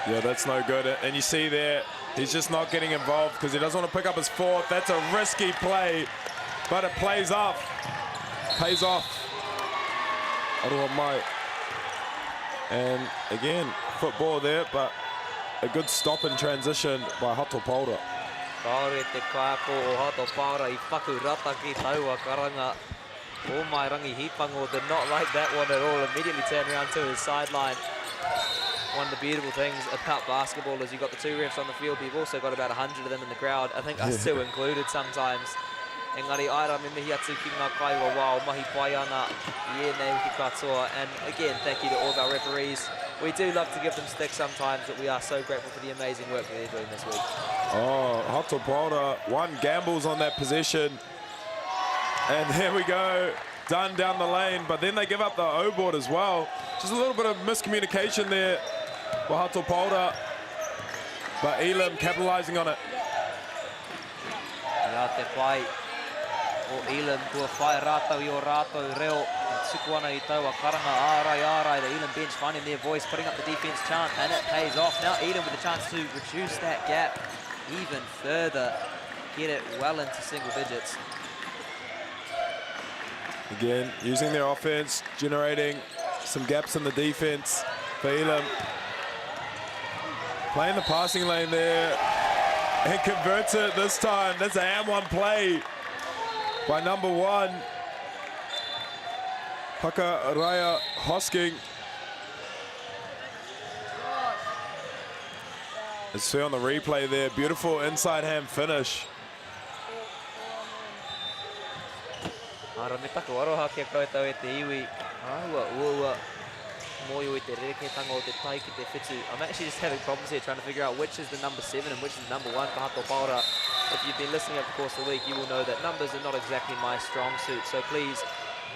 Speaker 21: Yeah, that's no good. And you see there, he's just not getting involved because he doesn't want to pick up his fourth. That's a risky play but it pays off. Aroa mai. And again, football there, but a good stop in transition by Hato Paura.
Speaker 20: Kaore te kāko o Hato Paura I whaku rata ki taua karanga. O mai rangi hipango did not like that one at all. Immediately turned around to his sideline. One of the beautiful things about basketball is you've got the two refs on the field, but you've also got about 100 of them in the crowd. I think us two included sometimes. Engari aira me mihi atu ki ngā kaiwa wao mahi pai ana I ēnei ki katoa. And again, thank you to all of our referees. We do love to give them sticks sometimes, but we are so grateful for the amazing work that they're doing this week.
Speaker 21: Oh, Hato Paura, one gambles on that possession. And there we go, done down the lane, but then they give up the O-board as well. Just a little bit of miscommunication there for Hato Paura, but Elam capitalising on it.
Speaker 20: Ia te pai o Elam kua whai rātau I o rātau reo. Tuku ana I taua karanga, ārai, the Elam bench finding their voice, putting up the defence chant, and it pays off. Now Elam with a chance to reduce that gap even further, get it well into single digits.
Speaker 21: Again, using their offense, generating some gaps in the defense for Elam. Playing the passing lane there and converts it this time. That's an and one play by number 1. Pakaraya Hosking. Let's see on the replay there. Beautiful inside hand finish.
Speaker 20: Ara me taku aroha kia koutou e te iwi. Aua ua moio I te rereketanga o te tai ki te whitu. I'm actually just having problems here trying to figure out which is the number 7 and which is the number 1 for Hato Paura. If you've been listening over the course of the week, you will know that numbers are not exactly my strong suit, so please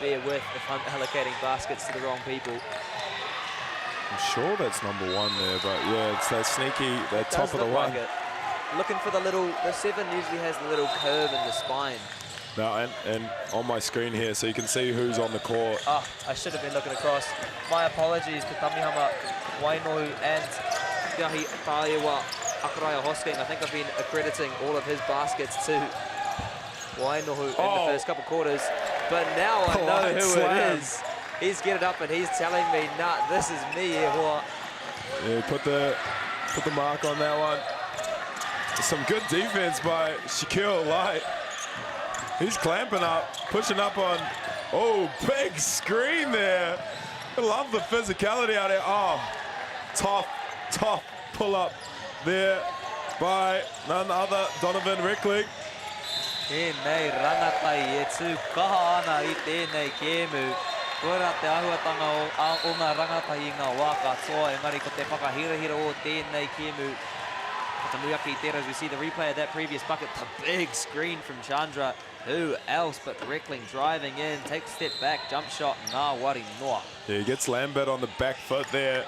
Speaker 20: bear with if I'm allocating baskets to the wrong people.
Speaker 21: I'm sure that's number 1 there, but yeah, it's that sneaky, that top of the one.
Speaker 20: Like looking for the 7 usually has the little curve in the spine.
Speaker 21: Now, and on my screen here, so you can see who's on the court.
Speaker 20: Ah, I should have been looking across. My apologies to Tamihama Wainohu and Gahi Tāewa Akaraya Hosking. I think I've been accrediting all of his baskets to Wainohu in the first couple quarters. But now I know who it is. He's getting up and he's telling me, nah, this is me, Ehua.
Speaker 21: Yeah, put the mark on that one. Some good defense by Shaquille Light. He's clamping up, pushing up on, big screen there. I love the physicality out there. Oh, tough pull up there by none other Donovan Rickling.
Speaker 20: Tēnei rangatai e tū kaha ana I tēnei kēmu. Kora te ahuatanga o ngā rangatai I ngā wā katoa. Engari ko te whakahirahira o tēnei kēmu. Tamuaki there as we see the replay of that previous bucket. The big screen from Chandra. Who else but Reckling driving in, takes a step back, jump shot, MāORI noa.
Speaker 21: Yeah, he gets Lambert on the back foot there.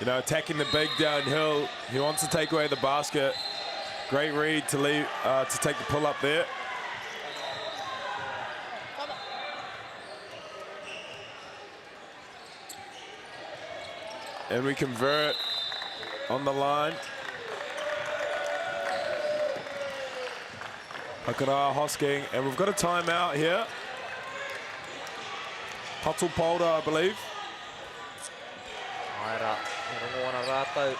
Speaker 21: You know, attacking the big downhill. He wants to take away the basket. Great read to leave, to take the pull up there. And we convert on the line. Akara Hosking, and we've got a timeout here. Hato Paura, I believe.
Speaker 20: Aira, rongo ana rātou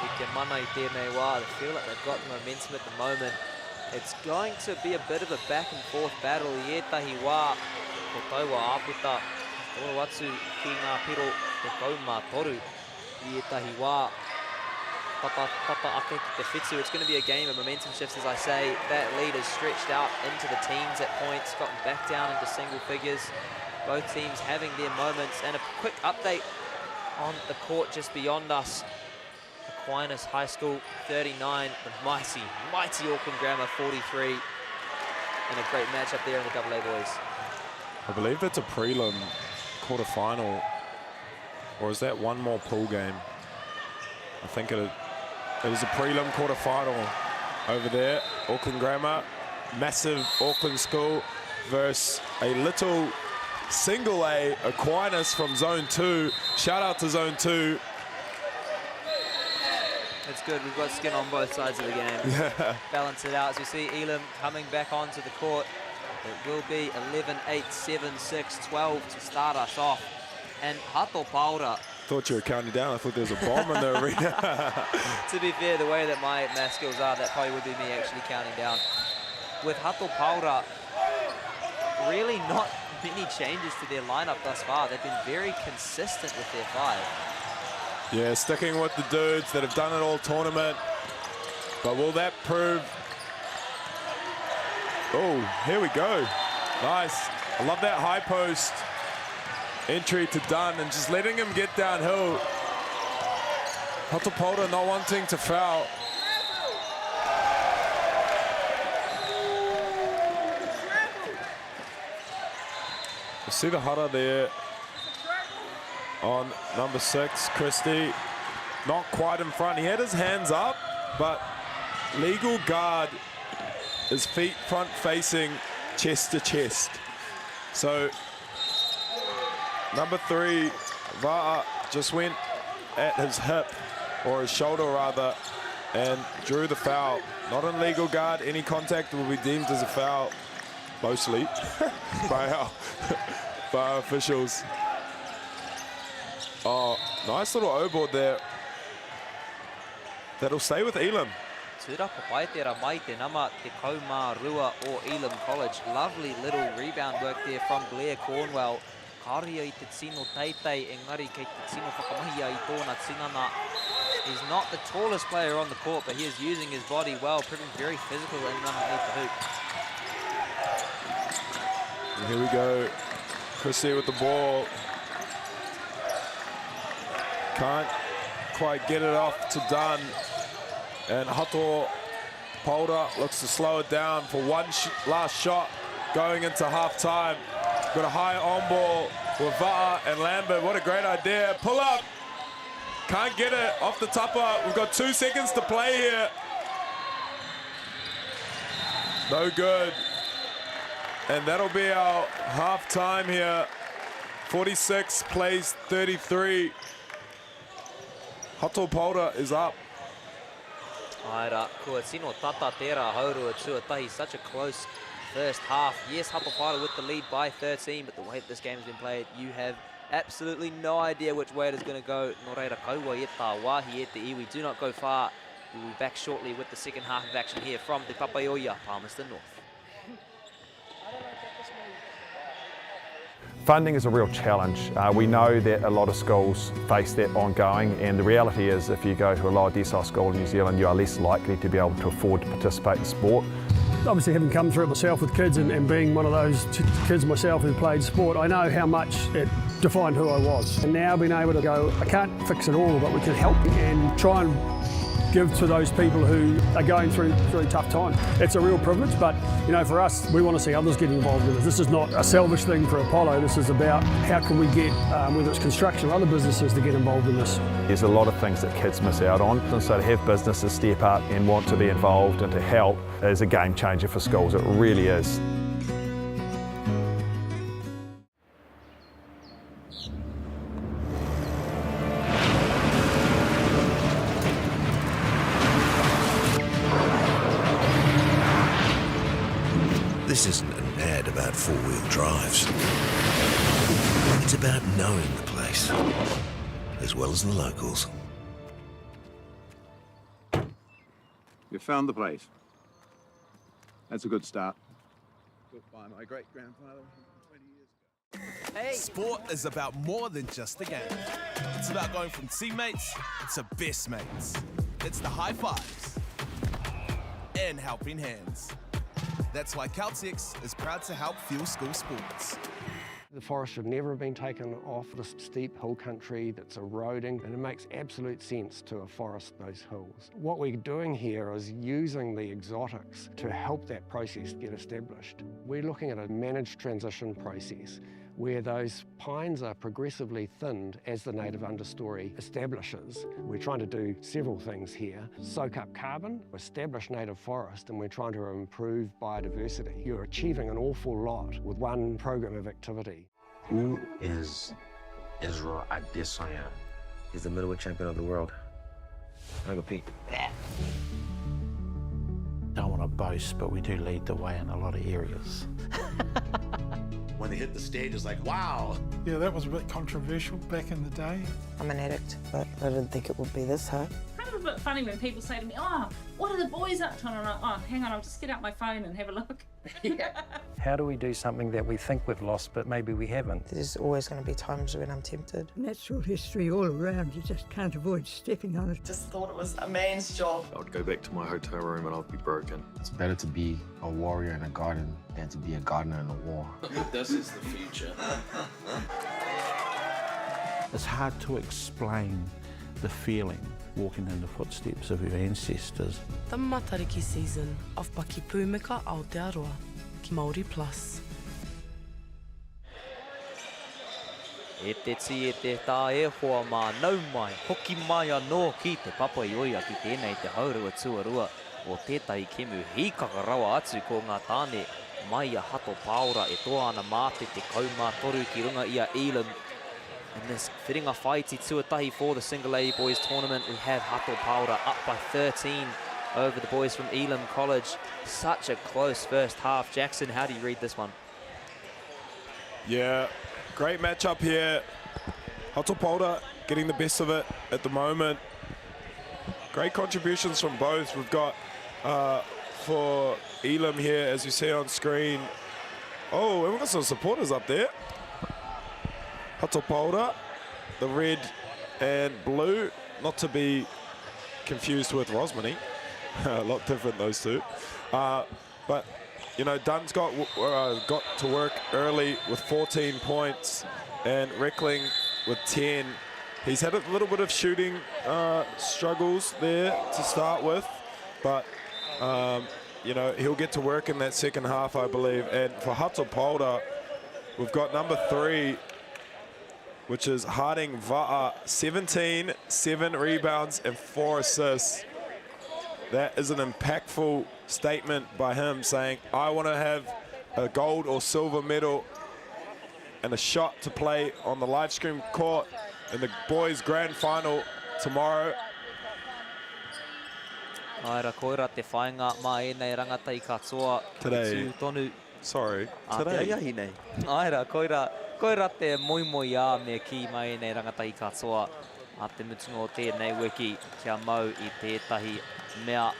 Speaker 20: I te mana I tēnei wā. They feel like they've got momentum at the moment. It's going to be a bit of a back and forth battle I ētahi wā. Ko taua āputa, toro atu ki ngā piro te kaumā toru I ētahi wā. Tata ake ki te whitu. It's going to be a game of momentum shifts, as I say. That lead is stretched out into the teens at points, gotten back down into single figures. Both teams having their moments. And a quick update on the court just beyond us. Aquinas High School 39, the mighty Auckland Grammar 43. And a great match up there in the AA boys.
Speaker 21: I believe that's a prelim quarterfinal, or is that one more pool game? I think it is a prelim quarterfinal over there. Auckland Grammar, massive Auckland school versus a little single A Aquinas from Zone 2. Shout out to Zone 2.
Speaker 20: It's good, we've got skin on both sides of the game.
Speaker 21: Yeah.
Speaker 20: Balance it out as we see Elam coming back onto the court. It will be 11, 8, 7, 6, 12 to start us off. And Hato Paura.
Speaker 21: Thought you were counting down. I thought there was a bomb in the arena.
Speaker 20: To be fair, the way that my math skills are, that probably would be me actually counting down. With Hato Paura, really not many changes to their lineup thus far. They've been very consistent with their 5.
Speaker 21: Yeah, sticking with the dudes that have done it all tournament. But will that prove? Oh, here we go. Nice. I love that high post entry to Dunn and just letting him get downhill. Hatopolta not wanting to foul. You see the hara there on number 6, Christie. Not quite in front. He had his hands up, but legal guard, his feet front facing, chest to chest. So number 3, Va'a, just went at his hip, or his shoulder rather, and drew the foul. Not in legal guard. Any contact will be deemed as a foul, mostly, by our officials. Oh, nice little O-board there. That'll stay with Elam.
Speaker 20: Tūrapa paitera mai te nama te kaumā rua o Elam College. Lovely little rebound work there from Blair Cornwell. Karia I te tino teitei, engari kei te tino whakamahia I tōna tinana. He's not the tallest player on the court, but he is using his body well, proving very physical and underneath the hoop.
Speaker 21: And here we go. Christie with the ball. Can't quite get it off to Dunn. And Hato Polder looks to slow it down for one last shot going into half-time. Got a high on ball with Va'a and Lambert. What a great idea. Pull up. Can't get it off the tupper. We've got 2 seconds to play here. No good. And that'll be our half-time here. 46 plays 33. Hato Polder is up.
Speaker 20: Aira, kua tino tata tera haurua tuatahi. Such a close first half. Yes, Hato Polder with the lead by 13, but the way that this game has been played, you have absolutely no idea which way it is going to go. No reira kaua e tā wāhi e te iwi. Do not go far. We will be back shortly with the second half of action here from the Papaioia, Palmerston North.
Speaker 3: Funding is a real challenge. We know that a lot of schools face that ongoing, and the reality is if you go to a lower decile school in New Zealand, you are less likely to be able to afford to participate in sport.
Speaker 22: Obviously, having come through it myself with kids and being one of those kids myself who played sport, I know how much it defined who I was. And now being able to go, I can't fix it all, but we can help and try and give to those people who are going through tough times. It's a real privilege, but you know, for us, we want to see others get involved in this. This is not a selfish thing for Apollo. This is about how can we get, whether it's construction or other businesses, to get involved in this.
Speaker 3: There's a lot of things that kids miss out on, and so to have businesses step up and want to be involved and to help is a game changer for schools. It really is.
Speaker 9: This isn't an ad about four-wheel drives. It's about knowing the place, as well as the locals.
Speaker 23: We found the place. That's a good start. Built by my great-grandfather 20 years ago.
Speaker 16: Hey. Sport is about more than just a game. It's about going from teammates to best mates. It's the high fives and helping hands. That's why Caltex is proud to help fuel school sports.
Speaker 11: The forest should never have been taken off this steep hill country that's eroding, and it makes absolute sense to afforest those hills. What we're doing here is using the exotics to help that process get established. We're looking at a managed transition process where those pines are progressively thinned as the native understory establishes. We're trying to do several things here. Soak up carbon, establish native forest, and we're trying to improve biodiversity. You're achieving an awful lot with one program of activity.
Speaker 24: Who is Israel Adesanya? He's the middleweight champion of the world. I go Pete.
Speaker 25: Don't want to boast, but we do lead the way in a lot of areas.
Speaker 9: when they hit the stage, it's like, wow.
Speaker 4: Yeah, that was a bit controversial back in the day.
Speaker 5: I'm an addict, but I didn't think it would be this hard.
Speaker 6: I find it a bit funny when people say to me, oh, what are the boys up to? And I'm like, oh, hang on, I'll just get out my phone and have a look.
Speaker 12: How do we do something that we think we've lost, but maybe we haven't?
Speaker 5: There's always going to be times when I'm tempted.
Speaker 25: Natural history all around, you just can't avoid stepping on it.
Speaker 26: Just thought it was a man's job.
Speaker 27: I would go back to my hotel room and I'd be broken.
Speaker 24: It's better to be a warrior in a garden than to be a gardener in a war.
Speaker 27: This is the future.
Speaker 28: It's hard to explain the feeling walking in the footsteps of your ancestors.
Speaker 29: The Matariki season of Paki Pūmika Aotearoa ki Māori Plus.
Speaker 20: E te ti e te tā e hoa mā nau mai, hoki mai anō ki te papa i oia ki tēnei te haurua tuarua o tētai kemu hīkaka rawa atu ko ngā tāne mai a hato paora e toa ana māte te kaumā toru ki runga i a Elam. In this whiringa whaiti tuatahi for the Single A Boys Tournament, we have Hato Paora up by 13 over the boys from Elam College. Such a close first half. Jackson, how do you read this one?
Speaker 21: Yeah, great matchup here. Hato Paora getting the best of it at the moment. Great contributions from both. We've got for Elam here, as you see on screen. Oh, and we've got some supporters up there. Hato Paora, the red and blue, not to be confused with Rosmini. A lot different, those two. But, you know, Dunn's got to work early with 14 points and Reckling with 10. He's had a little bit of shooting struggles there to start with, but, you know, he'll get to work in that second half, I believe. And for Hato Paora, we've got number 3, which is Harding Va'a, 17, 7 rebounds and 4 assists. That is an impactful statement by him saying, I want to have a gold or silver medal and a shot to play on the live stream court in the boys grand final tomorrow.
Speaker 20: Aira koira te whainga mā enei rangata I katoa.
Speaker 21: Today.
Speaker 20: Tonu.
Speaker 21: Sorry.
Speaker 20: Today. Te aiahi nei. Aira koira te moimoi ā me ki mai enei rangata I katoa. A te mutunga o tēnei wiki kia mau I tētahi mea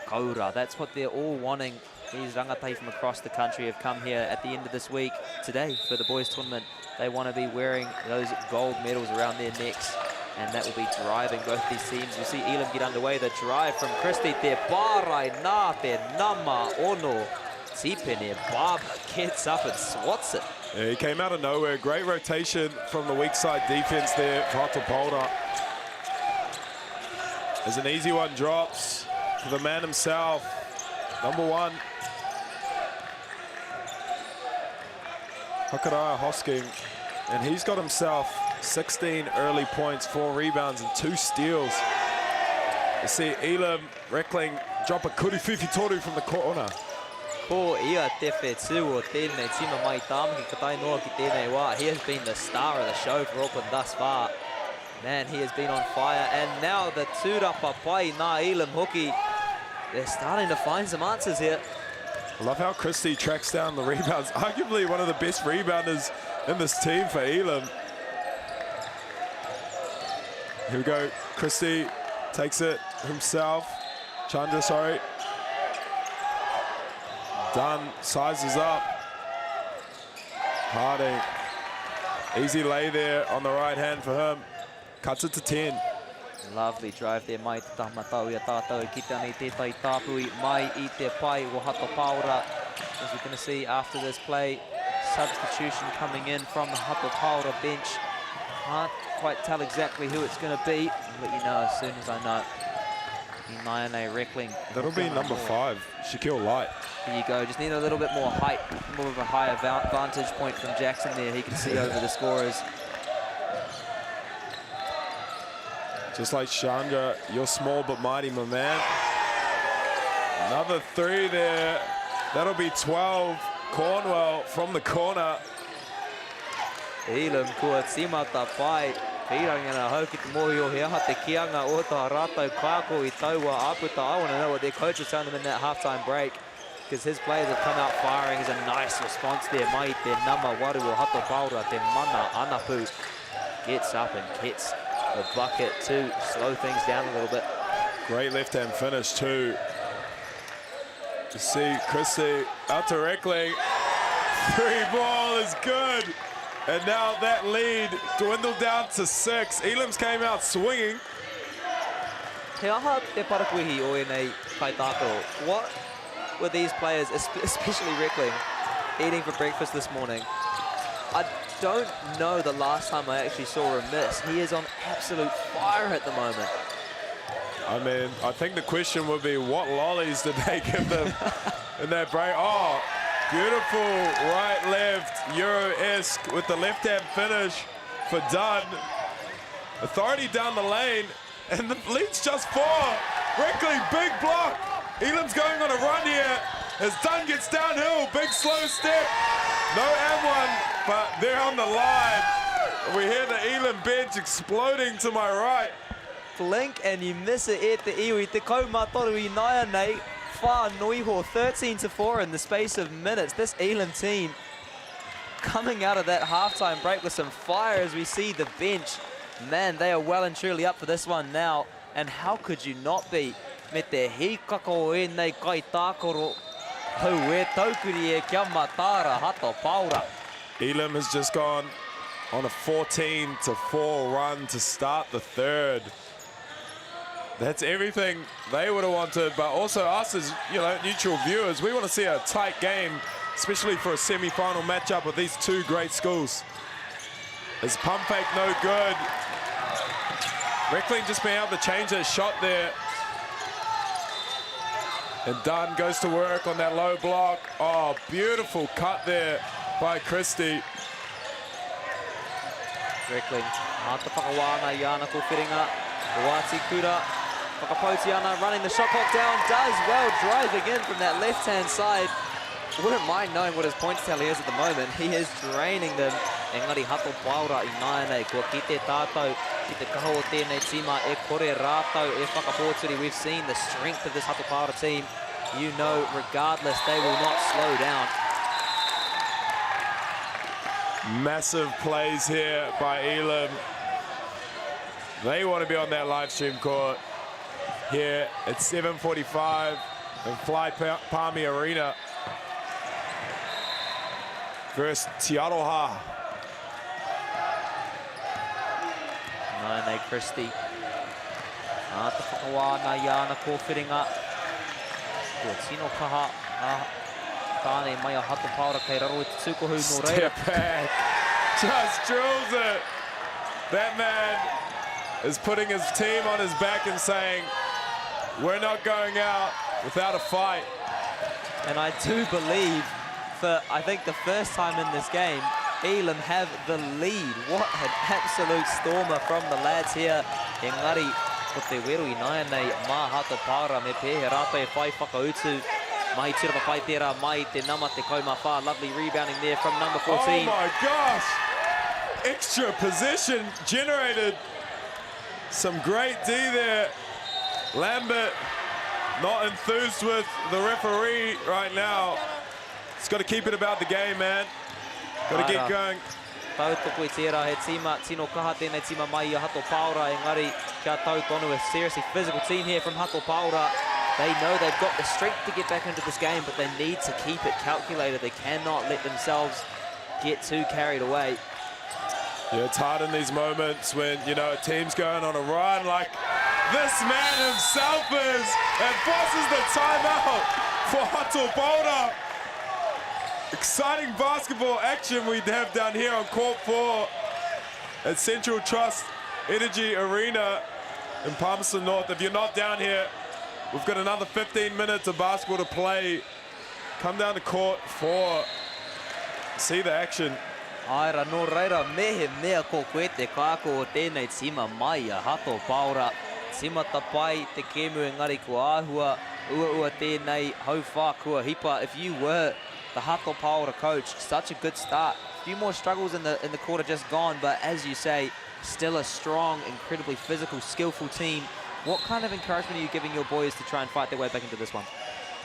Speaker 20: kaura. That's what they're all wanting. These rangatai from across the country have come here at the end of this week today for the boys tournament. They want to be wearing those gold medals around their necks, and that will be driving both these teams. We see Elam get underway. The drive from Christie. Te pārai nā te nama ono. Tipene Bob gets up and swats it.
Speaker 21: Yeah, he came out of nowhere. Great rotation from the weak side defense there for Hato Paora. As an easy one drops for the man himself, number 1. Hakaraya Hosking, and he's got himself 16 early points, 4 rebounds and 2 steals. You see Elam Reckling drop a kuriwhiwhi toru from the corner.
Speaker 20: Ko ia te whetū o tēnei tima mai tāmaki ka tai noa ki tēnei wā. He has been the star of the show for Auckland thus far. Man, he has been on fire. And now the tūrapa pai nā Elam hoki. They're starting to find some answers here.
Speaker 21: I love how Christie tracks down the rebounds. Arguably one of the best rebounders in this team for Elam. Here we go. Christie takes it himself. Chandra, sorry. Dunn sizes up. Harding. Easy lay there on the right hand for him. Cuts it to 10.
Speaker 20: Lovely drive there, mai te tamatau ia tātou I kita nei tētai tāpui mai I te pai o Hato Paora. As we're going to see after this play, substitution coming in from the Hato Paora bench. Can't quite tell exactly who it's going to be. I'll let you know as soon as I know. Imayane Reckling.
Speaker 21: That'll be number 5, Shaquille Light.
Speaker 20: There you go, just need a little bit more height, more of a higher vantage point from Jackson there. He can see over the scorers.
Speaker 21: Just like Chandra, you're small but mighty, my man. Another 3 there. That'll be 12. Cornwell from the corner.
Speaker 20: Elam kua timata pai. Pirangana hau ki te mohi o he aha te kianga o tā rātou kāko I taua aputa. I want to know what their coach is telling them in that halftime break. because his players have come out firing. Is a nice response there. Mai te nama waru o hato paura te mana anapu. Gets up and gets the bucket to slow things down a little bit.
Speaker 21: Great left-hand finish too. To see Christie out to Reckling. 3-ball is good. And now that lead dwindled down to 6. Elam's came out swinging.
Speaker 20: He aha te parakuihi o enei kaitākaro. What were these players, especially Reckling, eating for breakfast this morning? I don't know the last time I actually saw him miss. He is on absolute fire at the moment.
Speaker 21: I mean, I think the question would be, what lollies did they give them in that break? Oh, beautiful right-left, Euro-esque with the left-hand finish for Dunn. Authority down the lane, and the lead's just 4. Reckling, big block. Elam's going on a run here as Dunn gets downhill. Big slow step. No M1, but they're on the line. We hear the Elam bench exploding to my right.
Speaker 20: Blink and you miss it e te iwi. Te kaumatoru I naia nei. Wha noiho 13-4 in the space of minutes. This Elam team coming out of that halftime break with some fire as we see the bench. Man, they are well and truly up for this one now. And how could you not be? Me te hikako e nei kai tākoro. Hau e taukuri e kia matara hato paura.
Speaker 21: Elam has just gone on a 14-4 run to start the third. That's everything they would have wanted, but also us as, you know, neutral viewers, we want to see a tight game, especially for a semi-final matchup with these two great schools. Is pump fake no good? Reckling just being able to change that shot there. And Dunn goes to work on that low block. Oh, beautiful cut there by Christie.
Speaker 20: Reckling, hata whakawana i ana ko whiringa. Wati Kura, whakapoutiana, running the shot clock down, does well, driving in from that left-hand side. Wouldn't mind knowing what his points tally is at the moment. He is draining them. Engari hato paura I naia nei, kua ki te tātou, ki te kaho o tēnei tima, e kore rātou, e whakapōturi. We've seen the strength of this hato paura team. You know, regardless, they will not slow down.
Speaker 21: Massive plays here by Elam. They want to be on that live stream court here at 7:45 in Fly Palmy Arena versus Te Aroha.
Speaker 20: Naia Christie. Ata whakawana i ana ko whiringa. Kua tino kaha. Tāne mai a hato paura kei raro I te tukohu no reira.
Speaker 21: Step back. Just drills it. That man is putting his team on his back and saying, we're not going out without a fight.
Speaker 20: And I do believe for, I think, the first time in this game, Elam have the lead. What an absolute stormer from the lads here. Engari, ko te weru I naia nei, mā hato paura me pehe rātou e whai whakautu. Mai tirapa pai tērā, mai te nama te kaumawha. Lovely rebounding there from number 14.
Speaker 21: Oh my gosh! Extra possession generated. Some great D there. Lambert not enthused with the referee right now. He's got to keep it about the game, man. Got to get going.
Speaker 20: Tautoko I tērā he tima, tino kaha tēnei tima mai I hato paura. Engari, kia tau tonu, a seriously physical team here from hato paura. They know they've got the strength to get back into this game, but they need to keep it calculated. They cannot let themselves get too carried away.
Speaker 21: Yeah, it's hard in these moments when, you know, a team's going on a run like this man himself is and forces the timeout for Hato Paura. Exciting basketball action we have down here on Court 4 at Central Trust Energy Arena in Palmerston North. If you're not down here, we've got another 15 minutes of basketball to play. Come down to Court 4, see the action.
Speaker 20: Aira no reira mehe mea ko koe te kāko o tēnei tima mai a hato paura. Tima tapai te kemu engari kua āhua, ua tēnei hau whā kua hipa. If you were the hato paura coach, such a good start. A few more struggles in the quarter just gone, but as you say, still a strong, incredibly physical, skillful team. What kind of encouragement are you giving your boys to try and fight their way back into this one?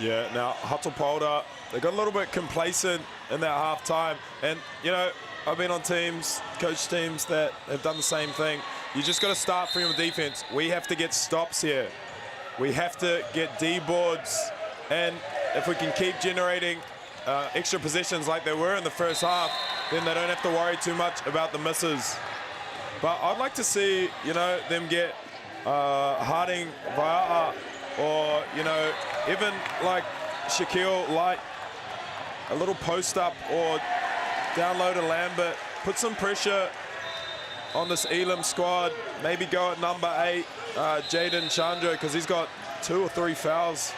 Speaker 21: Yeah, now Hatupolda, they got a little bit complacent in that half time. And, you know, I've been on teams, coach teams that have done the same thing. You just got to start from your defense. We have to get stops here. We have to get D boards. And if we can keep generating extra possessions like they were in the first half, then they don't have to worry too much about the misses. But I'd like to see, you know, them get Harding, Vaia'a, or, you know, even like Shaquille Light, a little post up, or download a Lambert, put some pressure on this Elam squad, maybe go at number 8, Jaden Chandra, because he's got 2 or 3 fouls.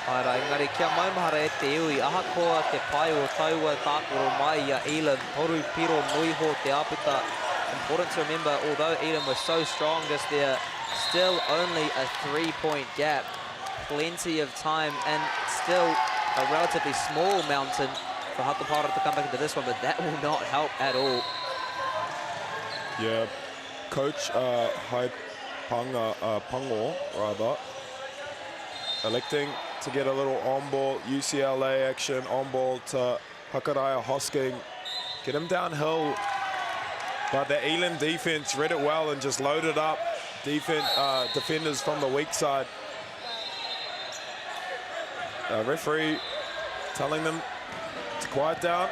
Speaker 20: Aira, engari kia maumahara e te iwi, ahakoa te pai o taua tākoro mai a Elam, toru piro nui ho te aputa. Important to remember, although Elam was so strong just there, still only a 3-point gap. Plenty of time and still a relatively small mountain for Hatupolda to come back into this one, but that will not help at all.
Speaker 21: Yeah, Coach Pango, rather, electing to get a little on-ball UCLA action, on-ball to Hakaraya Hosking, get him downhill. But the Elam defense read it well and just loaded up defenders from the weak side. Referee telling them to quiet down.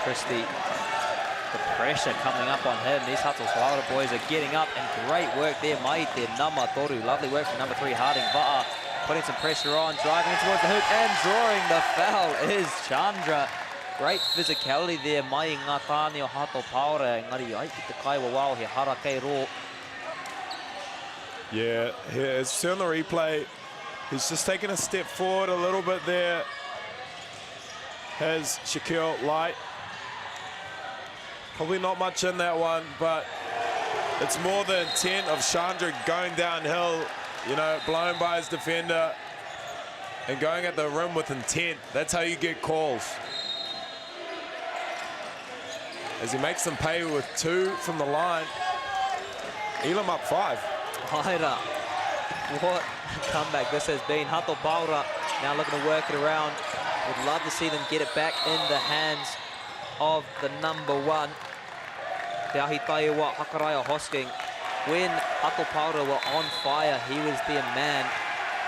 Speaker 20: Christie, the pressure coming up on him. These Hatupolda boys are getting up, and great work there. Maite Nama Toru, lovely work from number 3 Harding Va'a, putting some pressure on, driving towards the hoop, and drawing the foul is Chandra. Great physicality there, mai ngā tāne o Hatupolda. Engari, ai ki te kaiwa wao he hara kei ro.
Speaker 21: Yeah, here, as you see on the replay, he's just taken a step forward a little bit there. Has Shaquille Light. Probably not much in that one, but it's more the intent of Chandra going downhill, you know, blown by his defender and going at the rim with intent. That's how you get calls. As he makes them pay with 2 from the line. Elam up 5.
Speaker 20: Aira, what a comeback this has been. Hatupolda now looking to work it around. Would love to see them get it back in the hands of the number 1. Te ahi taiwa Hakaraya Hosking. When Hatupolda were on fire, he was their man.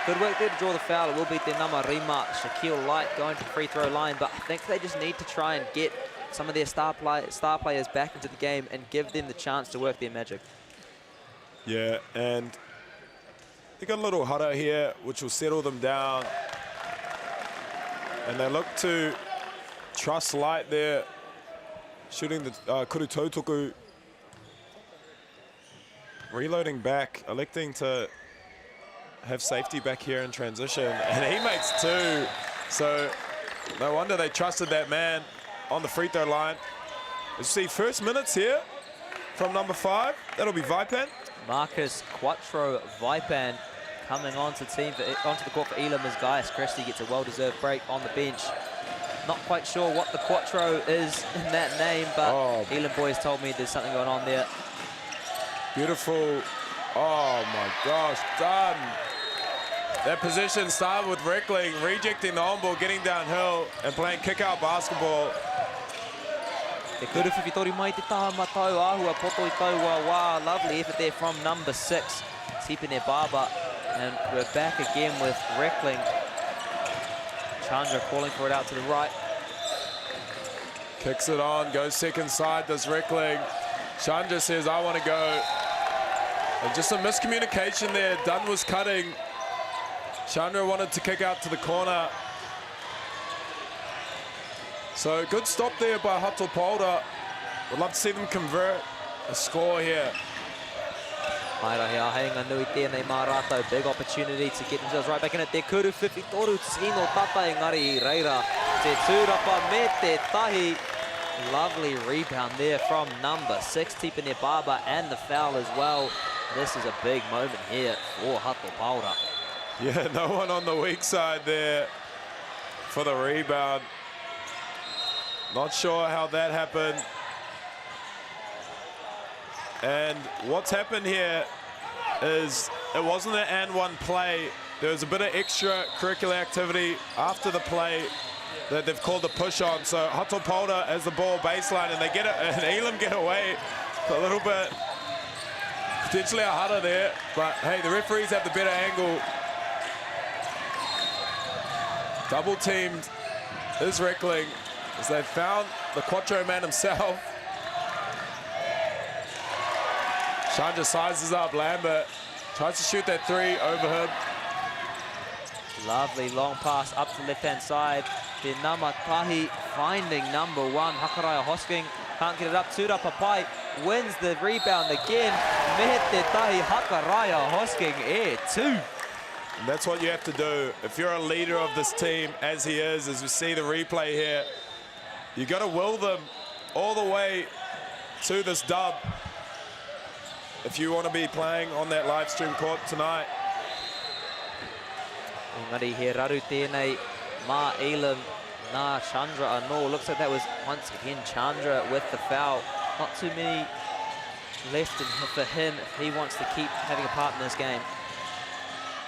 Speaker 20: Good work there to draw the foul. It will be their number Rima, Shaquille Light going to the free throw line, but I think they just need to try and get some of their star players back into the game and give them the chance to work their magic.
Speaker 21: Yeah, and they got a little hara here, which will settle them down. And they look to trust Light there, shooting the Kurutautuku. Reloading back, electing to have safety back here in transition. And he makes 2. So no wonder they trusted that man on the free throw line. You see first minutes here from number 5. That'll be Vaipan.
Speaker 20: Marcus Quattro Vaipan coming onto the court for Elam as Gaius Christie gets a well-deserved break on the bench. Not quite sure what the Quattro is in that name, but Elam boys told me there's something going on there.
Speaker 21: Beautiful. Oh my gosh, done. That position started with Reckling rejecting the on-ball, getting downhill and playing kick-out basketball.
Speaker 20: Te kuru whiwitori mai te taha matau ahua poto I taua wā. Lovely effort there from number 6, Tipene Baba. And we're back again with Reckling. Chandra calling for it out to the right.
Speaker 21: Kicks it on, goes second side, does Reckling. Chandra says, I want to go. And just a miscommunication there. Dunn was cutting. Chandra wanted to kick out to the corner. So good stop there by Hatupolda. Would love to see them convert a score here.
Speaker 20: Aira hea heinga nui tēnei mā rātou. Big opportunity to get themselves right back in it. Te kuru whiwhitoru tino tata engari I reira. Te tūrapa me te tahi. Lovely rebound there from number 6, Tipene Baba, and the foul as well. This is a big moment here for Hatupolda.
Speaker 21: Yeah, no one on the weak side there for the rebound. Not sure how that happened. And what's happened here is it wasn't an and one play. There was a bit of extracurricular activity after the play that they've called the push on. So Hatopolda has the ball baseline and they get it, and Elam get away a little bit. Potentially a hutter there, but hey, the referees have the better angle. Double teamed is Reckling as they found the Quattro man himself. Chandra sizes up Lambert, tries to shoot that three over him.
Speaker 20: Lovely long pass up the left-hand side. Te Nama Tahi finding number one. Hakaraya Hosking can't get it up. Tura Papai wins the rebound again. Mehete Tahi Hakaraya Hosking air two.
Speaker 21: And that's what you have to do. If you're a leader of this team, as he is, as we see the replay here, you got to will them all the way to this dub if you want to be playing on that live stream court tonight.
Speaker 20: Engari he raru tēnei mā Elam nā Chandra anō. Looks like that was once again Chandra with the foul. Not too many left for him if he wants to keep having a part in this game.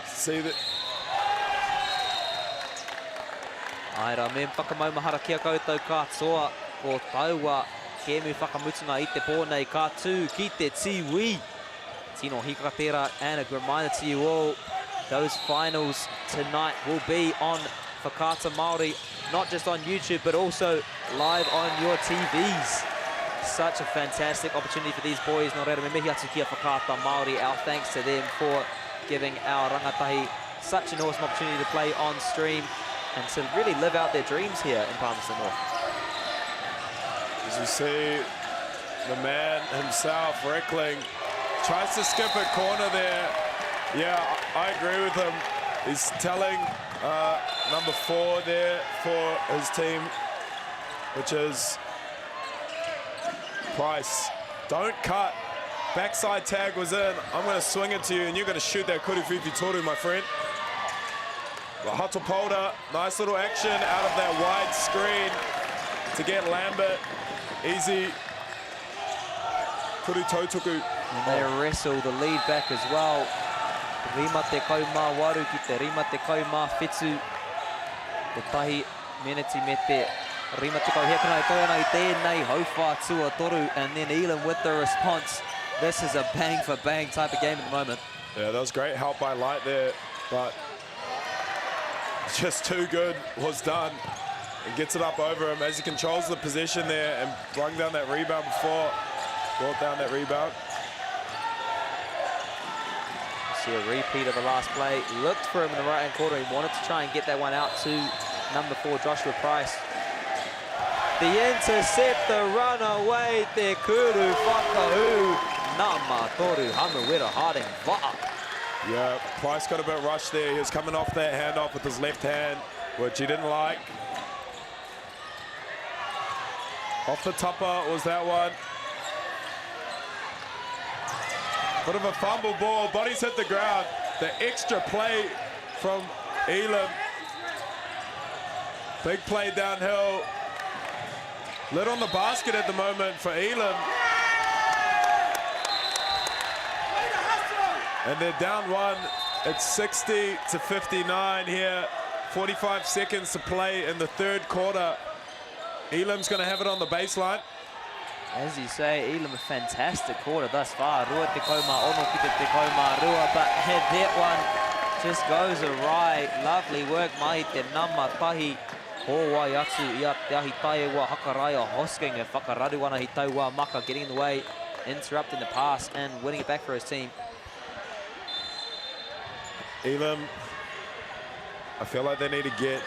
Speaker 21: See that.
Speaker 20: Aira, me whakamaumahara kia koutou katoa ko taua kemu whakamutunga I te pōnei ka tū ki te tiwi. Tino hikatera, and a reminder to you all, those finals tonight will be on Whakaata Māori, not just on YouTube, but also live on your TVs. Such a fantastic opportunity for these boys. Nō reira, me mihi atu kia Whakaata Māori. Our thanks to them for giving our rangatahi such an awesome opportunity to play on stream and to really live out their dreams here in Palmerston North.
Speaker 21: As we see the man himself, Reckling, tries to skip a corner there. Yeah, I agree with him. He's telling number 4 there for his team, which is Price. Don't cut. Backside tag was in. I'm going to swing it to you, and you're going to shoot that Kuriwhiwhi Toru, my friend. Hatopolda, nice little action out of that wide screen to get Lambert. Easy. Kuru Tautuku.
Speaker 20: And they wrestle the lead back as well. Rima te kaumā waru ki te rima te kaumā whetū. Ko tahi meneti me te rima te kau hekana I toena I tēnei hauwha tua toru, and then Elam with the response. This is a bang for bang type of game at the moment.
Speaker 21: Yeah, that was great help by Light there, but just too good was done. It gets it up over him as he controls the possession there and brought down that rebound before. Brought down that rebound.
Speaker 20: See a repeat of the last play. Looked for him in the right-hand corner. He wanted to try and get that one out to number 4, Joshua Price. The intercept, the runaway, te kuru whakahū, nama toru hamuwera Harding va'a.
Speaker 21: Yeah, Price got a bit rushed there. He was coming off that handoff with his left hand, which he didn't like. Off the tupper was that one. Bit of a fumble ball, bodies hit the ground. The extra play from Elam. Big play downhill. Lid on the basket at the moment for Elam. And they're down one. It's 60-59 here. 45 seconds to play in the third quarter. Elam's going to have it on the baseline.
Speaker 20: As you say, Elam a fantastic quarter thus far. Rua te kaumā ono ki te kaumā rua, but that one just goes awry. Lovely work mai te nama tahi. Hōwai atu I te ahi taewa Hakaraya Hosking e whakararu ana hi taua Maka, getting in the way, interrupting the pass and winning it back for his team.
Speaker 21: Elam, I feel like they need to get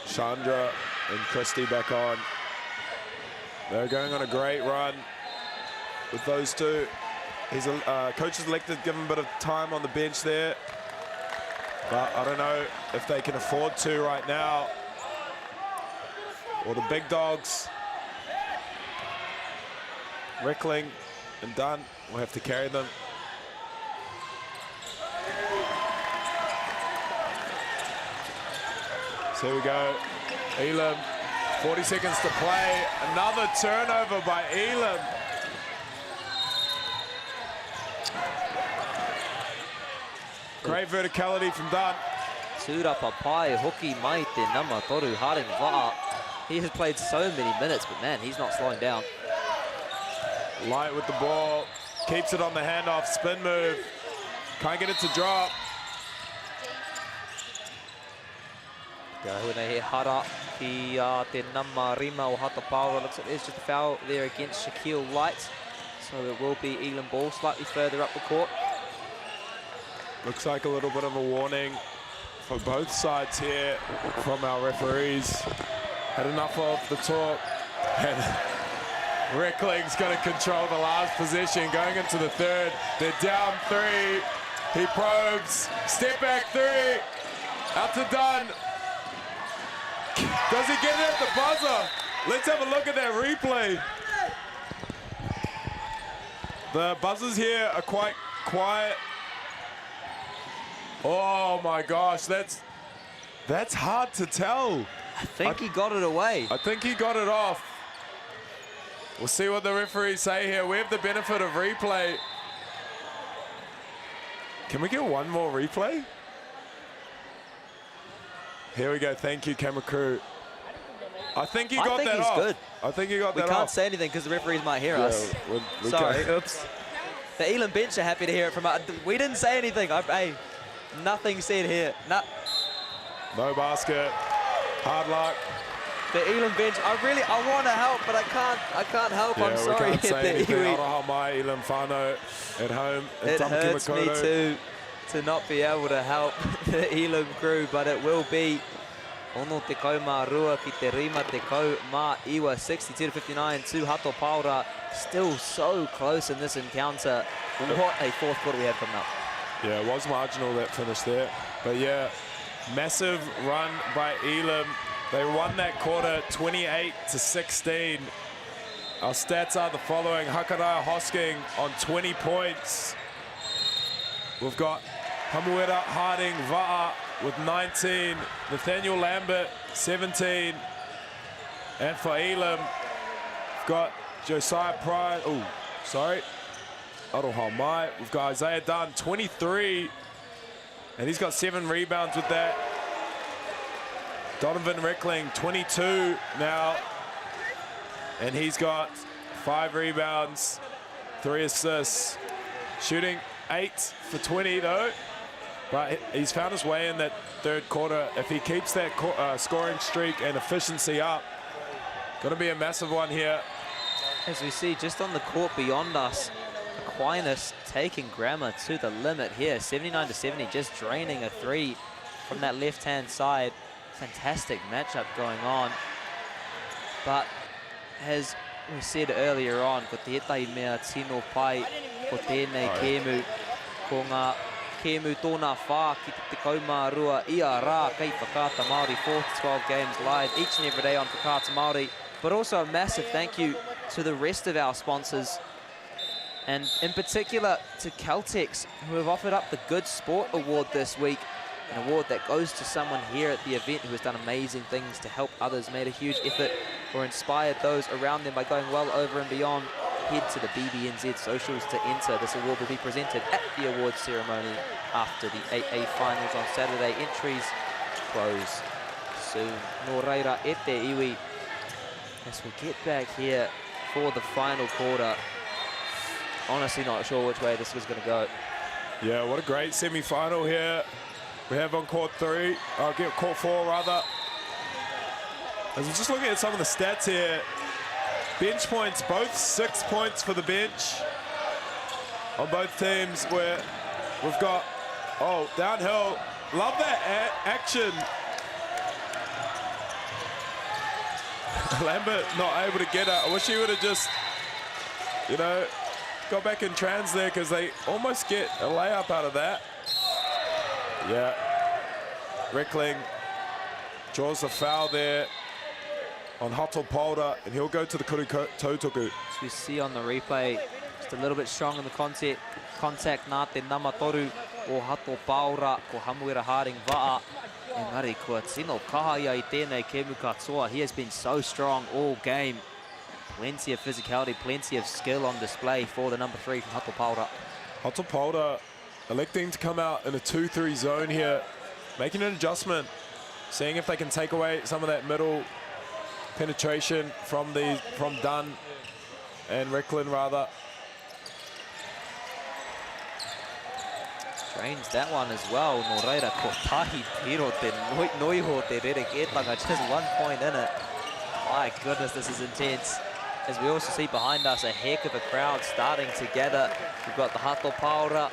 Speaker 21: Chandra and Christie back on. They're going on a great run with those two. He's coach has elected to give him a bit of time on the bench there, but I don't know if they can afford to right now. Or the big dogs, Reckling and Dunn, will have to carry them. So here we go. Elam, 40 seconds to play. Another turnover by Elam. Great verticality from Dunn.
Speaker 20: Tūrapa pai hoki mai te nama toru Haring Va'a. He has played so many minutes, but man, he's not slowing down.
Speaker 21: Light with the ball, keeps it on the handoff, spin move. Can't get it to drop.
Speaker 20: Huna he hara ki te nama rima o Hatapaura. Looks like there's just a foul there against Shaquille Light. So it will be Elam ball slightly further up the court.
Speaker 21: Looks like a little bit of a warning for both sides here from our referees. Had enough of the talk. And Reckling's going to control the last possession going into the third. They're down 3. He probes. Step back 3. Out to Dunn. Does he get it at the buzzer? Let's have a look at that replay. The buzzers here are quite quiet. Oh my gosh, that's hard to tell.
Speaker 20: I think he got it away.
Speaker 21: I think he got it off. We'll see what the referees say here. We have the benefit of replay. Can we get one more replay? Here we go. Thank you, camera crew. I think he got that off.
Speaker 20: Good.
Speaker 21: I think he got that off.
Speaker 20: We can't say anything because the referees might hear us.
Speaker 21: we
Speaker 20: Sorry,
Speaker 21: can't.
Speaker 20: oops. The Elam bench are happy to hear it from us. We didn't say anything. Hey, nothing said here.
Speaker 21: No basket. Hard luck.
Speaker 20: The Elam bench. I want to help, but I can't help.
Speaker 21: Yeah,
Speaker 20: I'm sorry.
Speaker 21: We can't say anything. Aroha mai Elam whānau at home.
Speaker 20: It hurts me to not be able to help the Elam crew, but it will be ono te kau mā rua ki te rima te kau mā iwa, 62-59 to Hatapaura. Still so close in this encounter. What a fourth quarter we had coming up.
Speaker 21: Yeah, it was marginal that finish there. But yeah, massive run by Elam. They won that quarter 28-16. Our stats are the following. Hakaraya Hosking on 20 points. We've got Hamuera Harding Va'a with 19. Nathaniel Lambert, 17. And for Elam, we've got Josiah Pride. Oh, sorry. Aroha mai. We've got Isaiah Dunn, 23. And he's got 7 rebounds with that. Donovan Reckling, 22 now. And he's got 5 rebounds, 3 assists. Shooting 8 for 20 though. But he's found his way in that third quarter. If he keeps that scoring streak and efficiency up, going to be a massive one here.
Speaker 20: As we see just on the court beyond us, Aquinas taking Grammar to the limit here. 79-70, just draining a 3 from that left-hand side. Fantastic matchup going on. But as we said earlier on, ko te hetai mea tino pai ko tēnei kēmu, ko ngā kēmu tōna whā ki te kaumā rua ia rā kei Whakaata Māori, 4-12 games live each and every day on Whakaata Māori. But also a massive thank you to the rest of our sponsors, and in particular to Caltex, who have offered up the Good Sport Award this week, an award that goes to someone here at the event who has done amazing things to help others, made a huge effort, or inspired those around them by going well over and beyond. Head to the BBNZ socials to enter. This award will be presented at the awards ceremony after the 8A finals on Saturday. Entries close soon. Nō reira e te iwi. As we get back here for the final quarter, honestly not sure which way this was going to go.
Speaker 21: Yeah, what a great semi-final here. We have on court 3, court 4 rather. As we're just looking at some of the stats here, bench points, both 6 points for the bench on both teams, where we've got, downhill. Love that action. Lambert not able to get it. I wish he would have just, got back in trans there, because they almost get a layup out of that. Yeah, Reckling draws the foul there on Hatapaura, and he'll go to the kuru tautuku.
Speaker 20: As we see on the replay, just a little bit strong in the contact. Nā te nama toru o Hatapaura ko Hamuera Harding Va'a. Engari kua tino kahaya I tēnei kēmu katoa. He has been so strong all game. Plenty of physicality, plenty of skill on display for the number 3 from Hatapaura.
Speaker 21: Hatapaura electing to come out in a 2-3 zone here, making an adjustment, seeing if they can take away some of that middle penetration from Dunn and Recklin rather.
Speaker 20: Drains that one as well. No reira ko tahi tiro te noiho te rere ketanga, just 1 point in it. My goodness, this is intense. As we also see behind us, a heck of a crowd starting to gather. We've got the Hato Paora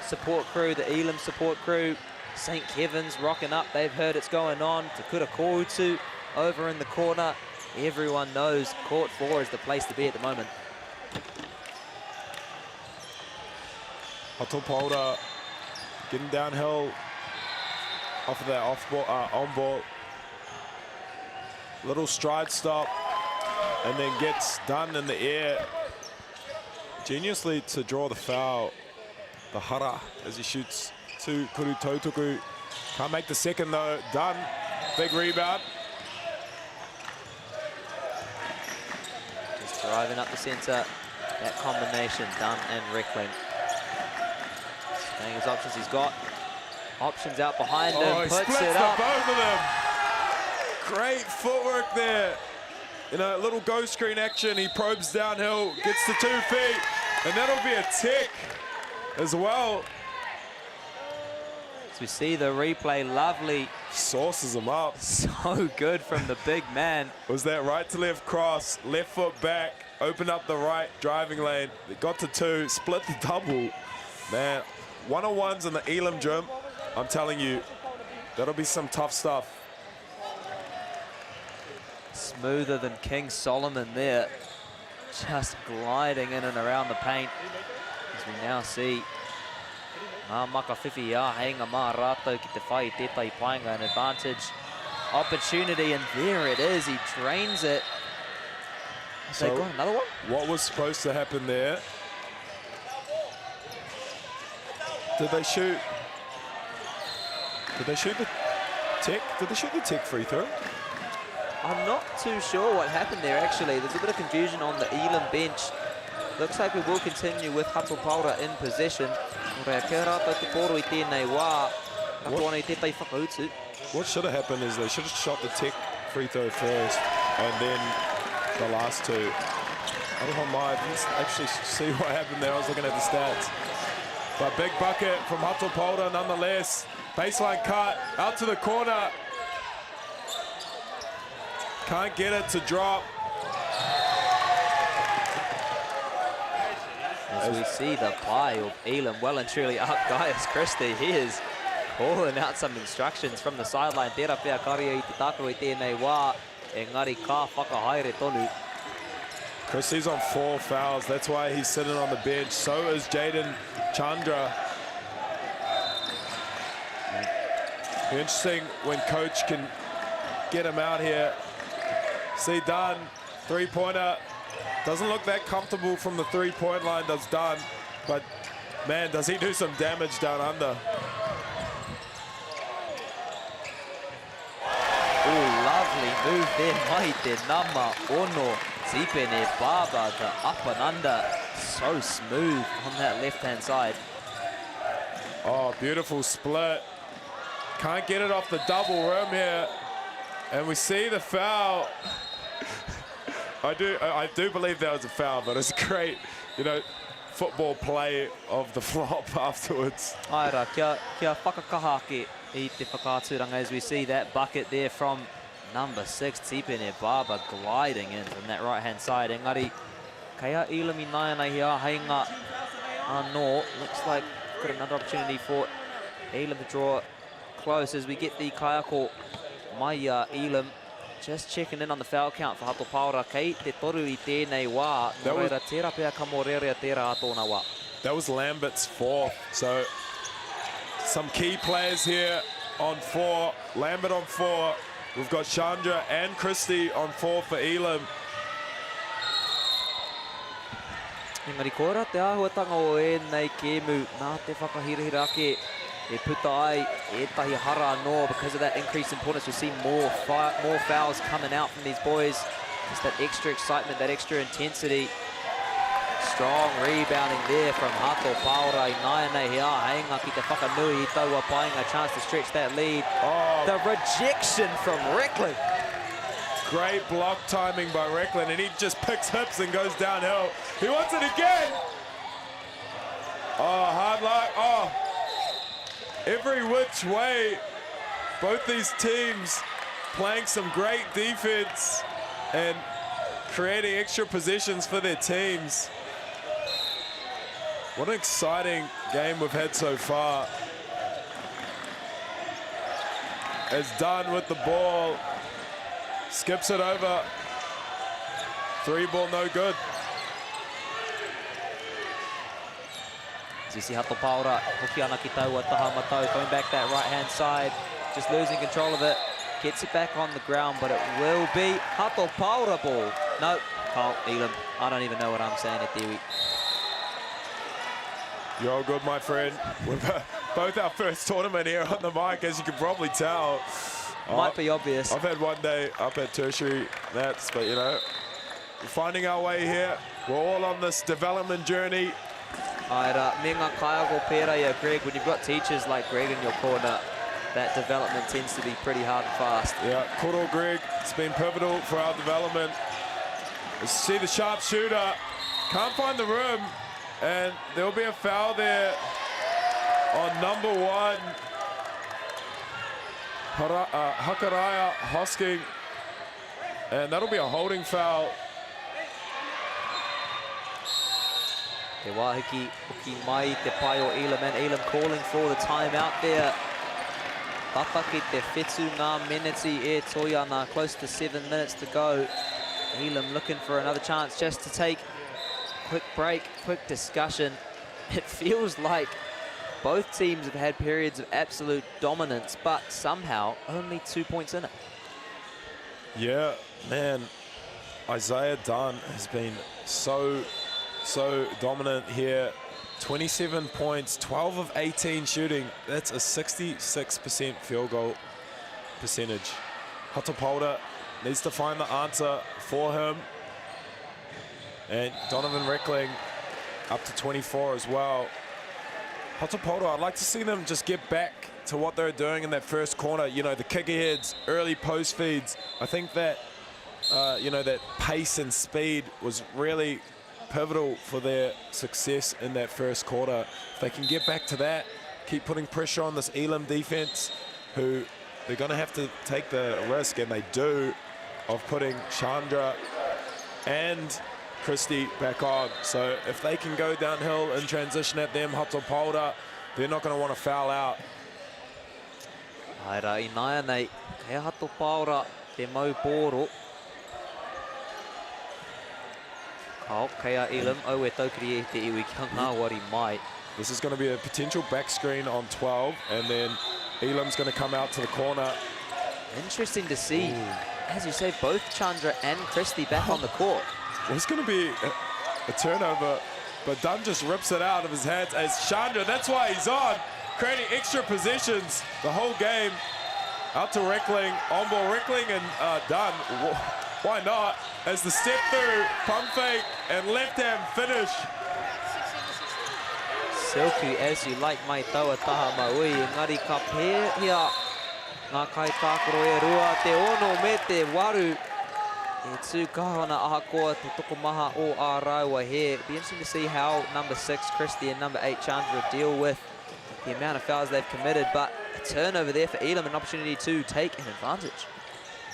Speaker 20: support crew, the Elam support crew, St. Kevin's rocking up. They've heard it's going on. Te Kura Koutu over in the corner. Everyone knows court 4 is the place to be at the moment.
Speaker 21: Hato Paora getting downhill off of that on ball. Little stride stop, and then gets done in the air. Geniusly to draw the foul, the hara, as he shoots to Kuru Tautuku. Can't make the second though. Done. Big rebound.
Speaker 20: Just driving up the centre. That combination, Dunn and Recklin. Staying his options, he's got options out behind him,
Speaker 21: He
Speaker 20: puts
Speaker 21: splits
Speaker 20: it
Speaker 21: the
Speaker 20: up.
Speaker 21: both of them. Great footwork there. You know, a little go screen action. He probes downhill, gets to 2 feet, and that'll be a tick as well.
Speaker 20: As we see the replay, lovely.
Speaker 21: Sauces him up.
Speaker 20: So good from the big man.
Speaker 21: Was that right to left cross, left foot back, open up the right driving lane. It got to 2, split the double. Man, 1-on-1s in the Elam gym. I'm telling you, that'll be some tough stuff.
Speaker 20: Smoother than King Solomon there. Just gliding in and around the paint. As we now see Maka Whiwhi ia heinga mā rātou ki te whai tētai painga, an advantage opportunity, and there it is. He drains it. So they got another one?
Speaker 21: What was supposed to happen there? Did they shoot the tech? Did they shoot the tech free throw?
Speaker 20: I'm not too sure what happened there, actually. There's a bit of confusion on the Elam bench. Looks like we will continue with Hato Paora in possession.
Speaker 21: What should have happened is they should have shot the tech free throw first and then the last two. I don't know, I didn't actually see what happened there. I was looking at the stats. But big bucket from Hato Paora nonetheless. Baseline cut, out to the corner. Can't get it to drop.
Speaker 20: As we see the play of Elam well and truly up Gaius Christie. He is calling out some instructions from the sideline. Tērā pia karia I te tākaro I tēnei wā. Engari ka whakahaere tonu.
Speaker 21: Christie's on 4 fouls. That's why he's sitting on the bench. So is Jaden Chandra. Be interesting when coach can get him out here. See Dunn, 3-pointer. Doesn't look that comfortable from the 3-point line, does Dunn. But man, does he do some damage down under.
Speaker 20: Oh, lovely move there. Mai te nama ono. Tipene Baba, the up and under. So smooth on that left-hand side.
Speaker 21: Oh, beautiful split. Can't get it off the double rim here. And we see the foul. I do believe that was a foul, but it's great, you know, football play of the flop afterwards.
Speaker 20: Aira, kia whakakahake I te whakāturanga as we see that bucket there from number 6, Tipene Baba, gliding in from that right-hand side. Engari, kaya Ilami Nāianai hia heinga anō. Looks like got another opportunity for Elam to draw close as we get the kaiako Maia Elam. Just checking in on the foul count for Hato Paora. Kei te toru I tēnei wā.
Speaker 21: That was Lambert's 4th. So some key players here on 4. Lambert on 4. We've got Chandra and Christie on 4 for Elam.
Speaker 20: Engari kora te āhuatanga o ēnei kēmu nā te whakahirihirake. E puta ai, e tahi hara anō. Because of that increased importance, we see more fouls coming out from these boys. Just that extra excitement, that extra intensity. Strong rebounding there from Hato Paura. Inaina hea hainga ki te whakanui. Taua painga a chance to stretch that lead.
Speaker 21: Oh.
Speaker 20: The rejection from Reckland.
Speaker 21: Great block timing by Reckland, and he just picks hips and goes downhill. He wants it again. Oh, hard luck. Oh, every which way. Both these teams playing some great defense and creating extra possessions for their teams. What an exciting game we've had so far. As Dunn with the ball, skips it over. 3 ball, no good.
Speaker 20: As you see Hato Paura, hoki ana ki taua taha matau, going back that right-hand side, just losing control of it. Gets it back on the ground, but it will be Hato Paura ball. No, Carl Elam. I don't even know what I'm saying at Dewi.
Speaker 21: You're all good, my friend. We're both our first tournament here on the mic, as you can probably tell.
Speaker 20: Might be obvious.
Speaker 21: I've had one day up at tertiary, but you know, we're finding our way here. We're all on this development journey.
Speaker 20: Aira, minga kaiago pera ya Greg, when you've got teachers like Greg in your corner, that development tends to be pretty hard and fast.
Speaker 21: Yeah, Koro Greg, it's been pivotal for our development. You see the sharpshooter, can't find the room, and there'll be a foul there on #1. Hakaraya Hosking, and that'll be a holding foul.
Speaker 20: Te wahiki hoki mai te pai o Elam, and Elam calling for the timeout there. Tataki te whetu ngā meneti e toia ana, close to 7 minutes to go. Elam looking for another chance just to take a quick break, quick discussion. It feels like both teams have had periods of absolute dominance, but somehow only 2 points in it.
Speaker 21: Yeah, man, Isaiah Dunn has been so dominant here. 27 points, 12 of 18 shooting. That's a 66% field goal percentage. Hato Paura needs to find the answer for him. And Donovan Reckling up to 24 as well. Hato Paura, I'd like to see them just get back to what they were doing in that first corner. You know, the kick aheads, early post feeds. I think that, you know, that pace and speed was really pivotal for their success in that first quarter. If they can get back to that, keep putting pressure on this Elam defense, who they're going to have to take the risk, and they do, of putting Chandra and Christie back on. So if they can go downhill and transition at them, Hato Paura, they're not going to want to foul out.
Speaker 20: Aira I naia nei, he Hato Paura te mau pōro. Oh, kea Elam, au e taukiri e te iwi ki MāORI mai.
Speaker 21: This is going to be a potential back screen on 12, and then Elam's going to come out to the corner.
Speaker 20: Interesting to see, as you say, both Chandra and Christie back on the court.
Speaker 21: Well, it's going to be a turnover, but Dunn just rips it out of his hands as Chandra, that's why he's on, creating extra possessions the whole game. Out to Reckling, on ball Reckling and Dunn. Why not? As the step through, pump fake, and left-hand finish.
Speaker 20: Silky as you like mai taua taha maui, engari ka pēhia ngā kai tākoro e rua, te ono me te waru. E tū kahana ahakoa te tokomaha o a raua here. It'll be interesting to see how #6 Christie and #8 Chandra deal with the amount of fouls they've committed, but a turnover there for Elam, an opportunity to take an advantage.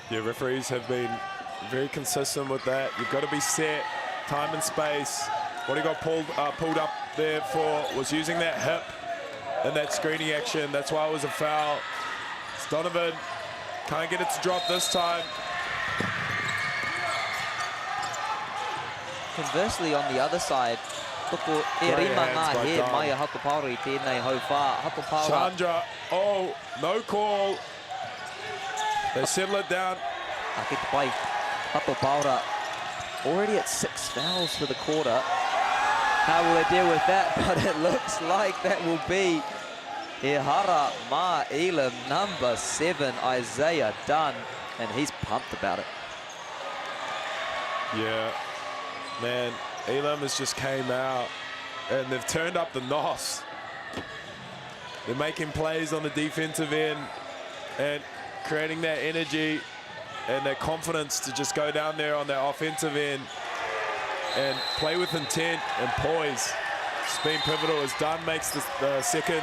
Speaker 21: Yeah, referees have been very consistent with that. You've got to be set, time and space. What he got pulled up there for was using that hip in that screening action. That's why it was a foul. It's Donovan, can't get it to drop this time.
Speaker 20: Conversely, on the other side, toko e rima ngā he mai a Hato Paura I tēnei hau whā. Hato Paura.
Speaker 21: Chandra, oh, no call. They settle it down.
Speaker 20: Ake te pai. Hato Paura already at 6 fouls for the quarter. How will they deal with that? But it looks like that will be He hara mā Elam, #7, Isaiah Dunn, and he's pumped about it.
Speaker 21: Yeah, man, Elam has just came out and they've turned up the nos. They're making plays on the defensive end and creating that energy and that confidence to just go down there on that offensive end and play with intent and poise. It's been pivotal as Dunn makes the second.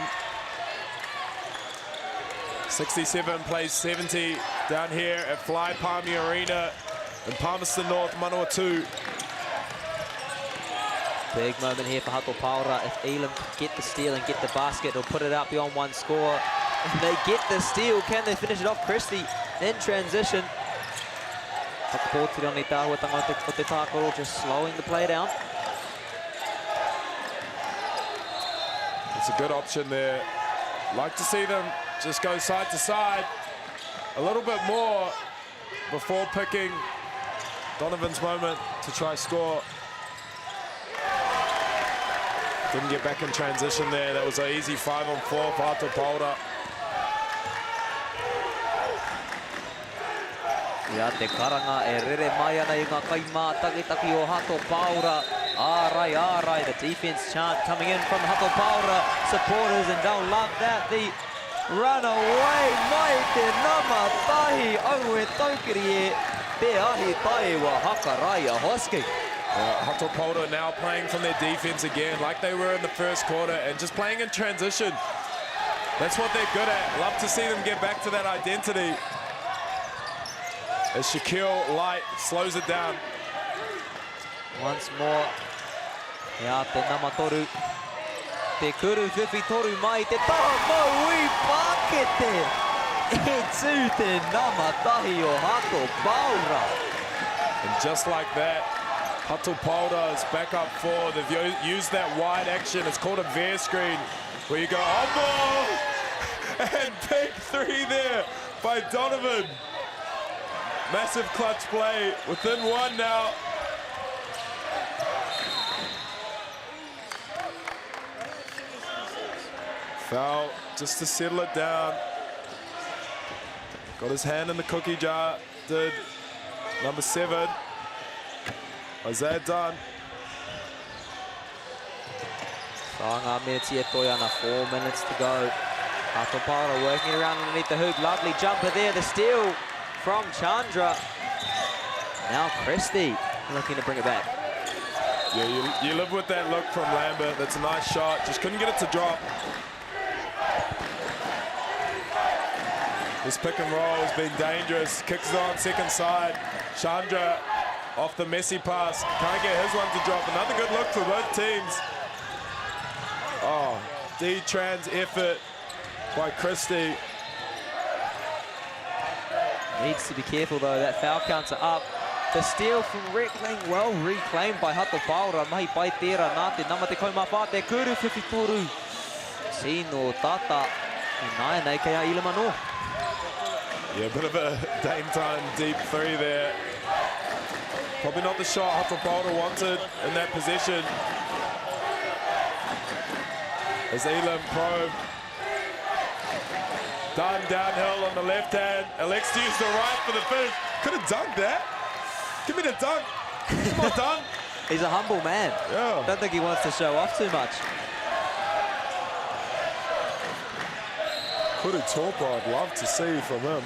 Speaker 21: 67 plays 70 down here at Fly Palmy Arena in Palmerston North, Manawatu.
Speaker 20: Big moment here for Hato Paura. If Elam can get the steal and get the basket, they'll put it out beyond one score. If they get the steal, can they finish it off? Christie in transition. Just slowing the play down.
Speaker 21: It's a good option there. Like to see them just go side to side a little bit more before picking Donovan's moment to try score. Didn't get back in transition there. That was an easy 5-on-4 for Hato Paura.
Speaker 20: Ia te karanga e rere mai ana I ngā kaimā taki o Hato Paura. Arai, the defense chant coming in from Hato Paura supporters, and they'll love that. The runaway mai te nama tahi au e taukiri e te ahi tae wa hakarai a hoski.
Speaker 21: Hato Paura now playing from their defense again like they were in the first quarter and just playing in transition. That's what they're good at. Love to see them get back to that identity. As Shaquille Light slows it down.
Speaker 20: Once more, ia te nama toru. Te kuru whiwhi toru mai, te taha maui pakete. E tū te nama tahi o Hato Paura.
Speaker 21: And just like that, Hato Paura is back up four. They've used that wide action. It's called a veer screen, where you go, oh, and big three there by Donovan. Massive clutch play, within one now. Foul, just to settle it down. Got his hand in the cookie jar, did number 7. Isaiah Dunn.
Speaker 20: Whaanga Meti e toi ana, 4 minutes to go. Hato Paura working around underneath the hoop. Lovely jumper there, the steal from Chandra. Now Christie looking to bring it back.
Speaker 21: Yeah, you live with that look from Lambert. That's a nice shot, just couldn't get it to drop. This pick and roll has been dangerous. Kicks it on second side. Chandra off the messy pass. Can't get his one to drop. Another good look for both teams. Oh, D-trans effort by Christie.
Speaker 20: Needs to be careful though, that foul counts are up. The steal from Reckling, well reclaimed by Hato Paura. Mahi pai tērā nā te nama te kaumawha, te kuru whiwhitoru. Tino tata, I nai nei kei a Ilemano.
Speaker 21: Yeah, a bit of a Dame time deep three there. Probably not the shot Hato Paura wanted in that possession. As Elam probe. Dunn downhill on the left hand. Alex to use the right for the finish. Could have dunked that. Give me the dunk. Come on, Dunn.
Speaker 20: He's a humble man.
Speaker 21: Yeah.
Speaker 20: Don't think he wants to show off too much.
Speaker 21: Kudu Torpa, I'd love to see from him.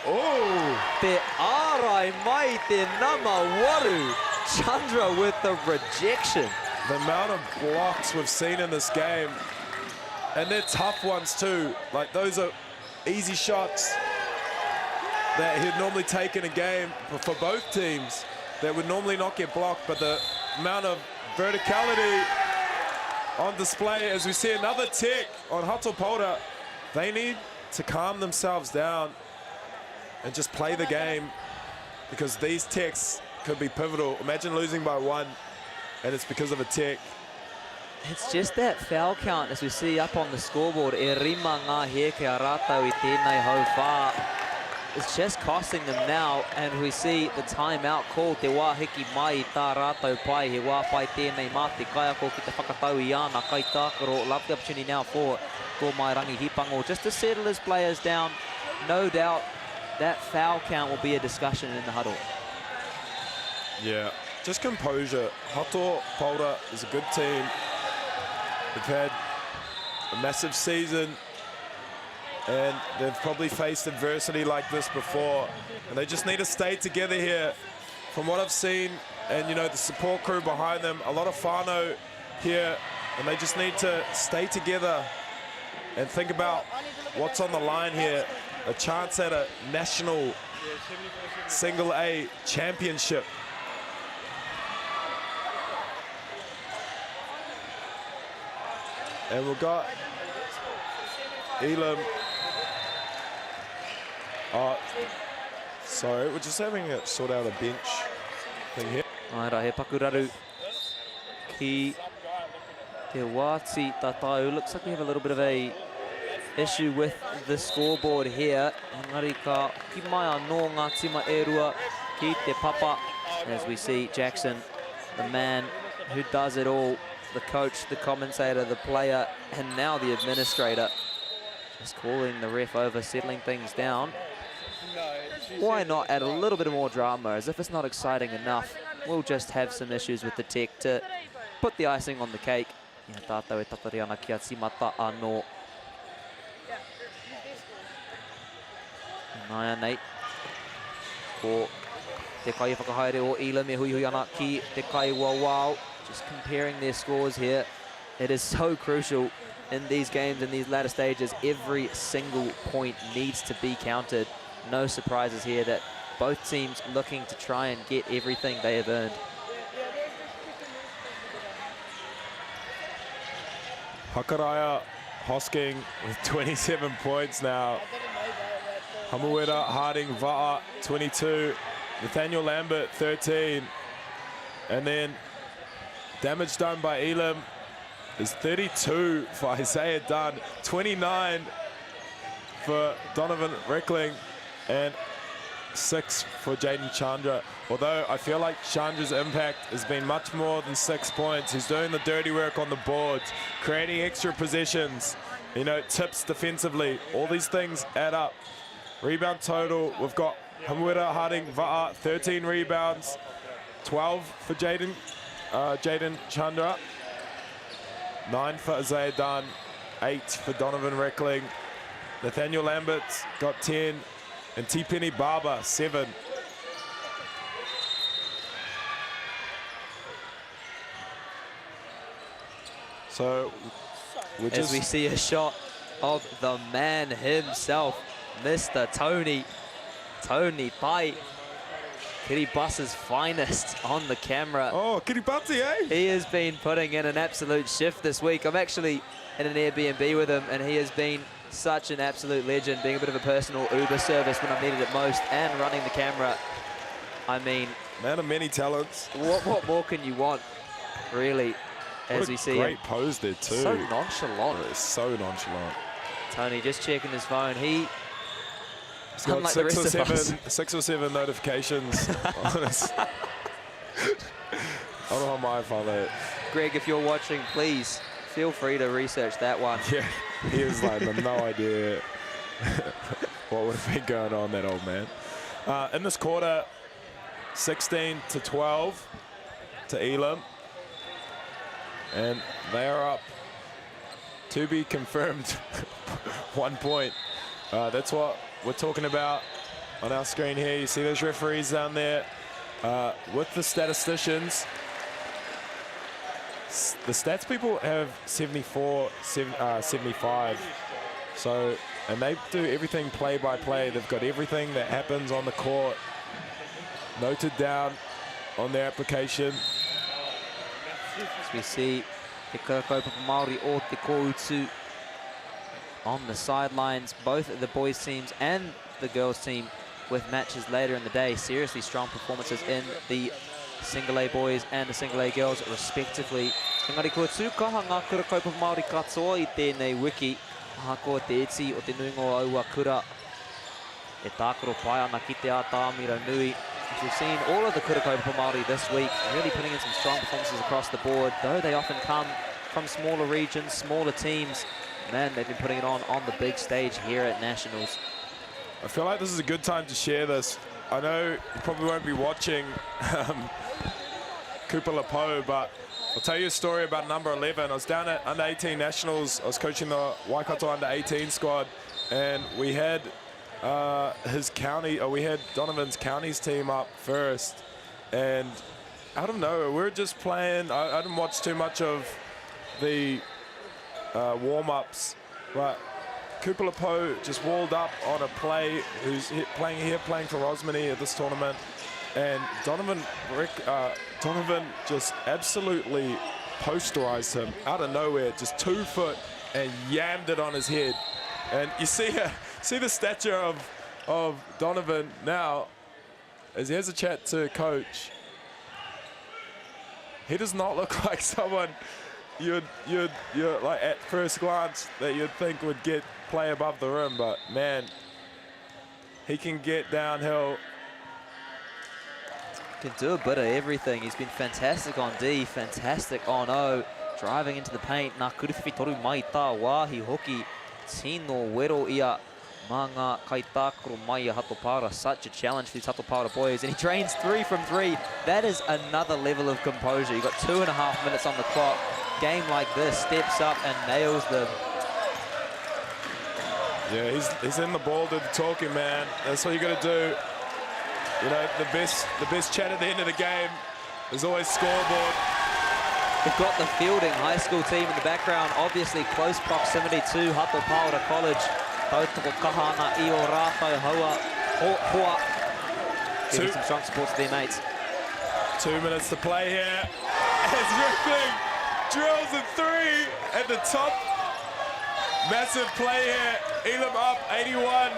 Speaker 21: Oh!
Speaker 20: Te ārai mai te nama waru. Chandra with the rejection.
Speaker 21: The amount of blocks we've seen in this game, and they're tough ones too. Like, those are easy shots that he'd normally take in a game for both teams that would normally not get blocked, but the amount of verticality on display as we see another tick on Hato Paura. They need to calm themselves down and just play the game, because these ticks could be pivotal. Imagine losing by 1 and it's because of a tick.
Speaker 20: It's just that foul count as we see up on the scoreboard. E rima ngā he ke a rātau I tēnei hau whā. It's just costing them now, and we see the timeout call. Te wā hiki mai I tā rātau pai. He wā pai tēnei mate. Kai ako ki te whakatau I ana. Kai tākaro. Love the opportunity now for Ko Mai Rangi Hipango just to settle his players down. No doubt that foul count will be a discussion in the huddle.
Speaker 21: Yeah, just composure. Hato Paura is a good team. They've had a massive season, and they've probably faced adversity like this before, and they just need to stay together here. From what I've seen, and you know, the support crew behind them, a lot of whānau here, and they just need to stay together and think about what's on the line here. A chance at a national single A championship. And we've got Elam. Sorry, we're just having to sort out a bench thing here.
Speaker 20: Aira he pakuraru ki te wāti tatau. Looks like we have a little bit of a issue with the scoreboard here. Engari ka ki mai anō ngā tima e rua ki te papa. As we see Jackson, the man who does it all, the coach, the commentator, the player, and now the administrator, just calling the ref over, settling things down. Why not add a little bit more drama? As if it's not exciting enough, we'll just have some issues with the tech to put the icing on the cake. Ia tātou e tatari ana kia timata anō. Nāia nei. Ko te kai whakahaere o Elam e hui hui ana ki te kai wawao. Just comparing their scores here. It is so crucial in these games, in these latter stages. Every single point needs to be counted. No surprises here that both teams looking to try and get everything they have earned.
Speaker 21: Hakaraya Hosking with 27 points now. Hamuera Harding Va'a 22. Nathaniel Lambert 13. And then damage done by Elam is 32 for Isaiah Dunn, 29 for Donovan Reckling, and 6 for Jaden Chandra. Although I feel like Chandra's impact has been much more than 6 points. He's doing the dirty work on the boards, creating extra possessions, you know, tips defensively. All these things add up. Rebound total, we've got Hamuera Harding Va'a, 13 rebounds, 12 for Jaden Chandra, 9 for Isaiah Dunn, 8 for Donovan Reckling. Nathaniel Lambert's got 10, and T. Penny Barber, 7. So,
Speaker 20: as we see a shot of the man himself, Mr. Tony Pai. Kiribasa's finest on the camera.
Speaker 21: Oh, Kiribati, eh?
Speaker 20: He has been putting in an absolute shift this week. I'm actually in an Airbnb with him, and he has been such an absolute legend, being a bit of a personal Uber service when I've needed it most, and running the camera. I mean,
Speaker 21: man of many talents.
Speaker 20: What more can you want, really? As we see
Speaker 21: great pose there too.
Speaker 20: So nonchalant.
Speaker 21: It's so nonchalant.
Speaker 20: Tony just checking his phone. He's
Speaker 21: got 6 or 7 notifications on his on my phone.
Speaker 20: Greg, if you're watching, please feel free to research that one.
Speaker 21: Yeah, he was like, no idea what would have been going on, that old man. In this quarter, 16-12 to Elam. And they are up, to be confirmed, 1 point. That's what we're talking about on our screen here. You see those referees down there with the statisticians. The stats people have 74, 75. So, and they do everything play by play. They've got everything that happens on the court noted down on their application.
Speaker 20: As we see te kaupapa Māori o te kōutu on the sidelines, both the boys teams and the girls team with matches later in the day. Seriously strong performances in the single A boys and the single A girls respectively. Engari kua tūkaha ngā kura kaupapa Māori katoa I tēnei wiki. Aha ko te eti o te nuingo aua kura. E tākaro pai ana ki te ātāmira nui. As we've seen all of the kura kaupapa Māori this week, really putting in some strong performances across the board, though they often come from smaller regions, smaller teams. Man, they've been putting it on the big stage here at Nationals.
Speaker 21: I feel like this is a good time to share this. I know you probably won't be watching Cooper Lepo, but I'll tell you a story about number 11. I was down at under 18 nationals. I was coaching the Waikato under 18 squad, and we had we had Donovan's counties team up first, and out of nowhere, we were just playing. I didn't watch too much of the warm-ups, but Cooper Lepo just walled up on a play, playing for Rosmini at this tournament, and Donovan just absolutely posterized him out of nowhere, just 2 foot, and yammed it on his head. And you see the stature of Donovan now, as he has a chat to coach. He does not look like someone you'd like at first glance that you'd think would play above the rim, but man, he can get downhill.
Speaker 20: Can do a bit of everything. He's been fantastic on D, fantastic on O, driving into the paint. Nā kuriwhi toru mai tā wāhi hoki. Tino wero ia manga kaitākoro mai a Hatopara. Such a challenge for these Hatopara boys, and he drains 3 from 3. That is another level of composure. You've got 2.5 minutes on the clock. Game like this, steps up and nails them.
Speaker 21: Yeah, he's in the ball to the talking, man. That's what you got to do. You know, the best chat at the end of the game is always scoreboard.
Speaker 20: We've got the Fielding high school team in the background, obviously close proximity to Hatopara College. Tautoko kahana I o rātou hoa. Giving some strong support to their mates.
Speaker 21: 2 minutes to play here. As Rickling drills a 3 at the top. Massive play here. Elam up 81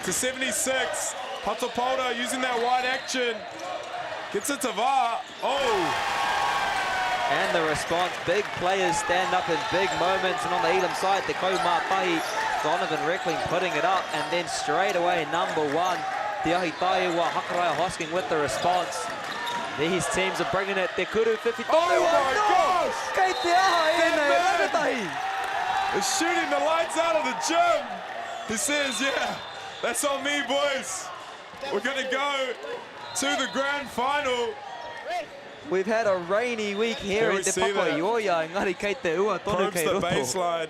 Speaker 21: to 76. Hatopara using that wide action. Gets it to VAR. Oh!
Speaker 20: And the response, big players stand up in big moments, and on the Elam side, the Kaumātahi, Donovan Reckling putting it up, and then straight away, number 1, Te Ahi Taiwa Hakaraya Hosking with the response. These teams are bringing it. Te Kuru 50.
Speaker 21: Oh my gosh!
Speaker 20: Kei Te Aha
Speaker 21: is shooting the lights out of the gym. He says, yeah, that's on me, boys. We're gonna go to the grand final.
Speaker 20: We've had a rainy week here in Te Papaioia. Engari kei te ua tonu kei roto.
Speaker 21: The baseline.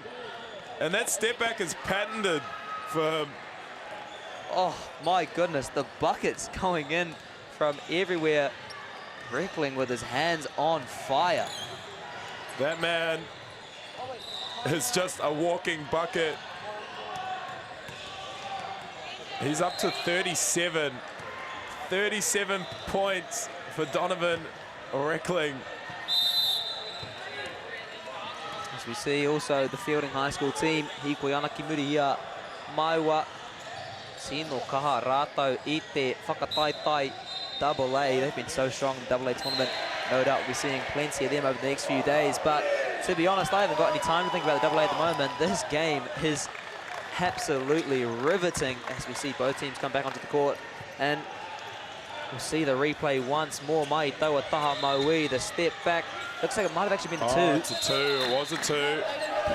Speaker 21: And that step back is patented for him.
Speaker 20: Oh my goodness, the buckets going in from everywhere. Reckling with his hands on fire.
Speaker 21: That man is just a walking bucket. He's up to 37. 37 points for Donovan Reckling.
Speaker 20: As we see also the Fielding High School team, Hikoi Anaki Muri here, Maiwa, Tino kaha rātou I te whakataitai Double A. They've been so strong in the Double A tournament. No doubt we'll be seeing plenty of them over the next few days. But to be honest, I haven't got any time to think about the Double A at the moment. This game is absolutely riveting as we see both teams come back onto the court. And we'll see the replay once more. Mai taua taha MΑORI, the step back. Looks like it might have actually been a 2.
Speaker 21: It's a 2. It was a 2.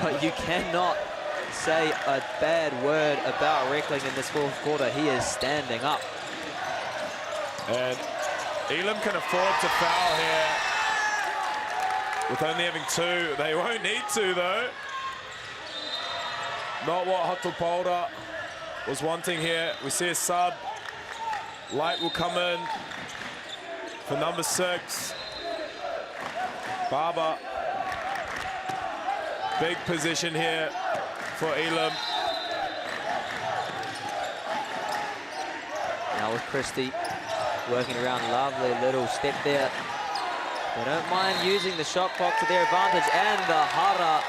Speaker 20: But you cannot say a bad word about Reckling in this fourth quarter. He is standing up.
Speaker 21: And Elam can afford to foul here with only having 2. They won't need to, though. Not what Hatopara was wanting here. We see a sub. Light will come in for number 6. Barber. Big position here for Elam.
Speaker 20: Now with Christie working around, lovely little step there. They don't mind using the shot clock to their advantage, and the Hara,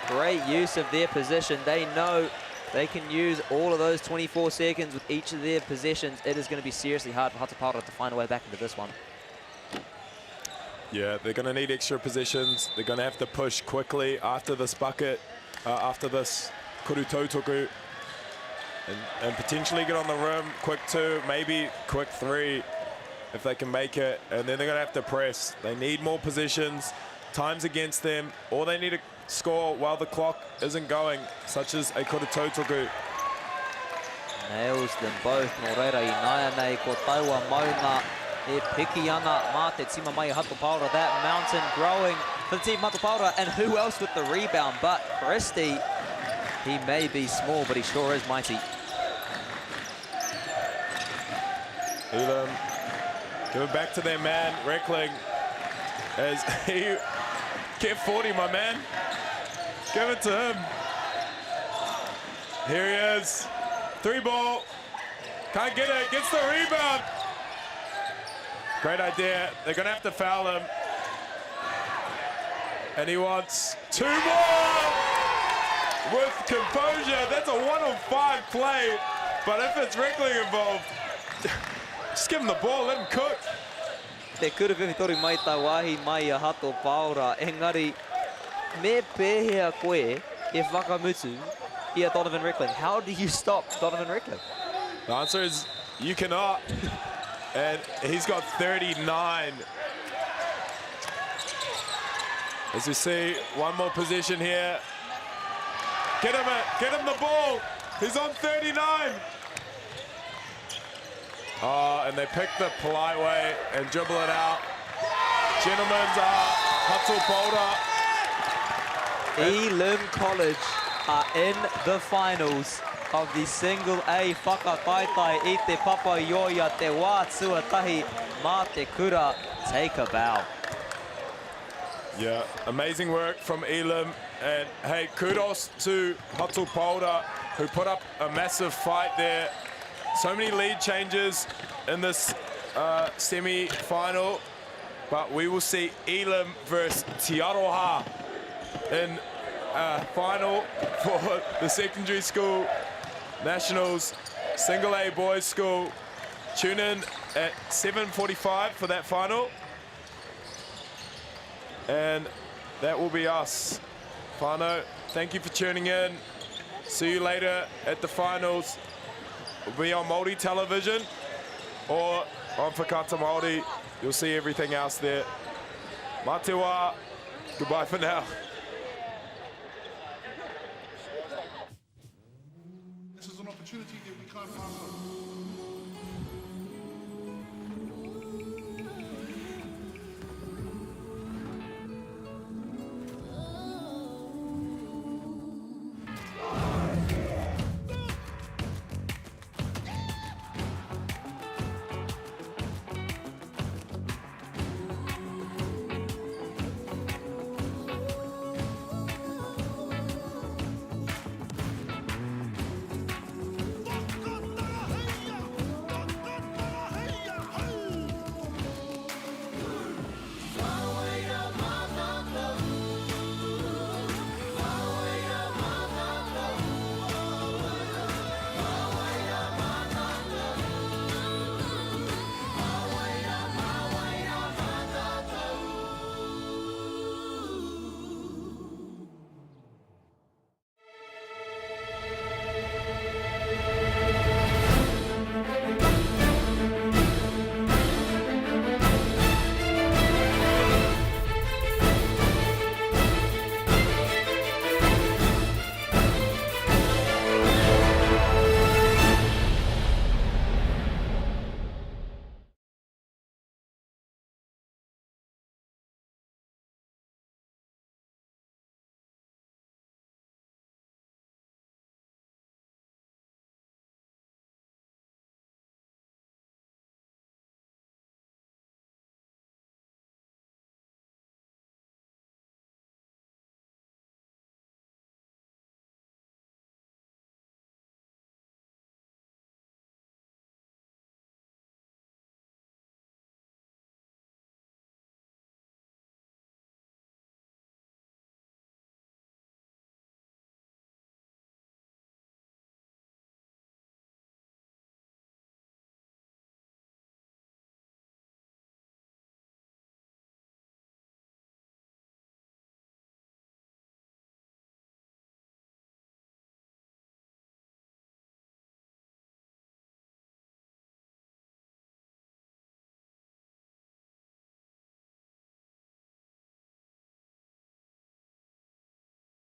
Speaker 20: great use of their position. They know they can use all of those 24 seconds with each of their possessions. It is going to be seriously hard for Hatopara to find a way back into this one.
Speaker 21: Yeah, they're going to need extra positions. They're going to have to push quickly after this bucket, after this kuru tautoku, and potentially get on the rim. Quick 2, maybe quick 3 if they can make it. And then they're going to have to press. They need more positions. Time's against them. Or they need to score while the clock isn't going, such as a kuru tautoku.
Speaker 20: Nails them both. Nō reira I naia nei ko taua maunga e piki ana mā te tima mai Hatopaura. That mountain growing for the team Hatopaura. And who else with the rebound but Christie? He may be small, but he sure is mighty.
Speaker 21: Elam, give it back to their man, Reckling, as he get 40, my man. Give it to him. Here he is. 3 ball. Can't get it. Gets the rebound. Great idea. They're going to have to foul him. And he wants 2 more with composure. That's a 1-on-5 play. But if it's Reckling involved, just give him the ball, let him cook.
Speaker 20: Te kura whiwhitori mai tā wahi mai a Hatopaura. Engari, me pēhea koe e whakamutu I a Donovan Reckling. How do you stop Donovan Reckling?
Speaker 21: The answer is you cannot. And he's got 39. As you see, one more position here. Get him the ball. He's on 39. Oh, and they pick the polite way and dribble it out. Gentlemen's Hatopaura.
Speaker 20: Elim College are in the finals of the single A whakataitai I te papa ioia te wā tuatahi mā te kura. Take a bow.
Speaker 21: Yeah, amazing work from Elim. And hey, kudos to Hatopaura, who put up a massive fight there. So many lead changes in this semi-final, but we will see Elim versus Te Aroha in final for the secondary school nationals, single A boys school. Tune in at 7:45 for that final, and that will be us. Whānau, thank you for tuning in. See you later at the finals. We'll be on Māori television or on Whakata Māori. You'll see everything else there. Mā te wā. Goodbye for now.
Speaker 8: This is an opportunity that we can't pass on.